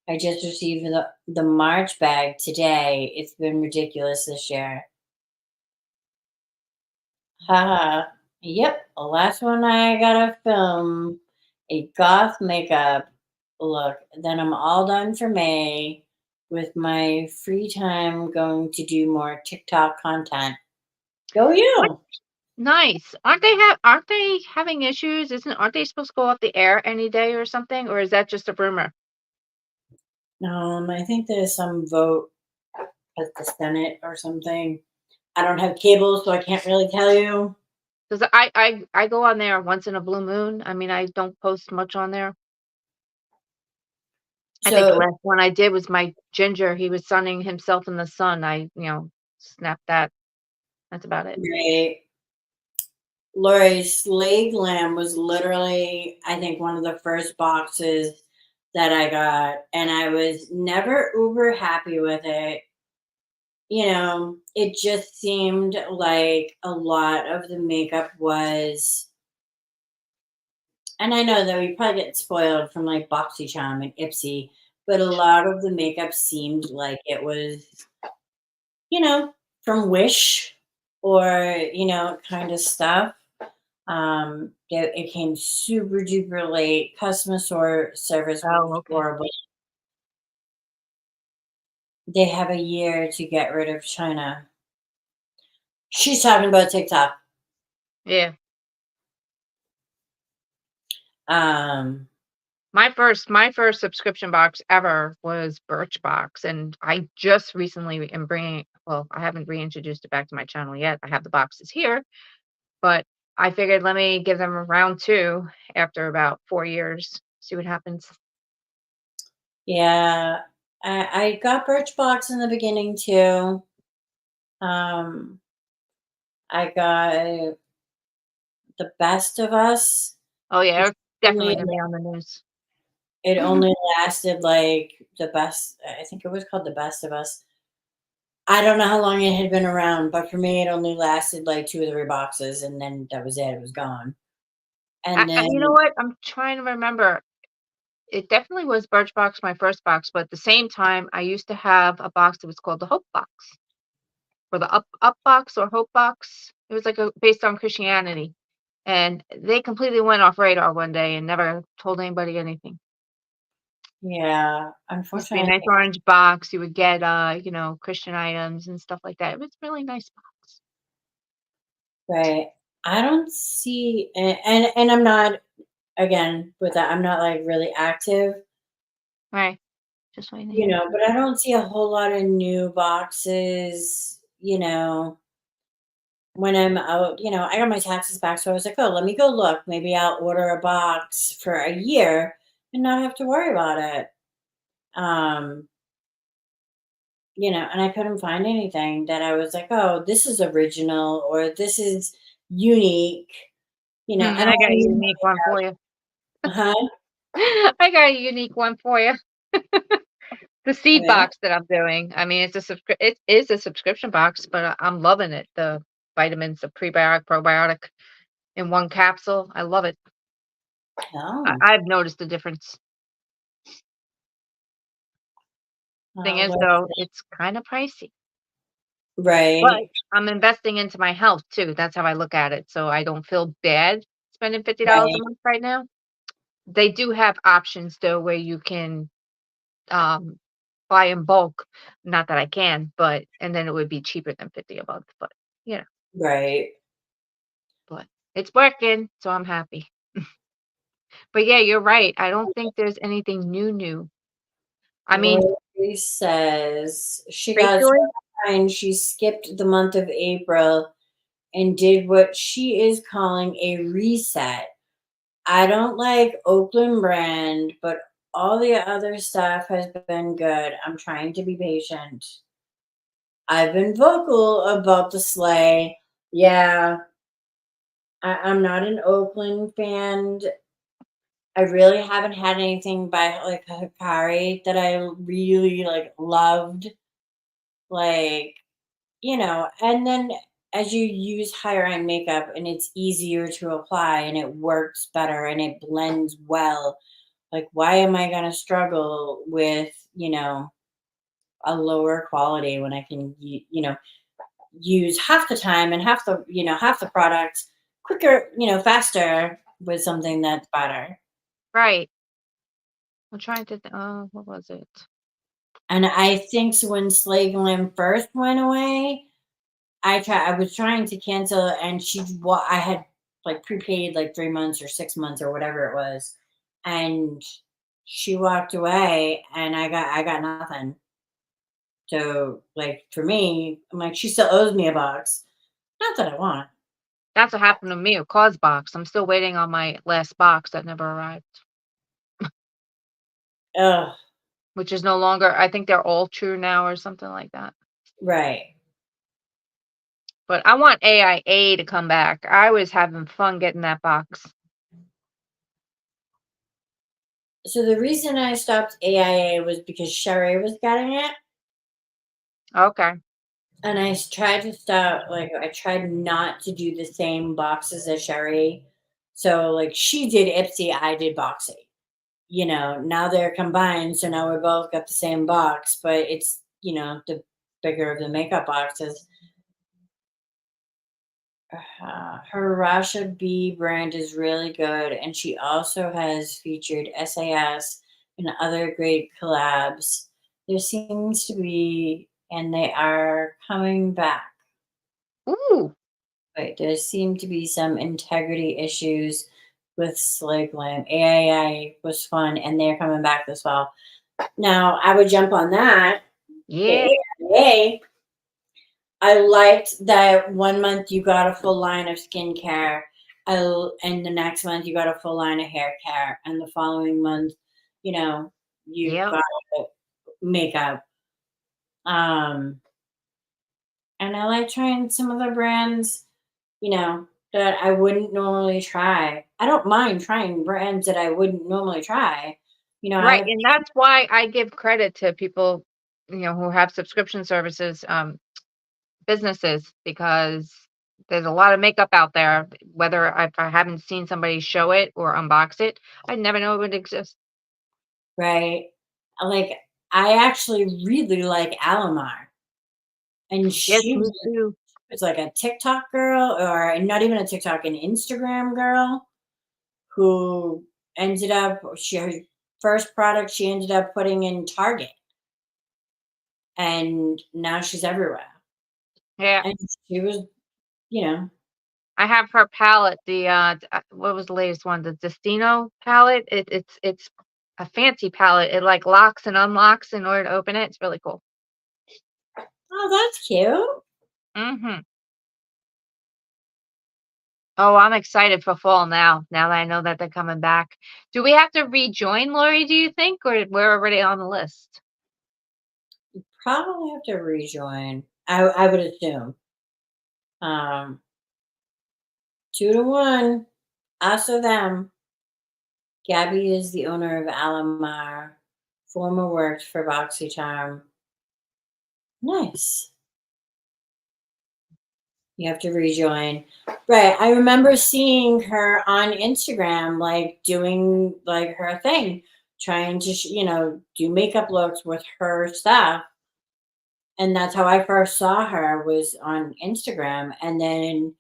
S1: I just received the March bag today. It's been ridiculous this year. Haha. Yep. The last one I gotta film a goth makeup look. Then I'm all done for May with my free time going to do more TikTok content. Go
S3: What?
S1: you.
S3: Nice. Aren't they having issues? Aren't they supposed to go off the air any day or something? Or is that just a rumor?
S1: I think there's some vote at the Senate or something. I don't have cable, so I can't really tell you.
S3: Because I go on there once in a blue moon. I mean, I don't post much on there. I think the
S1: So
S3: last one I did was my ginger. He was sunning himself in the sun. I, snapped that. That's about it.
S1: right. Lori, Slay Glam was literally, I think, one of the first boxes that I got, and I was never uber happy with it. It just seemed like a lot of the makeup was, and I know that we probably get spoiled from like BoxyCharm and Ipsy, but a lot of the makeup seemed like it was, you know, from Wish or, kind of stuff. It came super duper late. Customer service was
S3: Oh, okay.
S1: horrible. They have a year to get rid of China. She's talking about TikTok.
S3: Yeah.
S1: Um,
S3: My first subscription box ever was Birchbox, and I just recently am bringing. Well, I haven't reintroduced it back to my channel yet. I have the boxes here, but I figured let me give them a round two after about 4 years. See what happens.
S1: yeah, I got Birchbox in the beginning too. Um, I got The Best of Us.
S3: Oh yeah,
S1: Which
S3: it's definitely
S1: only
S3: gonna be on the news.
S1: it only lasted like the best. I think it was called The Best of Us. I don't know how long it had been around, but for me, it only lasted like 2 or 3 boxes, and then that was it, it was gone. And
S3: You know
S1: then
S3: what? I'm trying to remember. It definitely was Birchbox, my first box, but at the same time, I used to have a box that was called the Hope Box, or the Up Box, or Hope Box. It was like based on Christianity, and they completely went off radar one day and never told anybody anything.
S1: yeah,
S3: Used to be a
S1: unfortunately,
S3: nice orange box. You would get, Christian items and stuff like that. It was a really nice box.
S1: right. I don't see and I'm not, again, with that, I'm not, like, really active,
S3: Right. Just waiting to hear.
S1: but I don't see a whole lot of new boxes, when I'm out. I got my taxes back, so I was like, "Oh, let me go look. Maybe I'll order a box for a year and not have to worry about it." Um, and I couldn't find anything that I was like, "Oh, this is original," or "This is unique," and I
S3: I got a
S1: mean,
S3: unique one for you.
S1: huh?
S3: I got a unique one for you. The
S1: Oh,
S3: seed
S1: yeah?
S3: box that I'm doing. I mean, it is a subscription box, but I'm loving it. The vitamins, the prebiotic, probiotic in one capsule. I love it.
S1: Oh,
S3: I've noticed a difference. Thing is,
S1: let's
S3: though,
S1: see.
S3: it's kind of pricey, but
S1: Right,
S3: I'm investing into my health too. That's how I look at it. So I don't feel bad spending $50 a
S1: right,
S3: month right now. They do have options though where you can um buy in bulk. Not that I can, but and then it would be cheaper than 50 a month. But you know,
S1: right.
S3: but it's working, so I'm happy. But yeah, you're right. I don't think there's anything new. I mean,
S1: Lori says she
S3: Fake
S1: got so
S3: Joy?
S1: behind, she skipped the month of April and did what she is calling a reset. I don't like Oakland brand, but all the other stuff has been good. I'm trying to be patient. I've been vocal about the sleigh. Yeah, I'm not an Oakland fan. I really haven't had anything by like Hikari that I really like loved. Like, and then as you use higher end makeup and it's easier to apply and it works better and it blends well, like, why am I going to struggle with, a lower quality when I can, use half the time and half the product quicker, faster with something that's better.
S3: Right. I'm trying to what was it?
S1: And I think so when Slay Glam first went away, I was trying to cancel and I had like prepaid like 3 months or 6 months or whatever it was, and she walked away and I got nothing. So, like, for me, I'm like, she still owes me a box. Not that I want.
S3: That's what happened to me, a cause box. I'm still waiting on my last box that never arrived,
S1: Ugh,
S3: which is no longer, I think they're all true now or something like that.
S1: right.
S3: But I want AIA to come back. I was having fun getting that box.
S1: So the reason I stopped AIA was because Sherry was getting it.
S3: Okay.
S1: And I tried to stop, like, I tried not to do the same boxes as Sherry. So, like, she did Ipsy, I did Boxy. Now they're combined. So now we both got the same box, but it's, the bigger of the makeup boxes. Her Rasha B brand is really good. And she also has featured SAS and other great collabs. There seems to be, and they are coming back.
S3: Ooh.
S1: Right. There seem to be some integrity issues with Slagland. AIA was fun, and they're coming back as well. Now, I would jump on that.
S3: Yeah.
S1: The AIA, I liked that 1 month you got a full line of skincare, and the next month you got a full line of hair care, and the following month, you
S3: Yep.
S1: got makeup. And I like trying some of the brands that I wouldn't normally try. I don't mind trying brands that I wouldn't normally try. I
S3: Right.
S1: like,
S3: And that's why I give credit to people, who have subscription services, businesses, because there's a lot of makeup out there. Whether if I haven't seen somebody show it or unbox it, I never know it would exist.
S1: right. Like, I actually really like Alamar. And
S3: Yes,
S1: she
S3: me too.
S1: was like a TikTok girl, or not even a TikTok, an Instagram girl who ended up, her first product she ended up putting in Target. And now she's everywhere.
S3: Yeah.
S1: And she was, you know,
S3: I have her palette, what was the latest one? The Destino palette. It's a fancy palette. It like locks and unlocks in order to open it. It's really cool.
S1: oh, that's cute.
S3: Hmm. Oh, I'm excited for fall now. Now that I know that they're coming back. Do we have to rejoin, Lori, do you think, or we're already on the list?
S1: Probably have to rejoin. I would assume. 2-1. Us or them. Gabby is the owner of Alamar. Former worked for BoxyCharm. Nice. You have to rejoin. Right. I remember seeing her on Instagram, like doing like her thing, trying to, do makeup looks with her stuff. And that's how I first saw her, was on Instagram. And then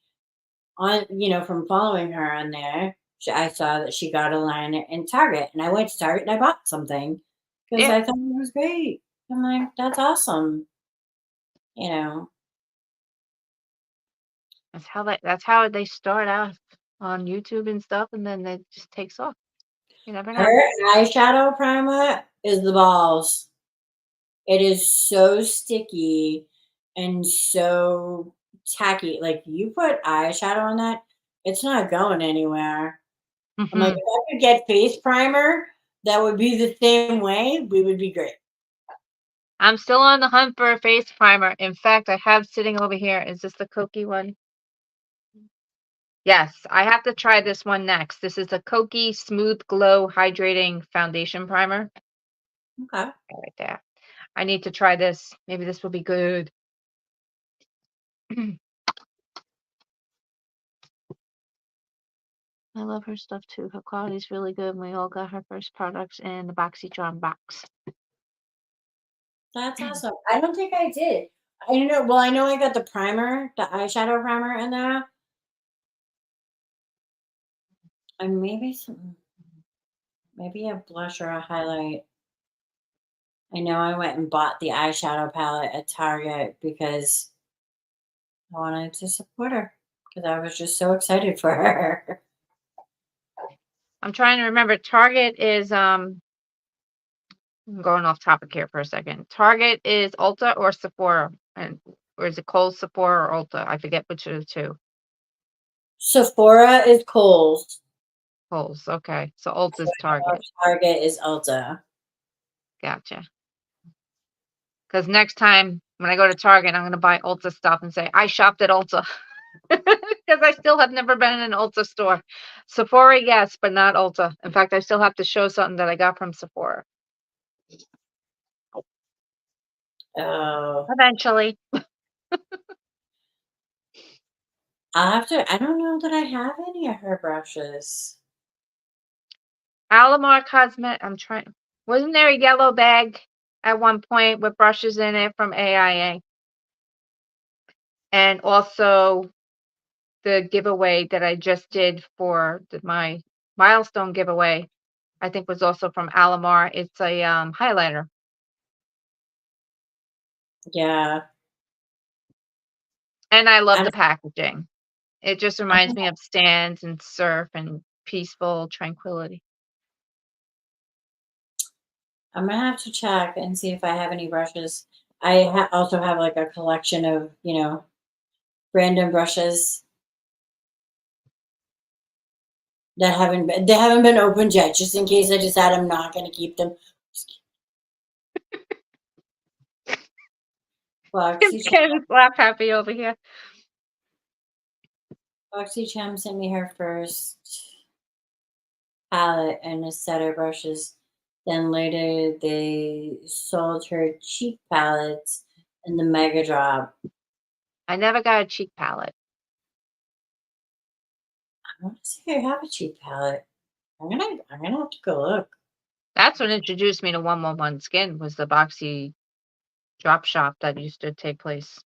S1: from following her on there, I saw that she got a line in Target, and I went to Target and I bought something because
S3: Yeah,
S1: I thought it was great. I'm like, that's awesome. You know,
S3: that's how they start out on YouTube and stuff, and then it just takes off. You never know.
S1: her eyeshadow primer is the balls. It is so sticky and so tacky. Like, you put eyeshadow on that, it's not going anywhere. I'm like,
S3: Hmm.
S1: if I could get face primer that would be the same way, we would be great.
S3: I'm still on the hunt for a face primer. In fact, I have sitting over here. Is this the Kokie one? Yes, I have to try this one next. This is a Kokie Smooth Glow Hydrating Foundation Primer.
S1: Okay.
S3: Right there. I need to try this. Maybe this will be good. I love her stuff too. Her quality's really good. We all got her first products in the BoxyCharm box.
S1: That's awesome. I don't think I did. I know. Well, I know I got the primer, the eyeshadow primer in there, and maybe a blush or a highlight. I know I went and bought the eyeshadow palette at Target because I wanted to support her, because I was just so excited for her.
S3: I'm trying to remember. Target is I'm going off topic here for a second. Target is Ulta or Sephora, or is it Kohl's, Sephora, or Ulta? I forget which of the two.
S1: Sephora is Kohl's.
S3: Kohl's. Okay, so Ulta's Target.
S1: Target is Ulta.
S3: Gotcha. Because next time when I go to Target, I'm gonna buy Ulta stuff and say I shopped at Ulta because I still have never been in an Ulta store. Sephora, yes, but not Ulta. In fact, I still have to show something that I got from Sephora
S1: Oh,
S3: eventually.
S1: I'll have to. I don't know that I have any of her brushes.
S3: Alamar Cosmet. I'm trying. Wasn't there a yellow bag at one point with brushes in it from AIA? And also the giveaway that I just did for my milestone giveaway, I think was also from Alamar. It's a highlighter.
S1: Yeah.
S3: And I love
S1: I
S3: the packaging. It just reminds me of stands and surf and peaceful tranquility.
S1: I'm gonna have to check and see if I have any brushes. I also have like a collection of, random brushes that haven't been opened yet, just in case I decide I'm not gonna keep them. Foxy
S3: Ken is laugh happy over here.
S1: Cham sent me her first palette and a set of brushes. Then later they sold her cheek palettes and the Mega Drop.
S3: I never got a cheek palette.
S1: I want to say I have a cheek palette. I'm gonna have to go look.
S3: That's what introduced me to 111 Skin was the boxy drop shop that used to take place.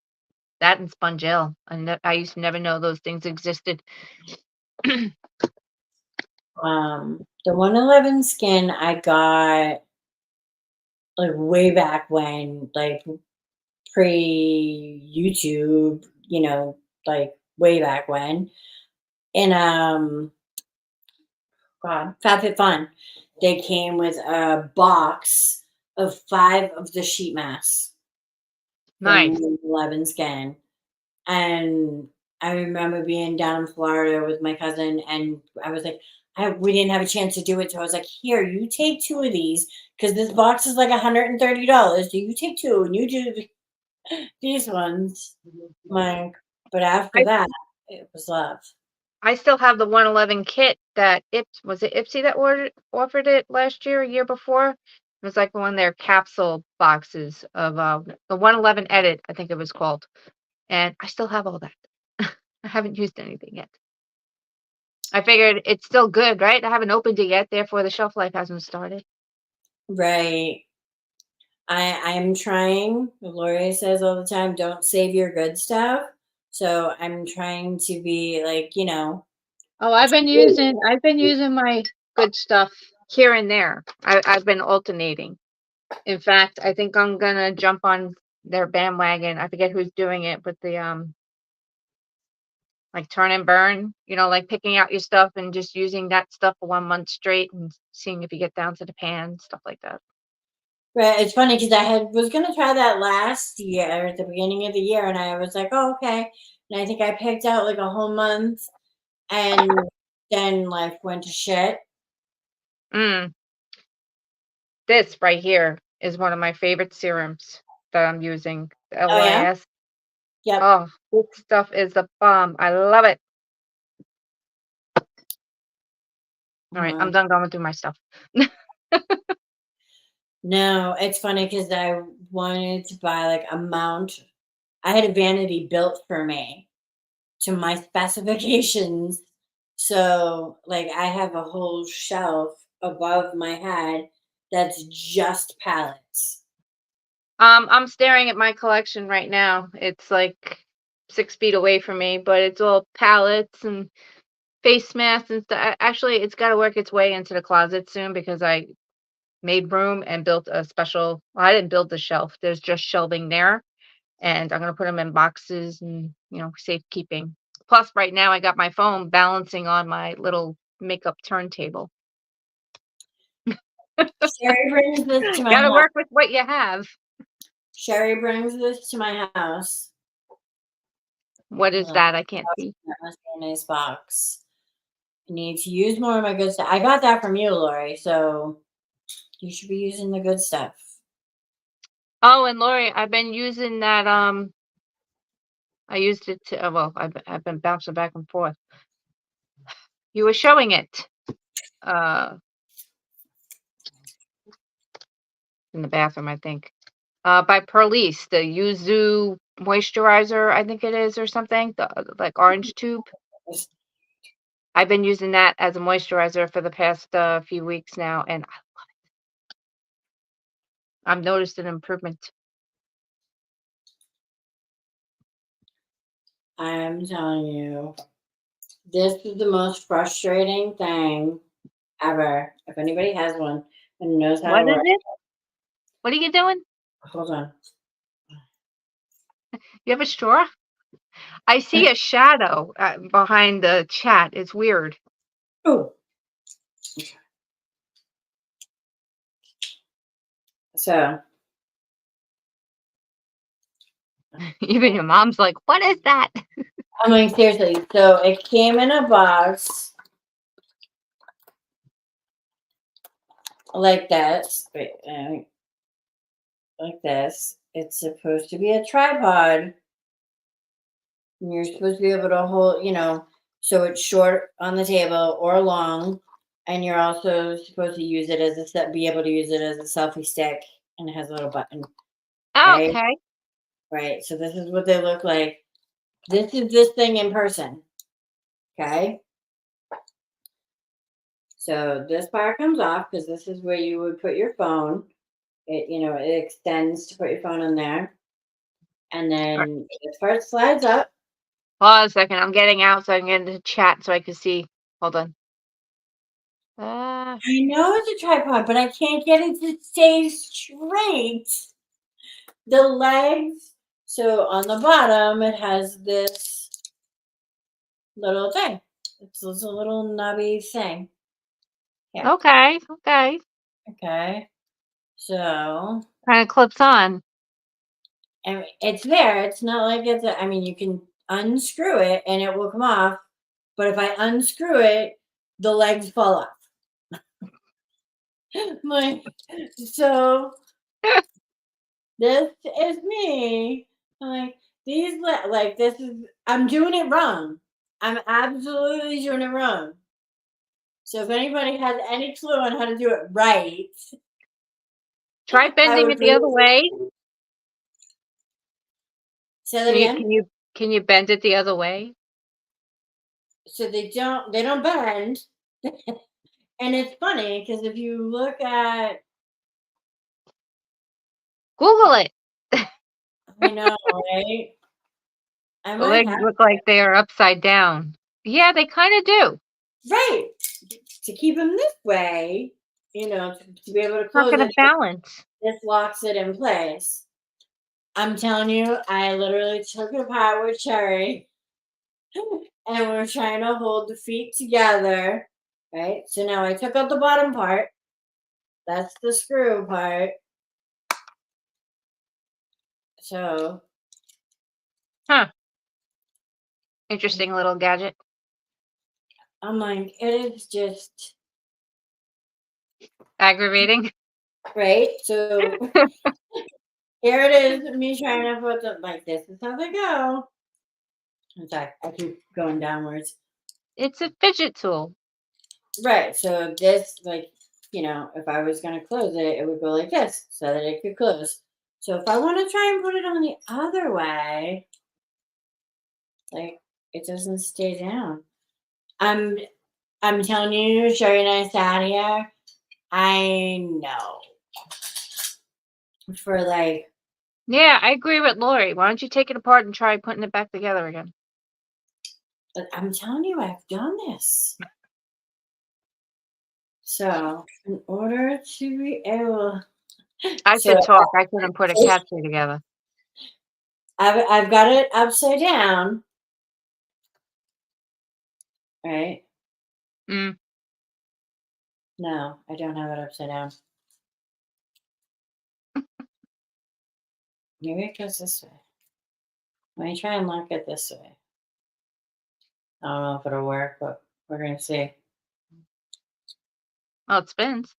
S3: That and Spongel. I used to never know those things existed.
S1: The 111 Skin I got like way back when, like pre YouTube, like way back when. And God, FabFitFun. They came with a box of 5 of the sheet masks from
S3: Nice.
S1: 11 Skin. And I remember being down in Florida with my cousin, and I was like, we didn't have a chance to do it. So I was like, here, you take 2 of these because this box is like $130. So you take 2 and you do these ones. Like, but after
S3: I
S1: that, it was love.
S3: I still have the 111 kit that was it Ipsy that offered it last year, a year before? It was like one of their capsule boxes of the 111 Edit, I think it was called. And I still have all that. I haven't used anything yet. I figured it's still good, right? I haven't opened it yet, therefore the shelf life hasn't started.
S1: Right. I'm trying. Lori says all the time, don't save your good stuff. So I'm trying to be like,
S3: Oh, I've been using my good stuff here and there. I've been alternating. In fact, I think I'm gonna jump on their bandwagon. I forget who's doing it, but the like turn and burn, like picking out your stuff and just using that stuff for 1 month straight and seeing if you get down to the pan, stuff like that.
S1: right. It's funny because was gonna try that last year at the beginning of the year, and I was like, oh, okay. And I think I picked out like a whole month, and then life went to shit.
S3: Mm. This right here is one of my favorite serums that I'm using. The
S1: Oh yeah.
S3: LYS.
S1: Yep.
S3: Oh, this stuff is a bomb. I love it. All right, I'm done going through my stuff.
S1: No, it's funny because I wanted to buy like a mount. I had a vanity built for me to my specifications. So, like, I have a whole shelf above my head that's just palettes.
S3: I'm staring at my collection right now. It's like 6 feet away from me, but it's all palettes and face masks and stuff. Actually, it's got to work its way into the closet soon because I made room and built a special. Well, I didn't build the shelf. There's just shelving there, and I'm gonna put them in boxes and safekeeping. Plus, right now I got my phone balancing on my little makeup turntable.
S1: Sherry brings this to my
S3: Got to
S1: house.
S3: work with what you have.
S1: Sherry brings this to my house.
S3: What is that? I can't see.
S1: That must be a nice box. I need to use more of my good stuff. I got that from you, Lori. So you should be using the good stuff.
S3: Oh, and Lori, I've been using that, I used it to, well, I've been bouncing back and forth. You were showing it, uh, in the bathroom, I think. By Perlice, the Yuzu moisturizer, I think it is, or something, the like orange tube. I've been using that as a moisturizer for the past few weeks now, and I've noticed an improvement.
S1: I'm telling you, this is the most frustrating thing ever. If anybody has one and knows how
S3: What
S1: to
S3: is
S1: work,
S3: it? What are you doing?
S1: hold on.
S3: You have a straw? I see a shadow behind the chat. It's weird.
S1: Oh, so
S3: Even your mom's like, what is that?
S1: I mean, seriously. So it came in a box like this. Wait, like this. It's supposed to be a tripod. And you're supposed to be able to hold, so it's short on the table or long. And you're also supposed to use it as be able to use it as a selfie stick, and it has a little button, right?
S3: Okay.
S1: Right. So this is what they look like. This is this thing in person. Okay. So this part comes off because this is where you would put your phone. It extends to put your phone in there. And
S3: All right.
S1: then this part slides up.
S3: Hold on a second. I'm getting out so I can get into the chat so I can see. Hold on.
S1: I know it's a tripod, but I can't get it to stay straight. The legs. So on the bottom, it has this little thing. It's a little knobby thing. Yeah.
S3: Okay. Okay.
S1: Okay. So,
S3: Kind of clips on.
S1: and it's there. It's not like I mean, you can unscrew it and it will come off. But if I unscrew it, the legs fall off. Like, so this is me. Like, this is, I'm doing it wrong. I'm absolutely doing it wrong. So if anybody has any clue on how to do it right,
S3: Try
S1: I
S3: bending
S1: would
S3: it the other way.
S1: say that again.
S3: Can you bend it the other way?
S1: So they don't bend. And it's funny because if you look at,
S3: Google it.
S1: I know, right? I
S3: The
S1: might
S3: legs
S1: have
S3: look like they are upside down. Yeah, they kind of do.
S1: right to keep them this way, to be able to
S3: Not
S1: close
S3: going to
S1: it.
S3: balance.
S1: This locks it in place. I'm telling you, I literally took it apart with Cherry, and we're trying to hold the feet together. Right. So now I took out the bottom part. That's the screw part. So
S3: Huh. Interesting little gadget.
S1: I'm like, it is just
S3: Aggravating.
S1: right. So here it is, me trying to put them like this is how they go. In fact, I keep going downwards.
S3: It's a fidget tool.
S1: Right. So this, if I was going to close it, it would go like this so that it could close. So if I want to try and put it on the other way, like it doesn't stay down. I'm telling you, Sherry and I sat here. I know. For like,
S3: Yeah, I agree with Lori. Why don't you take it apart and try putting it back together again?
S1: I'm telling you, I've done this. So, in order to be able,
S3: I
S1: so
S3: should talk. I couldn't put a capsule together.
S1: I've got it upside down, right?
S3: Mm.
S1: No, I don't have it upside down. Maybe it goes this way. Let me try and lock it this way. I don't know if it'll work, but we're gonna see.
S3: Oh, it spins.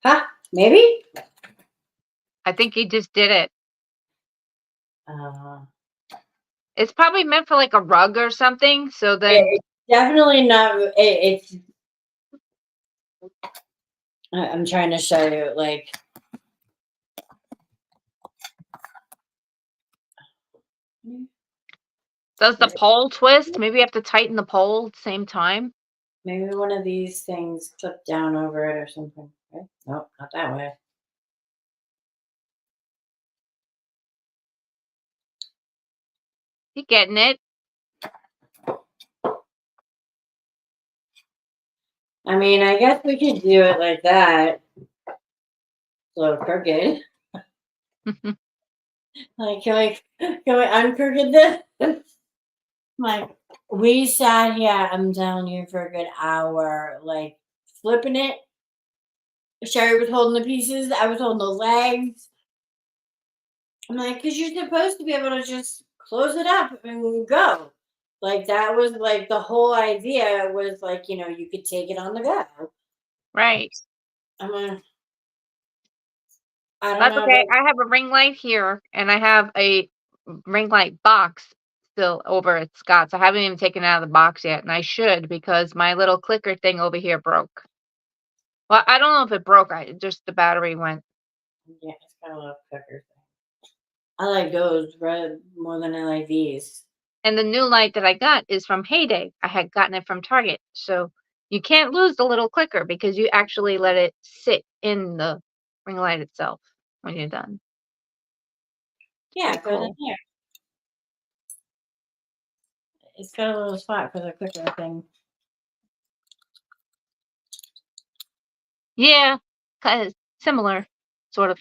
S1: Huh? Maybe?
S3: I think he just did it.
S1: Uh,
S3: It's probably meant for like a rug or something. So then,
S1: it's definitely not. It's. I'm trying to show you, like.
S3: does the pole twist? Maybe you have to tighten the pole at the same time.
S1: Maybe one of these things clip down over it or something. Right? Nope, not that way.
S3: You getting it?
S1: I mean, I guess we could do it like that. A little crooked. Like, can we uncrooked this? Like, we sat here, I'm telling you, for a good hour, like, flipping it. Sherry was holding the pieces, I was holding the legs. I'm like, because you're supposed to be able to just close it up and go. Like, that was like the whole idea was like, you could take it on the go.
S3: Right.
S1: I'm like, I don't
S3: That's
S1: know,
S3: okay.
S1: but
S3: I have a ring light here, and I have a ring light box still over at Scott's. I haven't even taken it out of the box yet, and I should because my little clicker thing over here broke. Well, I don't know if it broke. Just the battery went.
S1: yeah, it's got a little quicker thing. I like those more than I like these.
S3: And the new light that I got is from Heyday. I had gotten it from Target. So you can't lose the little clicker because you actually let it sit in the ring light itself when you're done.
S1: Yeah,
S3: Pretty
S1: it goes in
S3: cool.
S1: here. It's got a little spot for the clicker thing.
S3: Yeah, kind of similar, sort of.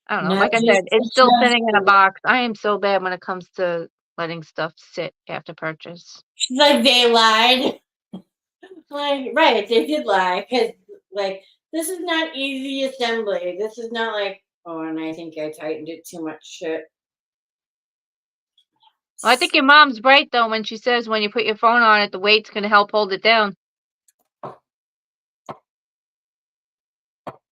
S3: I don't know.
S1: Not
S3: Like I
S1: just
S3: said, it's still sitting in a box. I am so bad when it comes to letting stuff sit after purchase.
S1: like they lied. Like, right, they did lie because, like, this is not easy assembly. This is not like, oh, and I think I tightened it too much. Shit.
S3: Well, I think your mom's right though when she says when you put your phone on it, the weight's going to help hold it down.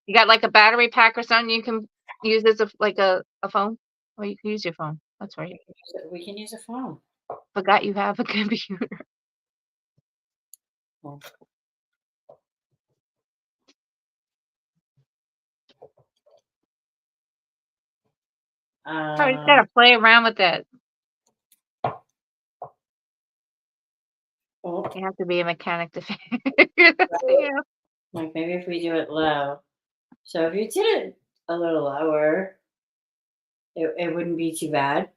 S3: You got like a battery pack or something you can use as like a phone? Or you can use your phone. That's right.
S1: We can use a phone.
S3: Forgot you have a computer.
S1: Oh.
S3: Oh, you gotta play around with that.
S1: Oh,
S3: You have to be a mechanic to figure that thing out.
S1: like maybe if we do it low. So if you did it a little lower, it wouldn't be too bad.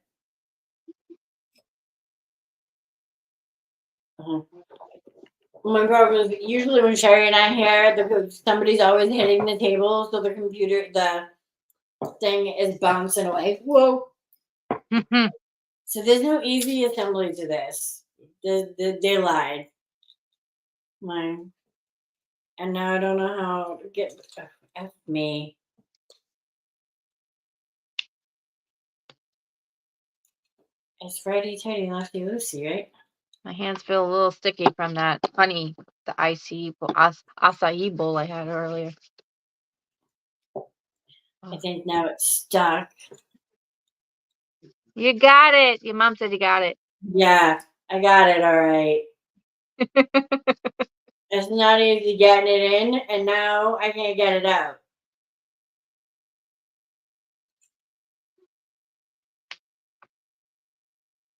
S1: My problem is usually when Sherry and I hear somebody's always hitting the table, so the thing is bouncing away. Whoa. So there's no easy assembly to this. They lied. And now I don't know how to get F me. It's righty tighty, lefty loosey, right?
S3: My hands feel a little sticky from that honey, the icy acai bowl I had earlier.
S1: I think now it's stuck.
S3: You got it. Your mom said you got it.
S1: Yeah, I got it all right. It's not easy getting it in, and now I can't get it out.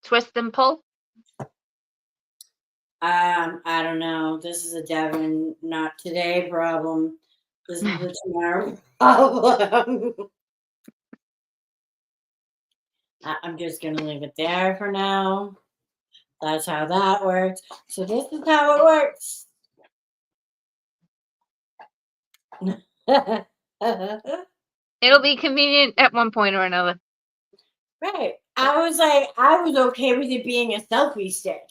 S3: Twist and pull.
S1: I don't know. This is a Devin not today problem. This is the tomorrow problem. I'm just gonna leave it there for now. That's how that works. So this is how it works.
S3: It'll be convenient at one point or another.
S1: Right. I was okay with it being a selfie stick.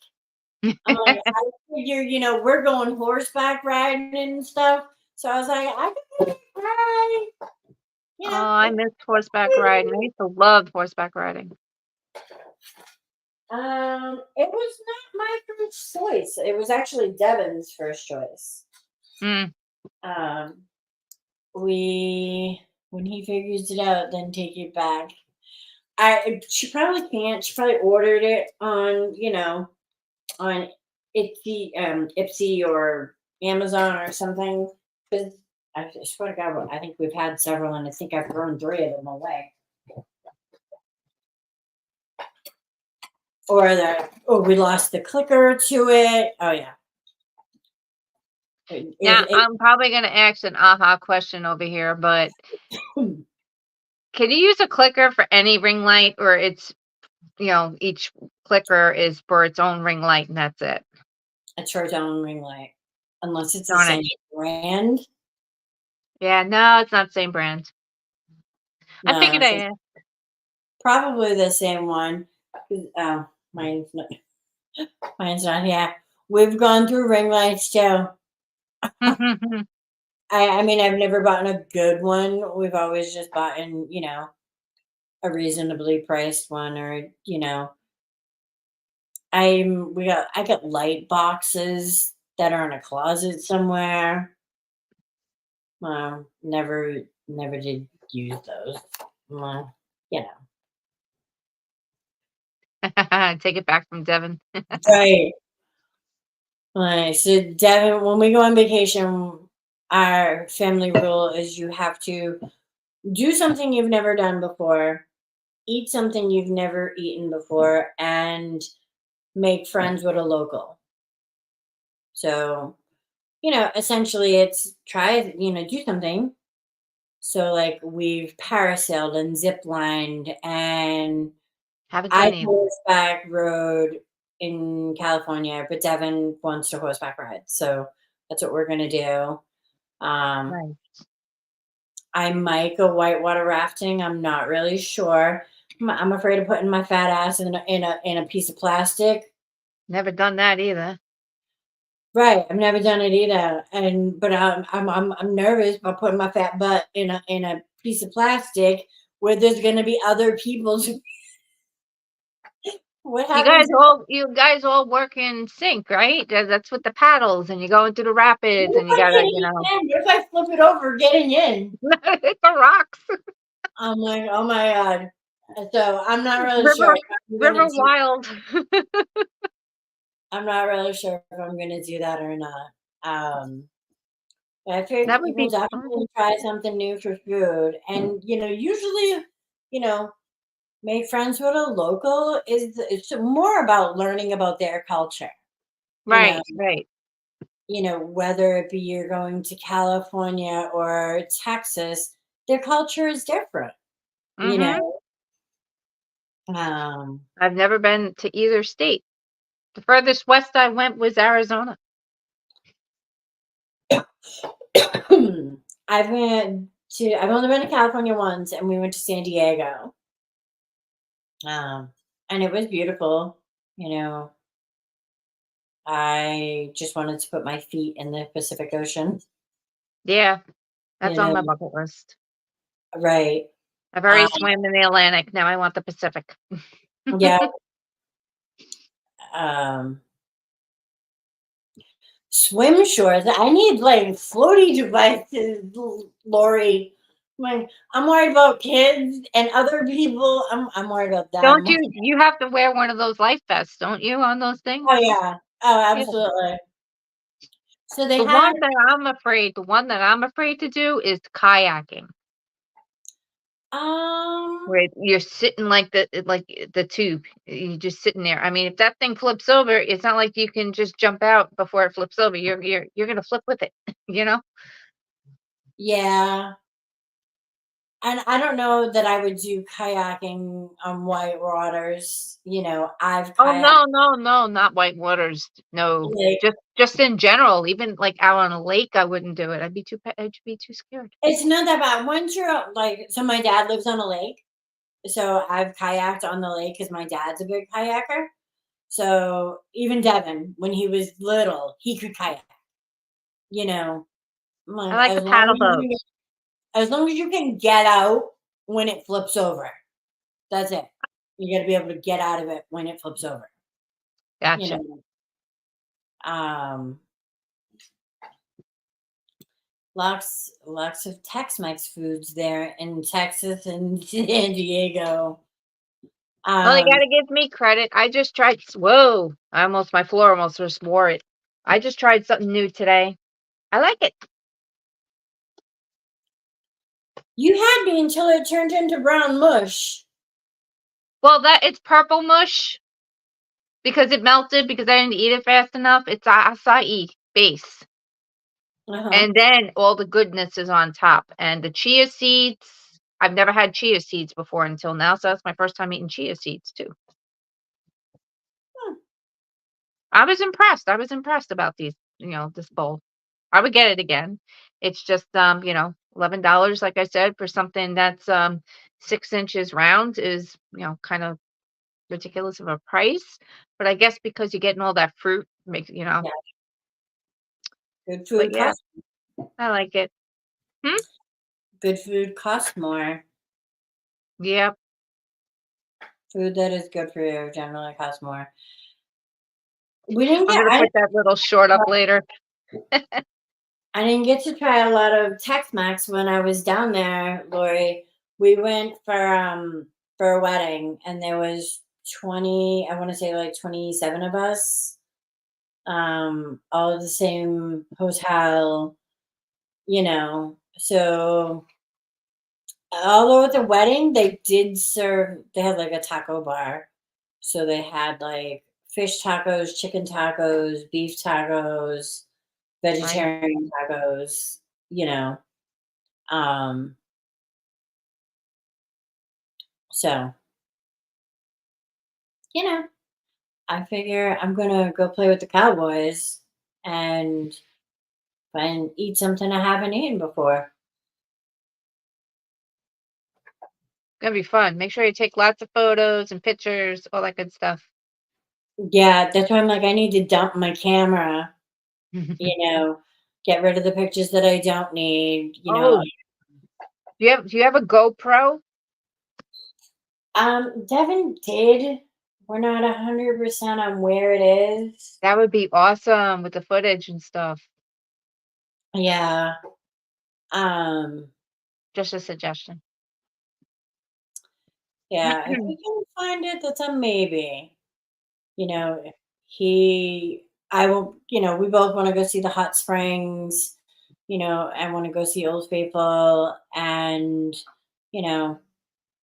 S1: I'm like, I figure, we're going horseback riding and stuff. So I was like, I can ride.
S3: Oh, I missed horseback riding. I used to love horseback riding.
S1: It was not my first choice. It was actually Devin's first choice. We when he figures it out, then take it back. She probably can't. She probably ordered it on on Ipsy or Amazon or something. Because I swear to God, I think we've had several, and I think I've thrown 3 of them away. Or we lost the clicker to it. Oh yeah.
S3: Now,
S1: It,
S3: I'm probably gonna ask an aha question over here, but
S1: it,
S3: can you use a clicker for any ring light, or it's, each clicker is for its own ring light and that's it?
S1: a church on ring light, unless it's the
S3: Darn it.
S1: same brand.
S3: Yeah, no, it's not the same brand. I
S1: No,
S3: figured
S1: it's
S3: I
S1: probably the same one. Oh, mine's not. Mine's not here. We've gone through ring lights too.
S3: asked.
S1: I mean, I've never bought a good one. We've always just bought a reasonably priced one, or I got light boxes that are in a closet somewhere. Never did use those. Well, you know.
S3: Take it back from Devin.
S1: Right. Right. So Devin, when we go on vacation, our family rule is you have to do something you've never done before, eat something you've never eaten before, and make friends with a local. So, essentially it's try, do something. So like we've parasailed and zip lined, and
S3: Haven't
S1: I
S3: done either.
S1: horseback rode in California, but Devin wants to horseback ride. So that's what we're gonna do. Um,
S3: Right.
S1: I might go whitewater rafting. I'm not really sure. I'm afraid of putting my fat ass in a piece of plastic.
S3: Never done that either.
S1: Right, I've never done it either, but I'm nervous about putting my fat butt in a piece of plastic where there's gonna be other people. What
S3: You guys
S1: happens if
S3: all work in sync, right? That's with the paddles, and you go into the rapids,
S1: what
S3: and
S1: if
S3: you
S1: I'm
S3: gotta,
S1: getting in? What if I flip it over getting in?
S3: hit the rocks.
S1: I'm like, oh my god. So I'm not really sure
S3: River,
S1: if I'm gonna
S3: river
S1: do.
S3: wild.
S1: I'm not really sure if I'm gonna do that or not. But I figured
S3: That would
S1: people
S3: be fun.
S1: definitely try something new for food, and usually, you know, make friends with a local is it's more about learning about their culture. You know,
S3: Right, right.
S1: whether it be you're going to California or Texas, their culture is different. You
S3: Mhm.
S1: know, um,
S3: I've never been to either state. The furthest west I went was Arizona.
S1: I've only been to California once, and we went to San Diego, and it was beautiful. You know, I just wanted to put my feet in the Pacific Ocean.
S3: Yeah,
S1: You
S3: that's on my
S1: know,
S3: bucket list.
S1: right?
S3: I've
S1: Um,
S3: already swam in the Atlantic, now I want the Pacific.
S1: yeah. Um, Swim shorts. I need like floaty devices, Lori. Like, I'm worried about kids and other people. I'm worried about
S3: Don't
S1: them.
S3: you have to wear one of those life vests, don't you, on those things?
S1: Oh yeah. Oh,
S3: Yeah.
S1: absolutely. So they
S3: The
S1: had
S3: one that I'm afraid to do is kayaking,
S1: um
S3: where you're sitting like the tube. You're just sitting there. I mean, if that thing flips over, it's not like you can just jump out before it flips over. You're gonna flip with it, you know?
S1: yeah. And I don't know that I would do kayaking on white waters. I've
S3: Oh,
S1: kayaked
S3: no, no, no, not white waters. No.
S1: like
S3: Just in general, even like out on a lake, I wouldn't do it. I'd be too scared.
S1: it's not that bad. Once you're like, so my dad lives on a lake. So I've kayaked on the lake because my dad's a big kayaker. So even Devin, when he was little, he could kayak. You know, I'm
S3: I
S1: like,
S3: like the paddle boat.
S1: as long as you can get out when it flips over, that's it. You got to be able to get out of it when it flips over. You
S3: Gotcha.
S1: know, um, lots of Tex-Mex foods there in Texas and San Diego.
S3: Well, you
S1: Um,
S3: gotta give me credit. I just tried whoa, my floor almost just wore it. I just tried something new today. I like it.
S1: you had me until it turned into brown mush.
S3: Well, it's purple mush because it melted because I didn't eat it fast enough. It's a acai base.
S1: Uh-huh.
S3: And then all the goodness is on top. And the chia seeds, I've never had chia seeds before until now, so that's my first time eating chia seeds too.
S1: Hmm.
S3: I was impressed. I was impressed about this bowl. I would get it again. It's just $11, like I said, for something that's 6 inches round is, kind of ridiculous of a price. But I guess because you're getting all that fruit
S1: Yeah, good
S3: but
S1: food
S3: yeah,
S1: costs
S3: I like it. Hmm?
S1: good food costs more.
S3: Yep.
S1: Food that is good for you generally costs more. We didn't
S3: I'm
S1: get
S3: gonna put that little short up later.
S1: I didn't get to try a lot of Tex-Mex when I was down there, Lori. We went for a wedding and there was 20, I want to say like 27 of us. All at the same hotel, So although at the wedding they had like a taco bar. So they had like fish tacos, chicken tacos, beef tacos,
S3: Nice.
S1: vegetarian tacos, you know. Um, so, you know, I figure I'm gonna go play with the Cowboys and eat something I haven't eaten before.
S3: Gonna be fun. Make sure you take lots of photos and pictures, all that good stuff.
S1: Yeah, that's why I'm like, I need to dump my camera, you know, get rid of the pictures that I don't need.
S3: Oh, do you have a GoPro?
S1: Devin did. We're not 100% on where it is.
S3: That would be awesome with the footage and stuff.
S1: Yeah. Um,
S3: Just a suggestion.
S1: yeah, if we can find it, that's a maybe. You know, I will, we both want to go see the hot springs, I want to go see Old Faithful. And, you know,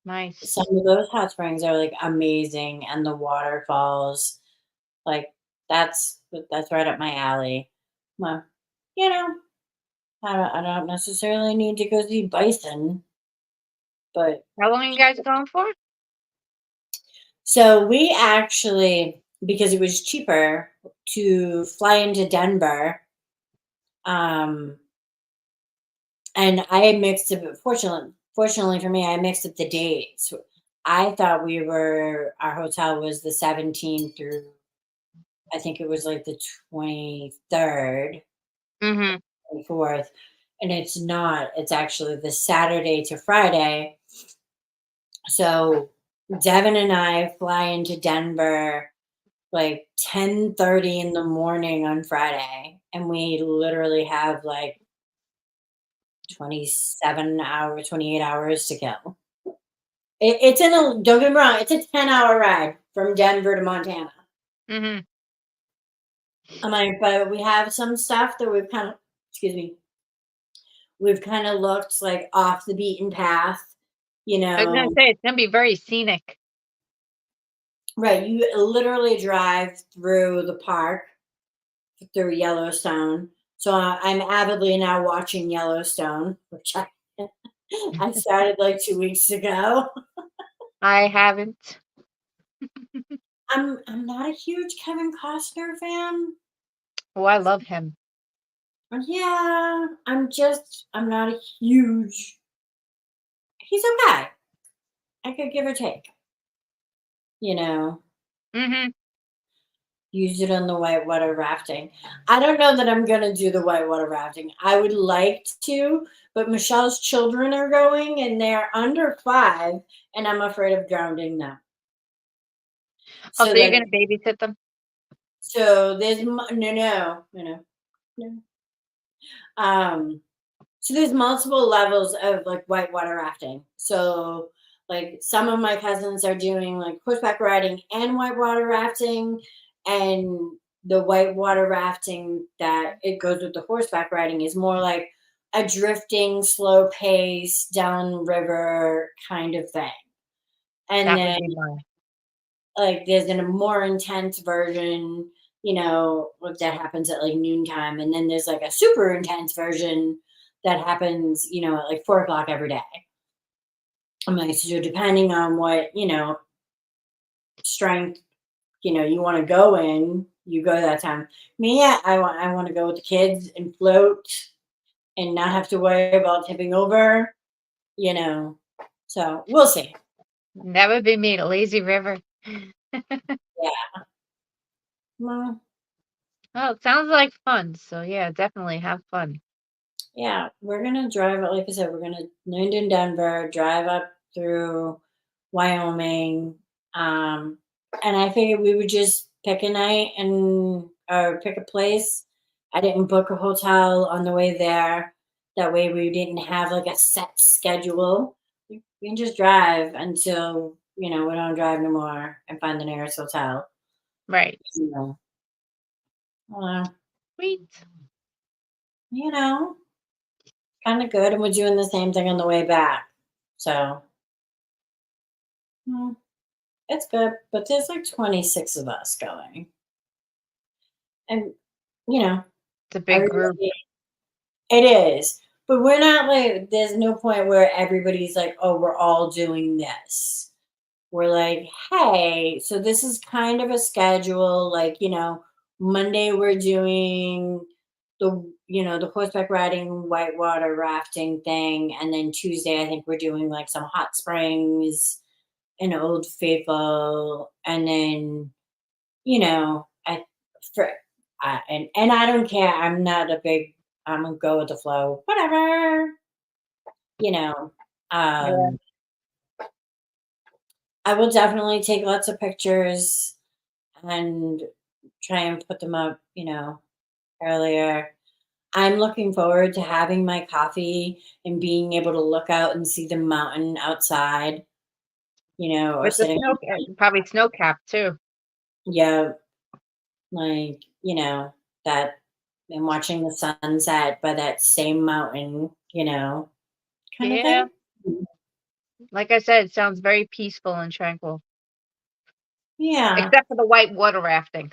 S3: Nice.
S1: some of those hot springs are like amazing. And the waterfalls, like that's right up my alley. Well, you know, I don't necessarily need to go see bison, but
S3: How long are you guys going for?
S1: so we actually, because it was cheaper to fly into Denver, um, and I mixed up. Fortunately for me, I mixed up the dates. I thought our hotel was the 17th through, I think it was like the 23rd,
S3: Mm-hmm.
S1: 24th, and it's not. It's actually the Saturday to Friday. So Devin and I fly into Denver like 10:30 in the morning on Friday, and we literally have like 27 hours, 28 hours to kill. It's don't get me wrong, it's a 10-hour ride from Denver to Montana.
S3: Mm-hmm.
S1: I'm like, but we have some stuff that excuse me, we've kind of looked like off the beaten path, you
S3: I was gonna
S1: know.
S3: say it's gonna be very scenic.
S1: Right, you literally drive through the park, through Yellowstone. So I'm avidly now watching Yellowstone, which I started like 2 weeks ago.
S3: I haven't.
S1: I'm not a huge Kevin Costner fan.
S3: Oh, I love him.
S1: Yeah, I'm not a huge. He's okay. I could give or take. You know,
S3: Mm-hmm.
S1: use it on the whitewater rafting. I don't know that I'm gonna do the whitewater rafting. I would like to, but Michelle's children are going, and they're under 5, and I'm afraid of drowning them.
S3: Oh,
S1: So
S3: so you're
S1: like,
S3: gonna babysit them?
S1: so there's no. Um, So there's multiple levels of like whitewater rafting. So like some of my cousins are doing like horseback riding and whitewater rafting, and the whitewater rafting that it goes with the horseback riding is more like a drifting, slow pace down river kind of thing. And
S3: That would
S1: then
S3: be mine.
S1: like there's a more intense version, that happens at like noontime, and then there's like a super intense version that happens, at like 4 o'clock every day. I'm like, so depending on what, strength, you want to go in, you go that time. Me, yeah, I want to go with the kids and float and not have to worry about tipping over, you know. So we'll see.
S3: That would be me, the lazy river.
S1: Yeah. Well,
S3: Oh, it sounds like fun. So yeah, definitely have fun.
S1: yeah, we're gonna drive it. Like I said, we're gonna land in Denver, drive up through Wyoming, and I figured we would just pick a night and or pick a place. I didn't book a hotel on the way there. That way, we didn't have like a set schedule. We can just drive until we don't drive no more and find the nearest hotel.
S3: Right.
S1: You know, uh,
S3: Sweet.
S1: you know, kind of good, and we're doing the same thing on the way back. So. mm, It's good, but there's like 26 of us going. And, you know,
S3: It's a big group.
S1: everybody, it is. But we're not like, there's no point where everybody's like, oh, we're all doing this. We're like, hey, so this is kind of a schedule. Like, Monday we're doing the horseback riding, whitewater rafting thing. And then Tuesday, I think we're doing like some hot springs and Old Faithful. And then I for and I don't care. I'm not a big. I'm gonna go with the flow. Whatever. You know.
S3: Yeah.
S1: Um, I will definitely take lots of pictures and try and put them up. Earlier. I'm looking forward to having my coffee and being able to look out and see the mountain outside. Or
S3: With the
S1: sitting.
S3: snow, probably snow cap too.
S1: Yeah, like that and watching the sunset by that same mountain, kind of
S3: Yeah.
S1: thing.
S3: Like I said, it sounds very peaceful and tranquil,
S1: Yeah,
S3: except for the white water rafting.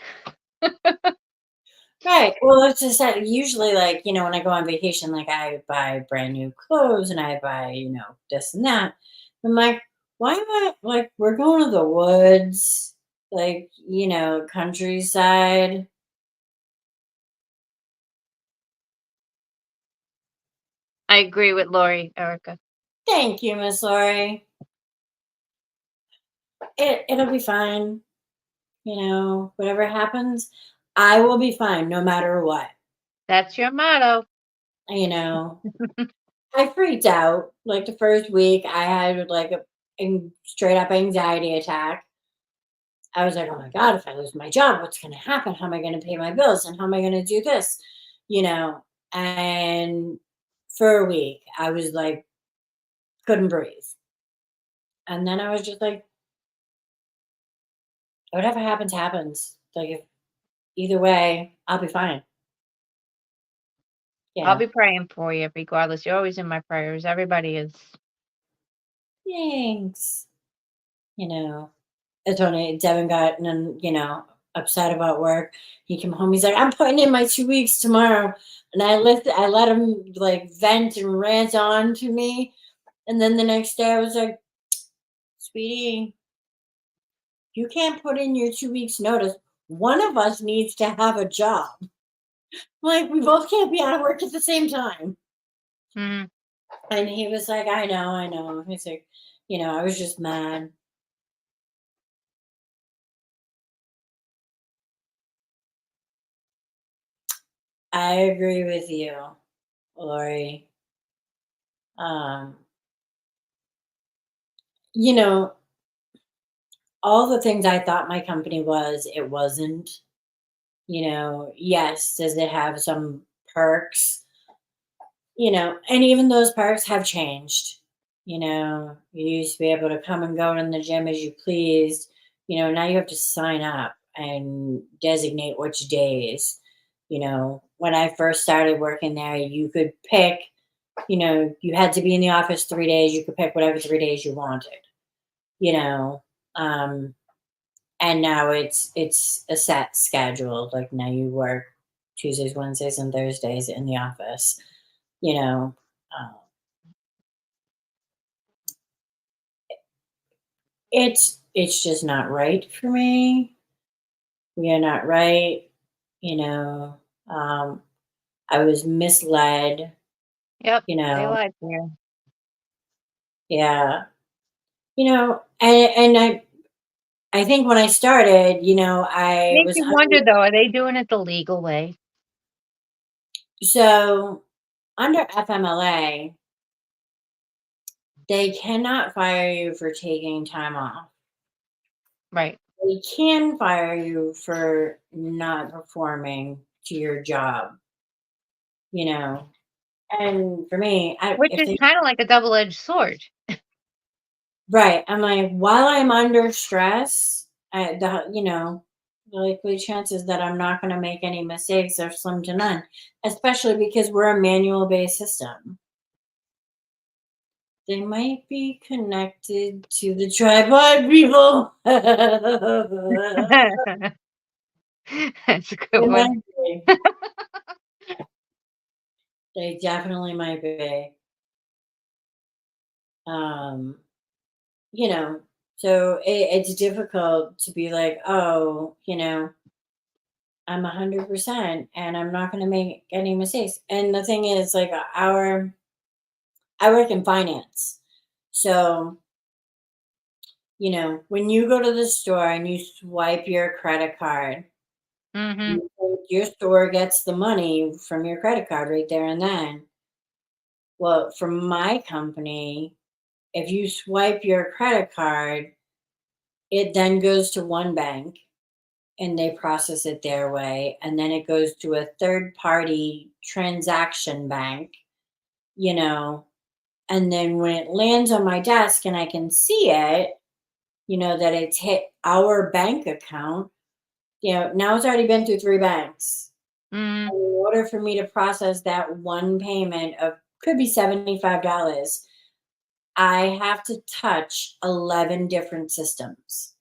S1: right. Well, it's just that usually, like, when I go on vacation, like, I buy brand new clothes and I buy, this and that. I'm like, why not? Like, we're going to the woods, like, countryside.
S3: I agree with Lori, Erica.
S1: Thank you, Miss Lori. It'll be fine. Whatever happens, I will be fine no matter what.
S3: That's your motto.
S1: You know, I freaked out. Like the first week, I had like a straight up anxiety attack. I was like, oh my God, if I lose my job, what's going to happen? How am I going to pay my bills? And how am I going to do this? You know, and for a week, I was like, couldn't breathe. And then I was just like, whatever happens, happens. Like, if, either way, I'll be fine.
S3: I'll
S1: Yeah.
S3: be praying for you regardless. You're always in my prayers. Everybody is.
S1: Thanks. You know, Tony Devin got upset about work. He came home. He's like, "I'm putting in my 2 weeks tomorrow," and I let him like vent and rant on to me. And then the next day, I was like, "Sweetie, you can't put in your 2 weeks notice. One of us needs to have a job. Like we both can't be out of work at the same time."
S3: Mhm.
S1: And he was like, I know." He's like, I was just mad. I agree with you, Lori. Um, you know, all the things I thought my company was, it wasn't. Yes, does it have some perks? and even those parks have changed. You used to be able to come and go in the gym as you pleased. Now you have to sign up and designate which days. When I first started working there, you could pick, you had to be in the office 3 days. You could pick whatever 3 days you wanted, you know. Um, and now it's a set schedule. Like now you work Tuesdays, Wednesdays, and Thursdays in the office. You know, um, it's just not right for me. We are not right. You know, um, I was misled.
S3: Yep,
S1: You
S3: they
S1: know,
S3: lied to you.
S1: yeah. And I think when I started, I
S3: Makes
S1: was
S3: you wonder though, are they doing it the legal way?
S1: so under FMLA, they cannot fire you for taking time off.
S3: Right.
S1: They can fire you for not performing to your job, you know. And for me,
S3: Which
S1: if
S3: is
S1: they
S3: kind of like a double-edged sword.
S1: right, I'm like, while I'm under stress, the likely chances that I'm not going to make any mistakes are slim to none, especially because we're a manual based system. They might be connected to the tripod people.
S3: That's a good
S1: They
S3: one.
S1: might be. They definitely might be. Um, you know, so it's difficult to be like, oh, I'm 100% and I'm not going to make any mistakes. And the thing is, like, I work in finance. So, when you go to the store and you swipe your credit card,
S3: Hmm.
S1: you think your store gets the money from your credit card right there and then. Well, from my company, if you swipe your credit card, it then goes to one bank and they process it their way. And then it goes to a third party transaction bank, you know. And then when it lands on my desk and I can see it, that it's hit our bank account, now it's already been through three banks.
S3: Mm,
S1: And in order for me to process that one payment of could be $75, I have to touch 11 different systems.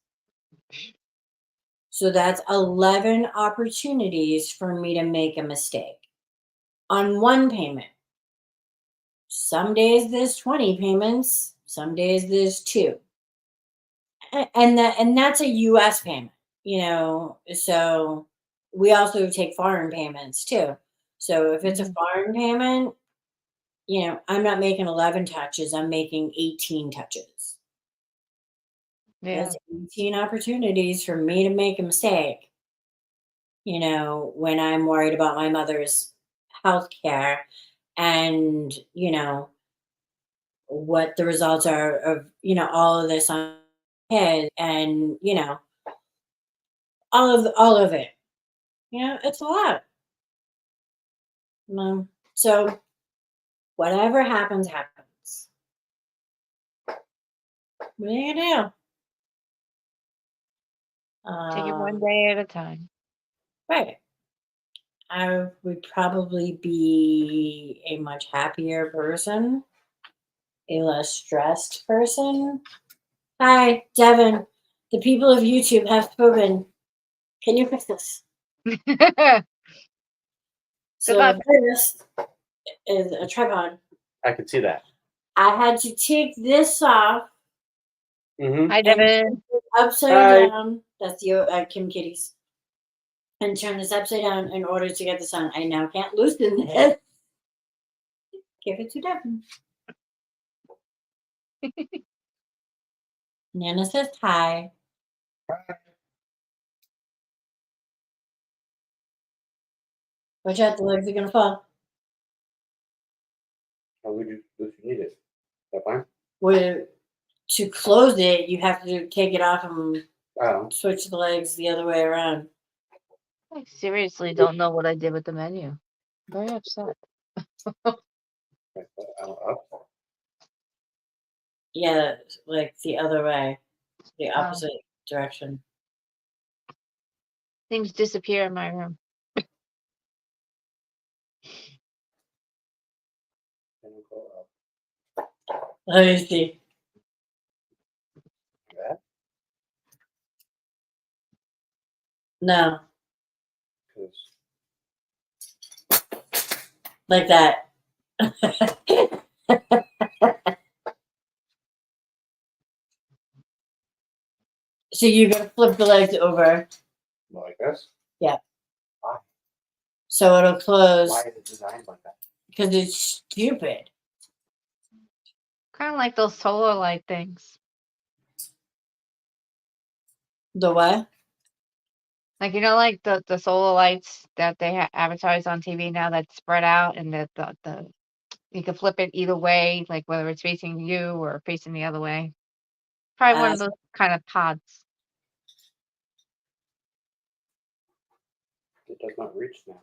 S1: So that's 11 opportunities for me to make a mistake on one payment. Some days there's 20 payments, some days there's two. And that's a US payment, so we also take foreign payments too. So if it's a
S3: mhm.
S1: foreign payment, I'm not making 11 touches, I'm making 18 touches.
S3: Yeah.
S1: That's 18 opportunities for me to make a mistake, when I'm worried about my mother's health care and, what the results are of, all of this on head and, all of it. It's a lot. So whatever happens, happens. What are you gonna do?
S3: Take it one day at a time.
S1: Right. I would probably be a much happier person, a less stressed person. Hi, Devin. The people of YouTube have spoken. Can you fix this?
S3: Good luck.
S1: So this is a tripod.
S2: I can see that.
S1: I had to take this off
S2: Mm-hmm.
S3: Hi,
S1: and turn
S3: Devin.
S1: it upside
S2: Hi.
S1: down. That's the Kim Kitties. And turn this upside down in order to get this on. I now can't loosen this. Give it to Devin. Nana says hi. Watch out, the legs are gonna fall.
S2: How would you need it? Is that fine?
S1: Well, to close it, you have to take it off and
S2: Oh.
S1: switch the legs the other way around.
S3: I seriously don't know what I did with the menu. Very upset.
S2: Like, up.
S1: Yeah, like the other way, the
S3: Oh.
S1: opposite direction.
S3: Things disappear in my room.
S2: And then go up.
S1: Let me see.
S2: That,
S1: No,
S2: 'cause
S1: like that. So you're gonna flip the legs over,
S2: like this.
S1: so it'll close
S2: Why is it designed like that?
S1: because it's stupid.
S3: Kind of like those solar light things.
S1: The what?
S3: Like, you know, like the solar lights that they advertise on TV now that spread out and that the you can flip it either way, like whether it's facing you or facing the other way. Probably one of those kind of pods.
S2: It does not reach now.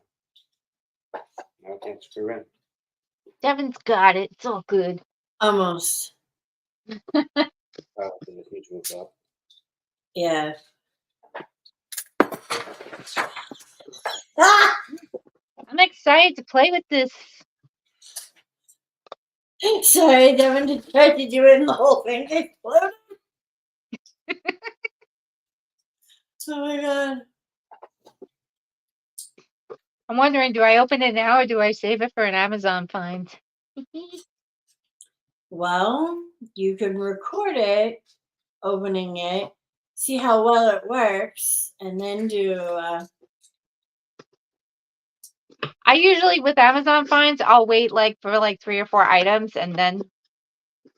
S2: Now I can't screw in.
S3: Devin's got it. It's all good.
S1: Almost.
S2: Oh, so this needs to move up.
S1: Yeah. Ah!
S3: I'm excited to play with this.
S1: Sorry, Devin just tried to do it and the whole thing exploded. Oh my god.
S3: I'm wondering, do I open it now or do I save it for an Amazon find?
S1: Well, you can record it, opening it, see how well it works, and then do.
S3: I usually, with Amazon finds, I'll wait like for like 3 or 4 items and then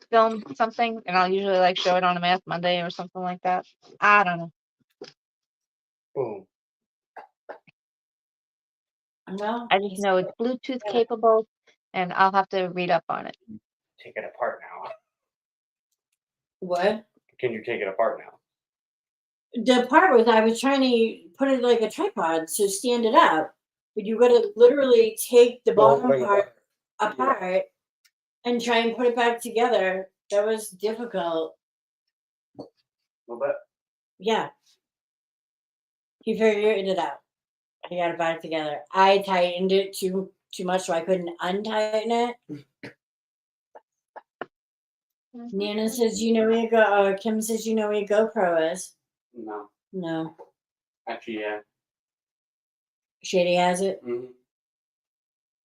S3: film something, and I'll usually like show it on a Math Monday or something like that. I don't know.
S2: Boom.
S1: Well,
S3: I just know it's Bluetooth capable, and I'll have to read up on it.
S2: Take it apart now.
S1: what?
S2: Can you take it apart now?
S1: The part was I was trying to put it like a tripod, so stand it up, but you got to literally take the bottom
S2: bring it
S1: part apart and try and put it back together. That was difficult.
S2: A little bit.
S1: Yeah. He figured it out. He got it back together. I tightened it too much, so I couldn't untighten it. Nana says, "You know where you go." Kim says, "You know where your GoPro is."
S2: No.
S1: No,
S2: Actually, yeah.
S1: Shady has it.
S2: Mm-hmm.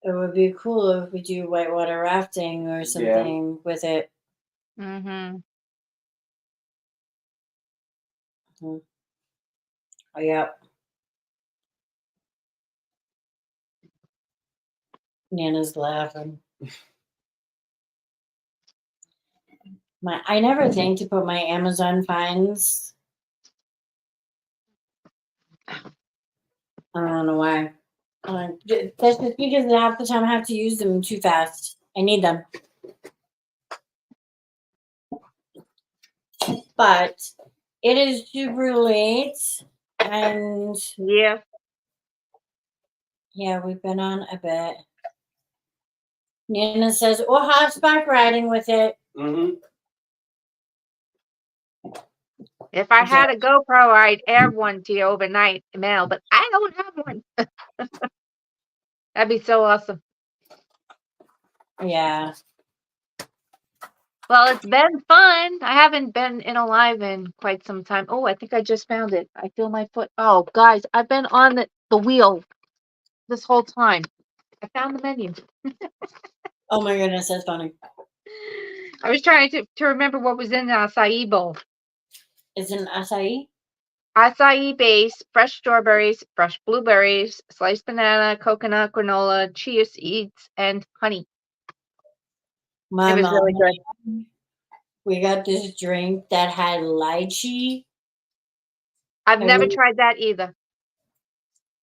S1: It would be cool if we do whitewater rafting or something with it.
S3: Mm-hmm.
S1: Oh, yep. Nana's laughing. I never think to put my Amazon finds. I don't know why. That's just because half the time I have to use them too fast. I need them. But it is super late, and
S3: Yeah.
S1: yeah, we've been on a bit. Nana says, or horseback riding with it.
S2: Mm-hmm.
S3: If I had a GoPro, I'd air one to you overnight mail, but I don't have one. That'd be so awesome.
S1: Yeah.
S3: Well, it's been fun. I haven't been in a live in quite some time. Oh, I think I just found it. I feel my foot. Oh, guys, I've been on the wheel this whole time. I found the menu.
S1: Oh my goodness, that's funny.
S3: I was trying to remember what was in the acai bowl.
S1: Is it an acai?
S3: Acai base, fresh strawberries, fresh blueberries, sliced banana, coconut, granola, chia seeds, and honey.
S1: My
S3: It was
S1: mom,
S3: really good.
S1: we got this drink that had lychee.
S3: I've
S1: And
S3: never tried that either.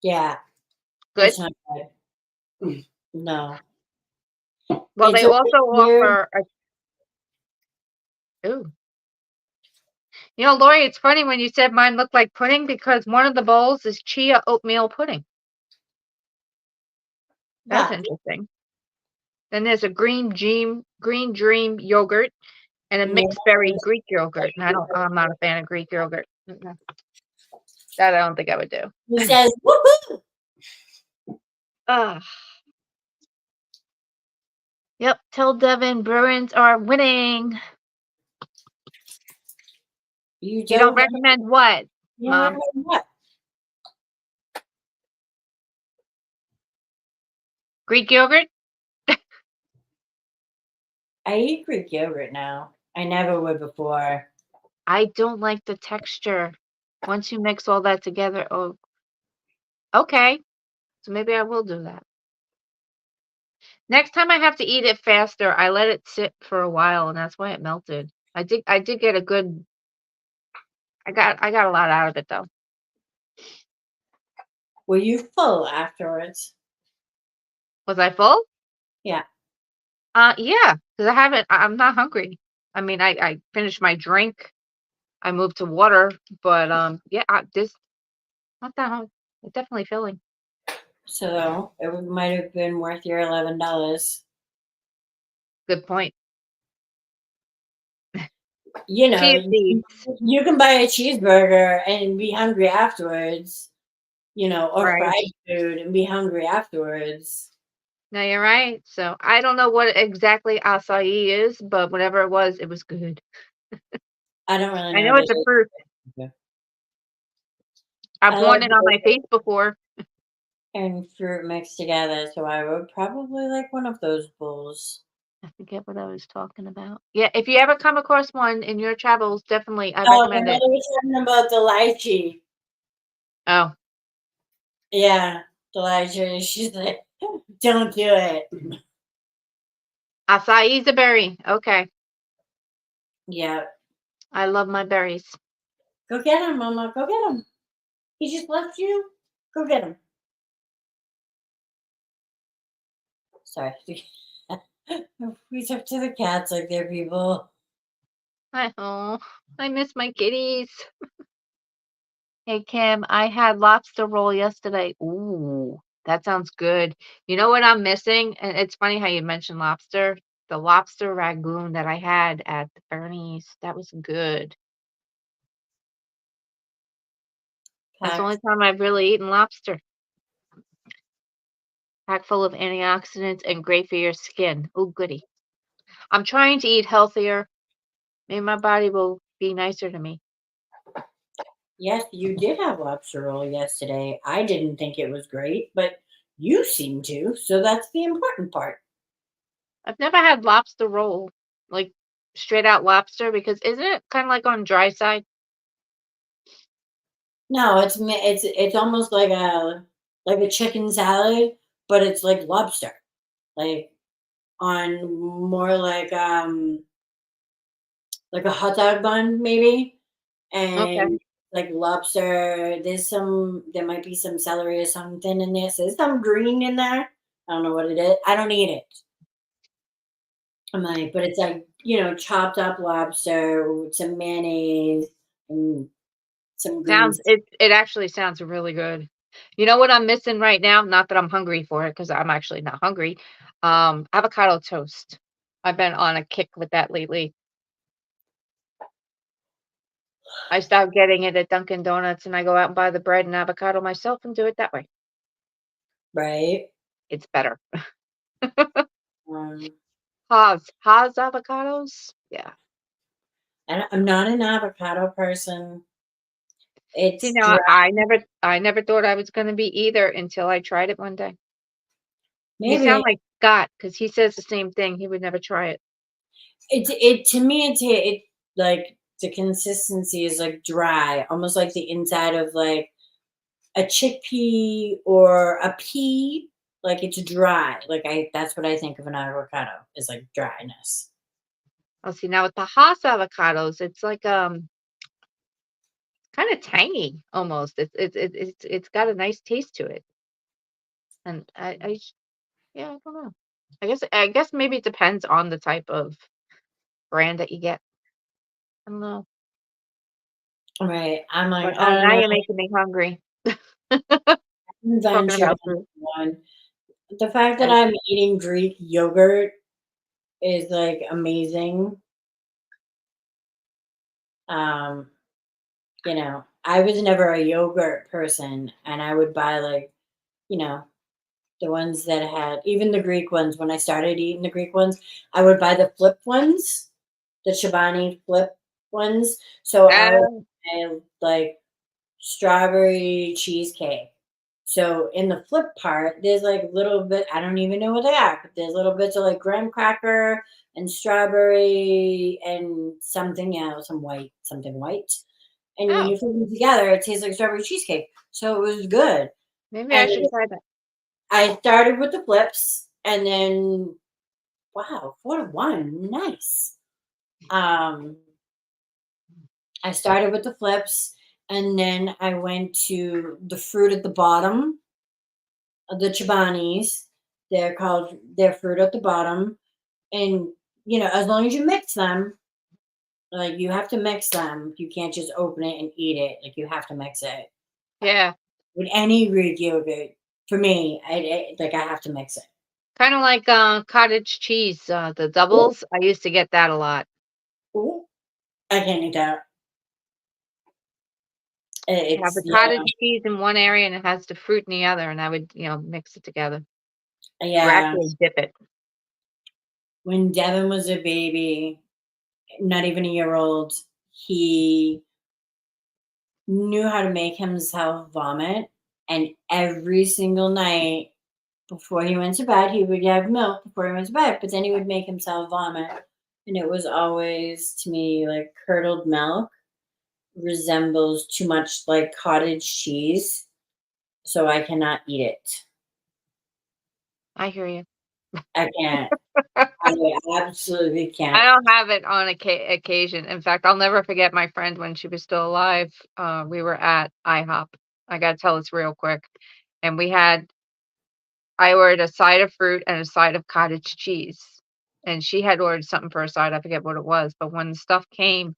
S1: Yeah.
S3: Good.
S1: It's not good. No.
S3: Well,
S1: It's
S3: they
S1: a
S3: also
S1: weird-
S3: offer ooh. You know, Lori, it's funny when you said mine looked like pudding because one of the bowls is chia oatmeal pudding. That's
S1: Yeah.
S3: interesting. Then there's a green dream yogurt and a mixed berry Greek yogurt. And I'm not a fan of Greek yogurt. Mm-mm. That I don't think I would do.
S1: He says, woohoo!
S3: Ugh. Yep. Tell Devin Bruins are winning.
S1: You
S3: You don't recommend what,
S1: you
S3: Mom?
S1: recommend what?
S3: Greek yogurt?
S1: I eat Greek yogurt now. I never would before.
S3: I don't like the texture. Once you mix all that together, oh, okay. So maybe I will do that. Next time I have to eat it faster, I let it sit for a while, and that's why it melted. I did get a good. I got a lot out of it though.
S1: Were you full afterwards?
S3: Was I full?
S1: Yeah.
S3: Yeah, because I'm not hungry. I mean, I finished my drink. I moved to water, but yeah, this not that hungry. It's definitely filling.
S1: So it might have been worth your $11.
S3: Good point.
S1: You know,
S3: Chia seeds.
S1: you can buy a cheeseburger and be hungry afterwards, or
S3: Right.
S1: fried food and be hungry afterwards.
S3: No, you're right. So I don't know what exactly acai is, but whatever it was good.
S1: I don't really know.
S3: I know
S1: what
S3: it's
S1: it
S3: a
S1: is.
S3: fruit.
S1: Okay.
S3: I've
S1: I
S3: worn
S1: like
S3: it on my face before.
S1: and fruit mixed together, so I would probably like one of those bowls.
S3: I forget what I was talking about. Yeah, if you ever come across one in your travels, definitely I
S1: Oh,
S3: recommend
S1: my
S3: it.
S1: mother was talking about the lychee.
S3: Oh,
S1: Yeah, the lychee. She's like, don't do it.
S3: acai is a berry. Okay.
S1: Yeah.
S3: I love my berries.
S1: Go get him, Mama. Go get him. He just left you. Go get him. Sorry. We talk to the cats like they're people.
S3: Oh, I miss my kitties. Hey Kim, I had lobster roll yesterday. Ooh, that sounds good. You know what I'm missing? And it's funny how you mentioned lobster. The lobster ragoon that I had at Bernie's, that was good. That's the only time I've really eaten lobster. Packed full of antioxidants and great for your skin. Oh, goody. I'm trying to eat healthier. Maybe my body will be nicer to me.
S1: Yes, you did have lobster roll yesterday. I didn't think it was great, but you seem to, so that's the important part.
S3: I've never had lobster roll, like straight out lobster, because isn't it kind of like on dry side?
S1: No, it's almost like a chicken salad, but it's like lobster. Like on more like a hot dog bun maybe,
S3: Okay.
S1: and like lobster. There might be some celery or something in there. So there's some green in there. I don't know what it is. I don't eat it. I'm like, but it's like chopped up lobster with some mayonnaise and some green.
S3: It actually sounds really good. You know what I'm missing right now? Not that I'm hungry for it, because I'm actually not hungry. Avocado toast. I've been on a kick with that lately. I stopped getting it at Dunkin' Donuts, and I go out and buy the bread and avocado myself and do it that way.
S1: Right.
S3: It's better.
S1: Um,
S3: Haas avocados? Yeah.
S1: and I'm not an avocado person.
S3: See,
S1: It's
S3: now
S1: dry.
S3: I never thought I was gonna be either until I tried it one day. You
S1: Maybe
S3: sound like Scott, because he says the same thing. He would never try it.
S1: it to me it like the consistency is like dry, almost like the inside of like a chickpea or a pea. Like it's dry. Like I that's what I think of an avocado is like dryness.
S3: Oh, see, now with the Haas avocados, it's like, kinda tangy almost. It's got a nice taste to it. And yeah, I don't know. I guess maybe it depends on the type of brand that you get. I don't know.
S1: Right. I'm like,
S3: But,
S1: oh
S3: now
S1: no,
S3: you're making me hungry.
S1: I can
S3: Talking
S1: venture
S3: about
S1: on
S3: food.
S1: one. The fact that I'm eating Greek yogurt is like amazing. Um, I was never a yogurt person, and I would buy like, you know, the ones that had even the Greek ones. When I started eating the Greek ones, I would buy the flip ones, the Chobani flip ones. So I would
S3: Oh,
S1: buy like strawberry cheesecake. So in the flip part, there's like little bit, I don't even know what they are, but there's little bits of like graham cracker and strawberry and something else, something white. And when
S3: oh,
S1: you put them together, it tastes like strawberry cheesecake. So it was good.
S3: maybe I
S1: And
S3: should try that.
S1: I started with the flips and then wow, 4 to 1. Nice. Um, I started with the flips and then I went to the fruit at the bottom, the Chobanis. They're fruit at the bottom. And as long as you mix them, like you have to mix them. You can't just open it and eat it. Like you have to mix it.
S3: Yeah,
S1: With any Greek yogurt, for me, like I have to mix it.
S3: kind of like cottage cheese, the
S1: Ooh,
S3: doubles. I used to get that a lot.
S1: ooh, I can't eat that.
S3: Have
S1: It's
S3: the
S1: yeah,
S3: cottage cheese in one area and it has the fruit in the other, and I would, mix it together or
S1: yeah.
S3: actually dip it.
S1: When Devin was a baby, not even a year old, he knew how to make himself vomit, and every single night before he went to bed, he would have milk before he went to bed, but then he would make himself vomit, and it was always to me like curdled milk resembles too much like cottage cheese, so I cannot eat it.
S3: I hear you.
S1: I can't. I absolutely
S3: I
S1: can't.
S3: don't have it on occasion. In fact, I'll never forget my friend when she was still alive. We were at IHOP. I gotta tell this real quick. And I ordered a side of fruit and a side of cottage cheese. And she had ordered something for a side. I forget what it was. But when the stuff came,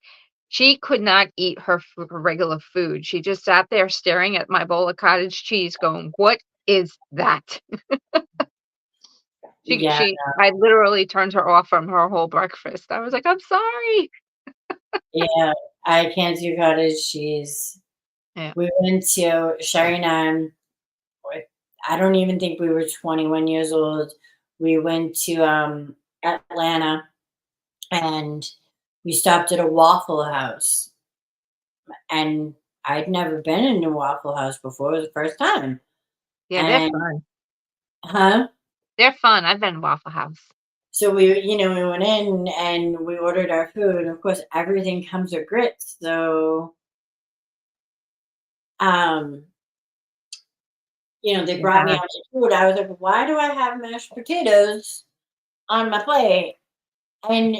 S3: she could not eat her regular food. She just sat there staring at my bowl of cottage cheese, going, "What is that?"
S1: Yeah,
S3: I literally turned her off from her whole breakfast. I was like, "I'm sorry."
S1: yeah, I can't do cottage cheese.
S3: Yeah.
S1: We went to Sherry and I don't even think we were 21 years old. We went to Atlanta and we stopped at a Waffle House. And I'd never been in a Waffle House before. It was the first time.
S3: Yeah, they're
S1: And
S3: fun.
S1: huh?
S3: They're fun. I've been to Waffle House.
S1: So we went in and we ordered our food. And of course, everything comes with grits. So, um, they brought me
S3: Yeah.
S1: out the food. I was like, why do I have mashed potatoes on my plate? And,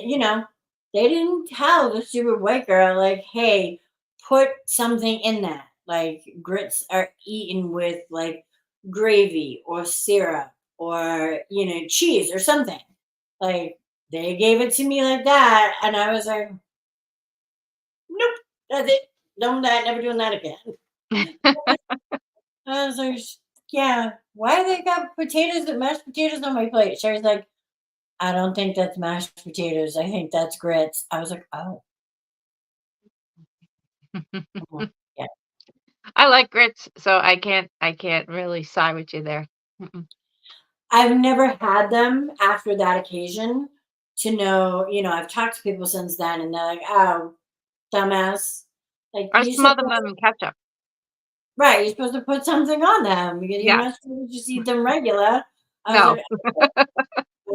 S1: they didn't tell the stupid white girl, like, hey, put something in that. Like, grits are eaten with, like, gravy or syrup or, cheese or something. Like, they gave it to me like that. And I was like, nope, that's it. Done that, never doing that again. I was like, yeah, why they got potatoes and mashed potatoes on my plate? Sherry's like, I don't think that's mashed potatoes. I think that's grits. I was like, oh. Mhm. Yeah.
S3: I like grits, so I can't really side with you there. Mm-mm.
S1: I've never had them after that occasion to know, I've talked to people since then and they're like, oh, dumbass. Like
S3: Or smother them in ketchup.
S1: right, you're supposed to put something on them because you're
S3: Yeah.
S1: not supposed to just eat them regular. I was
S3: No.
S1: like,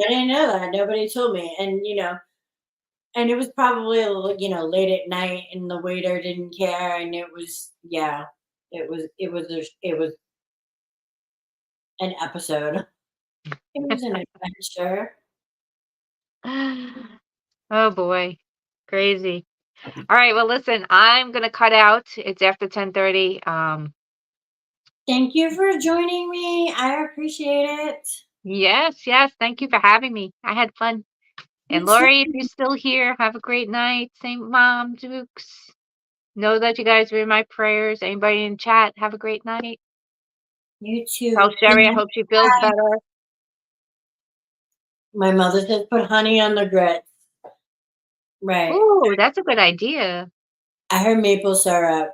S1: I didn't know that. Nobody told me. And it was probably late at night and the waiter didn't care. And it was, yeah, it was an episode. It was an adventure.
S3: Oh boy. Crazy. All right, well listen, I'm gonna cut out. It's after 10:30.
S1: Thank you for joining me. I appreciate it.
S3: Yes, yes, thank you for having me. I had fun.
S1: You
S3: And
S1: too.
S3: Lori, if you're still here, have a great night. Saint Mom, Dukes. Know that you guys are in my prayers. Anybody in chat, have a great night.
S1: You
S3: Tell
S1: too. Good
S3: Sherry I
S1: night.
S3: hope she feels better.
S1: My mother says put honey on the grits. Right.
S3: Ooh, that's a good idea.
S1: I heard maple syrup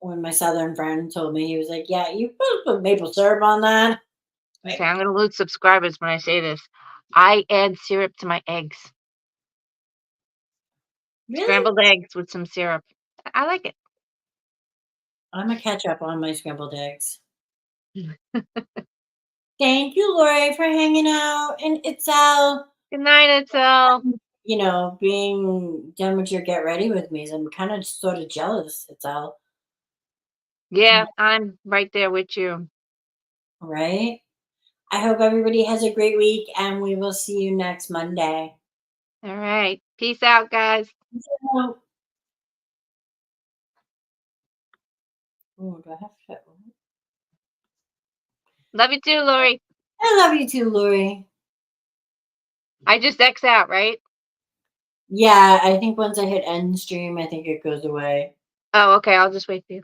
S1: when my southern friend told me. He was like, "Yeah, you put maple syrup on that." Like,
S3: Okay, I'm gonna lose subscribers when I say this. I add syrup to my eggs.
S1: really?
S3: Scrambled eggs with some syrup. I like it.
S1: I'm a catch up on my scrambled eggs. Thank you, Lori, for hanging out. And it's all,
S3: Good night, Itzel.
S1: being done with your get ready with me. I'm kind of sort of jealous. It's all
S3: Yeah, I'm right there with you.
S1: right. I hope everybody has a great week and we will see you next Monday.
S3: All right. Peace out, guys.
S1: Oh, do I have to?
S3: Love you too, Lori.
S1: I love you too, Lori.
S3: I just X out, right?
S1: Yeah, I think once I hit end stream, I think it goes away.
S3: Oh, okay. I'll just wait for you.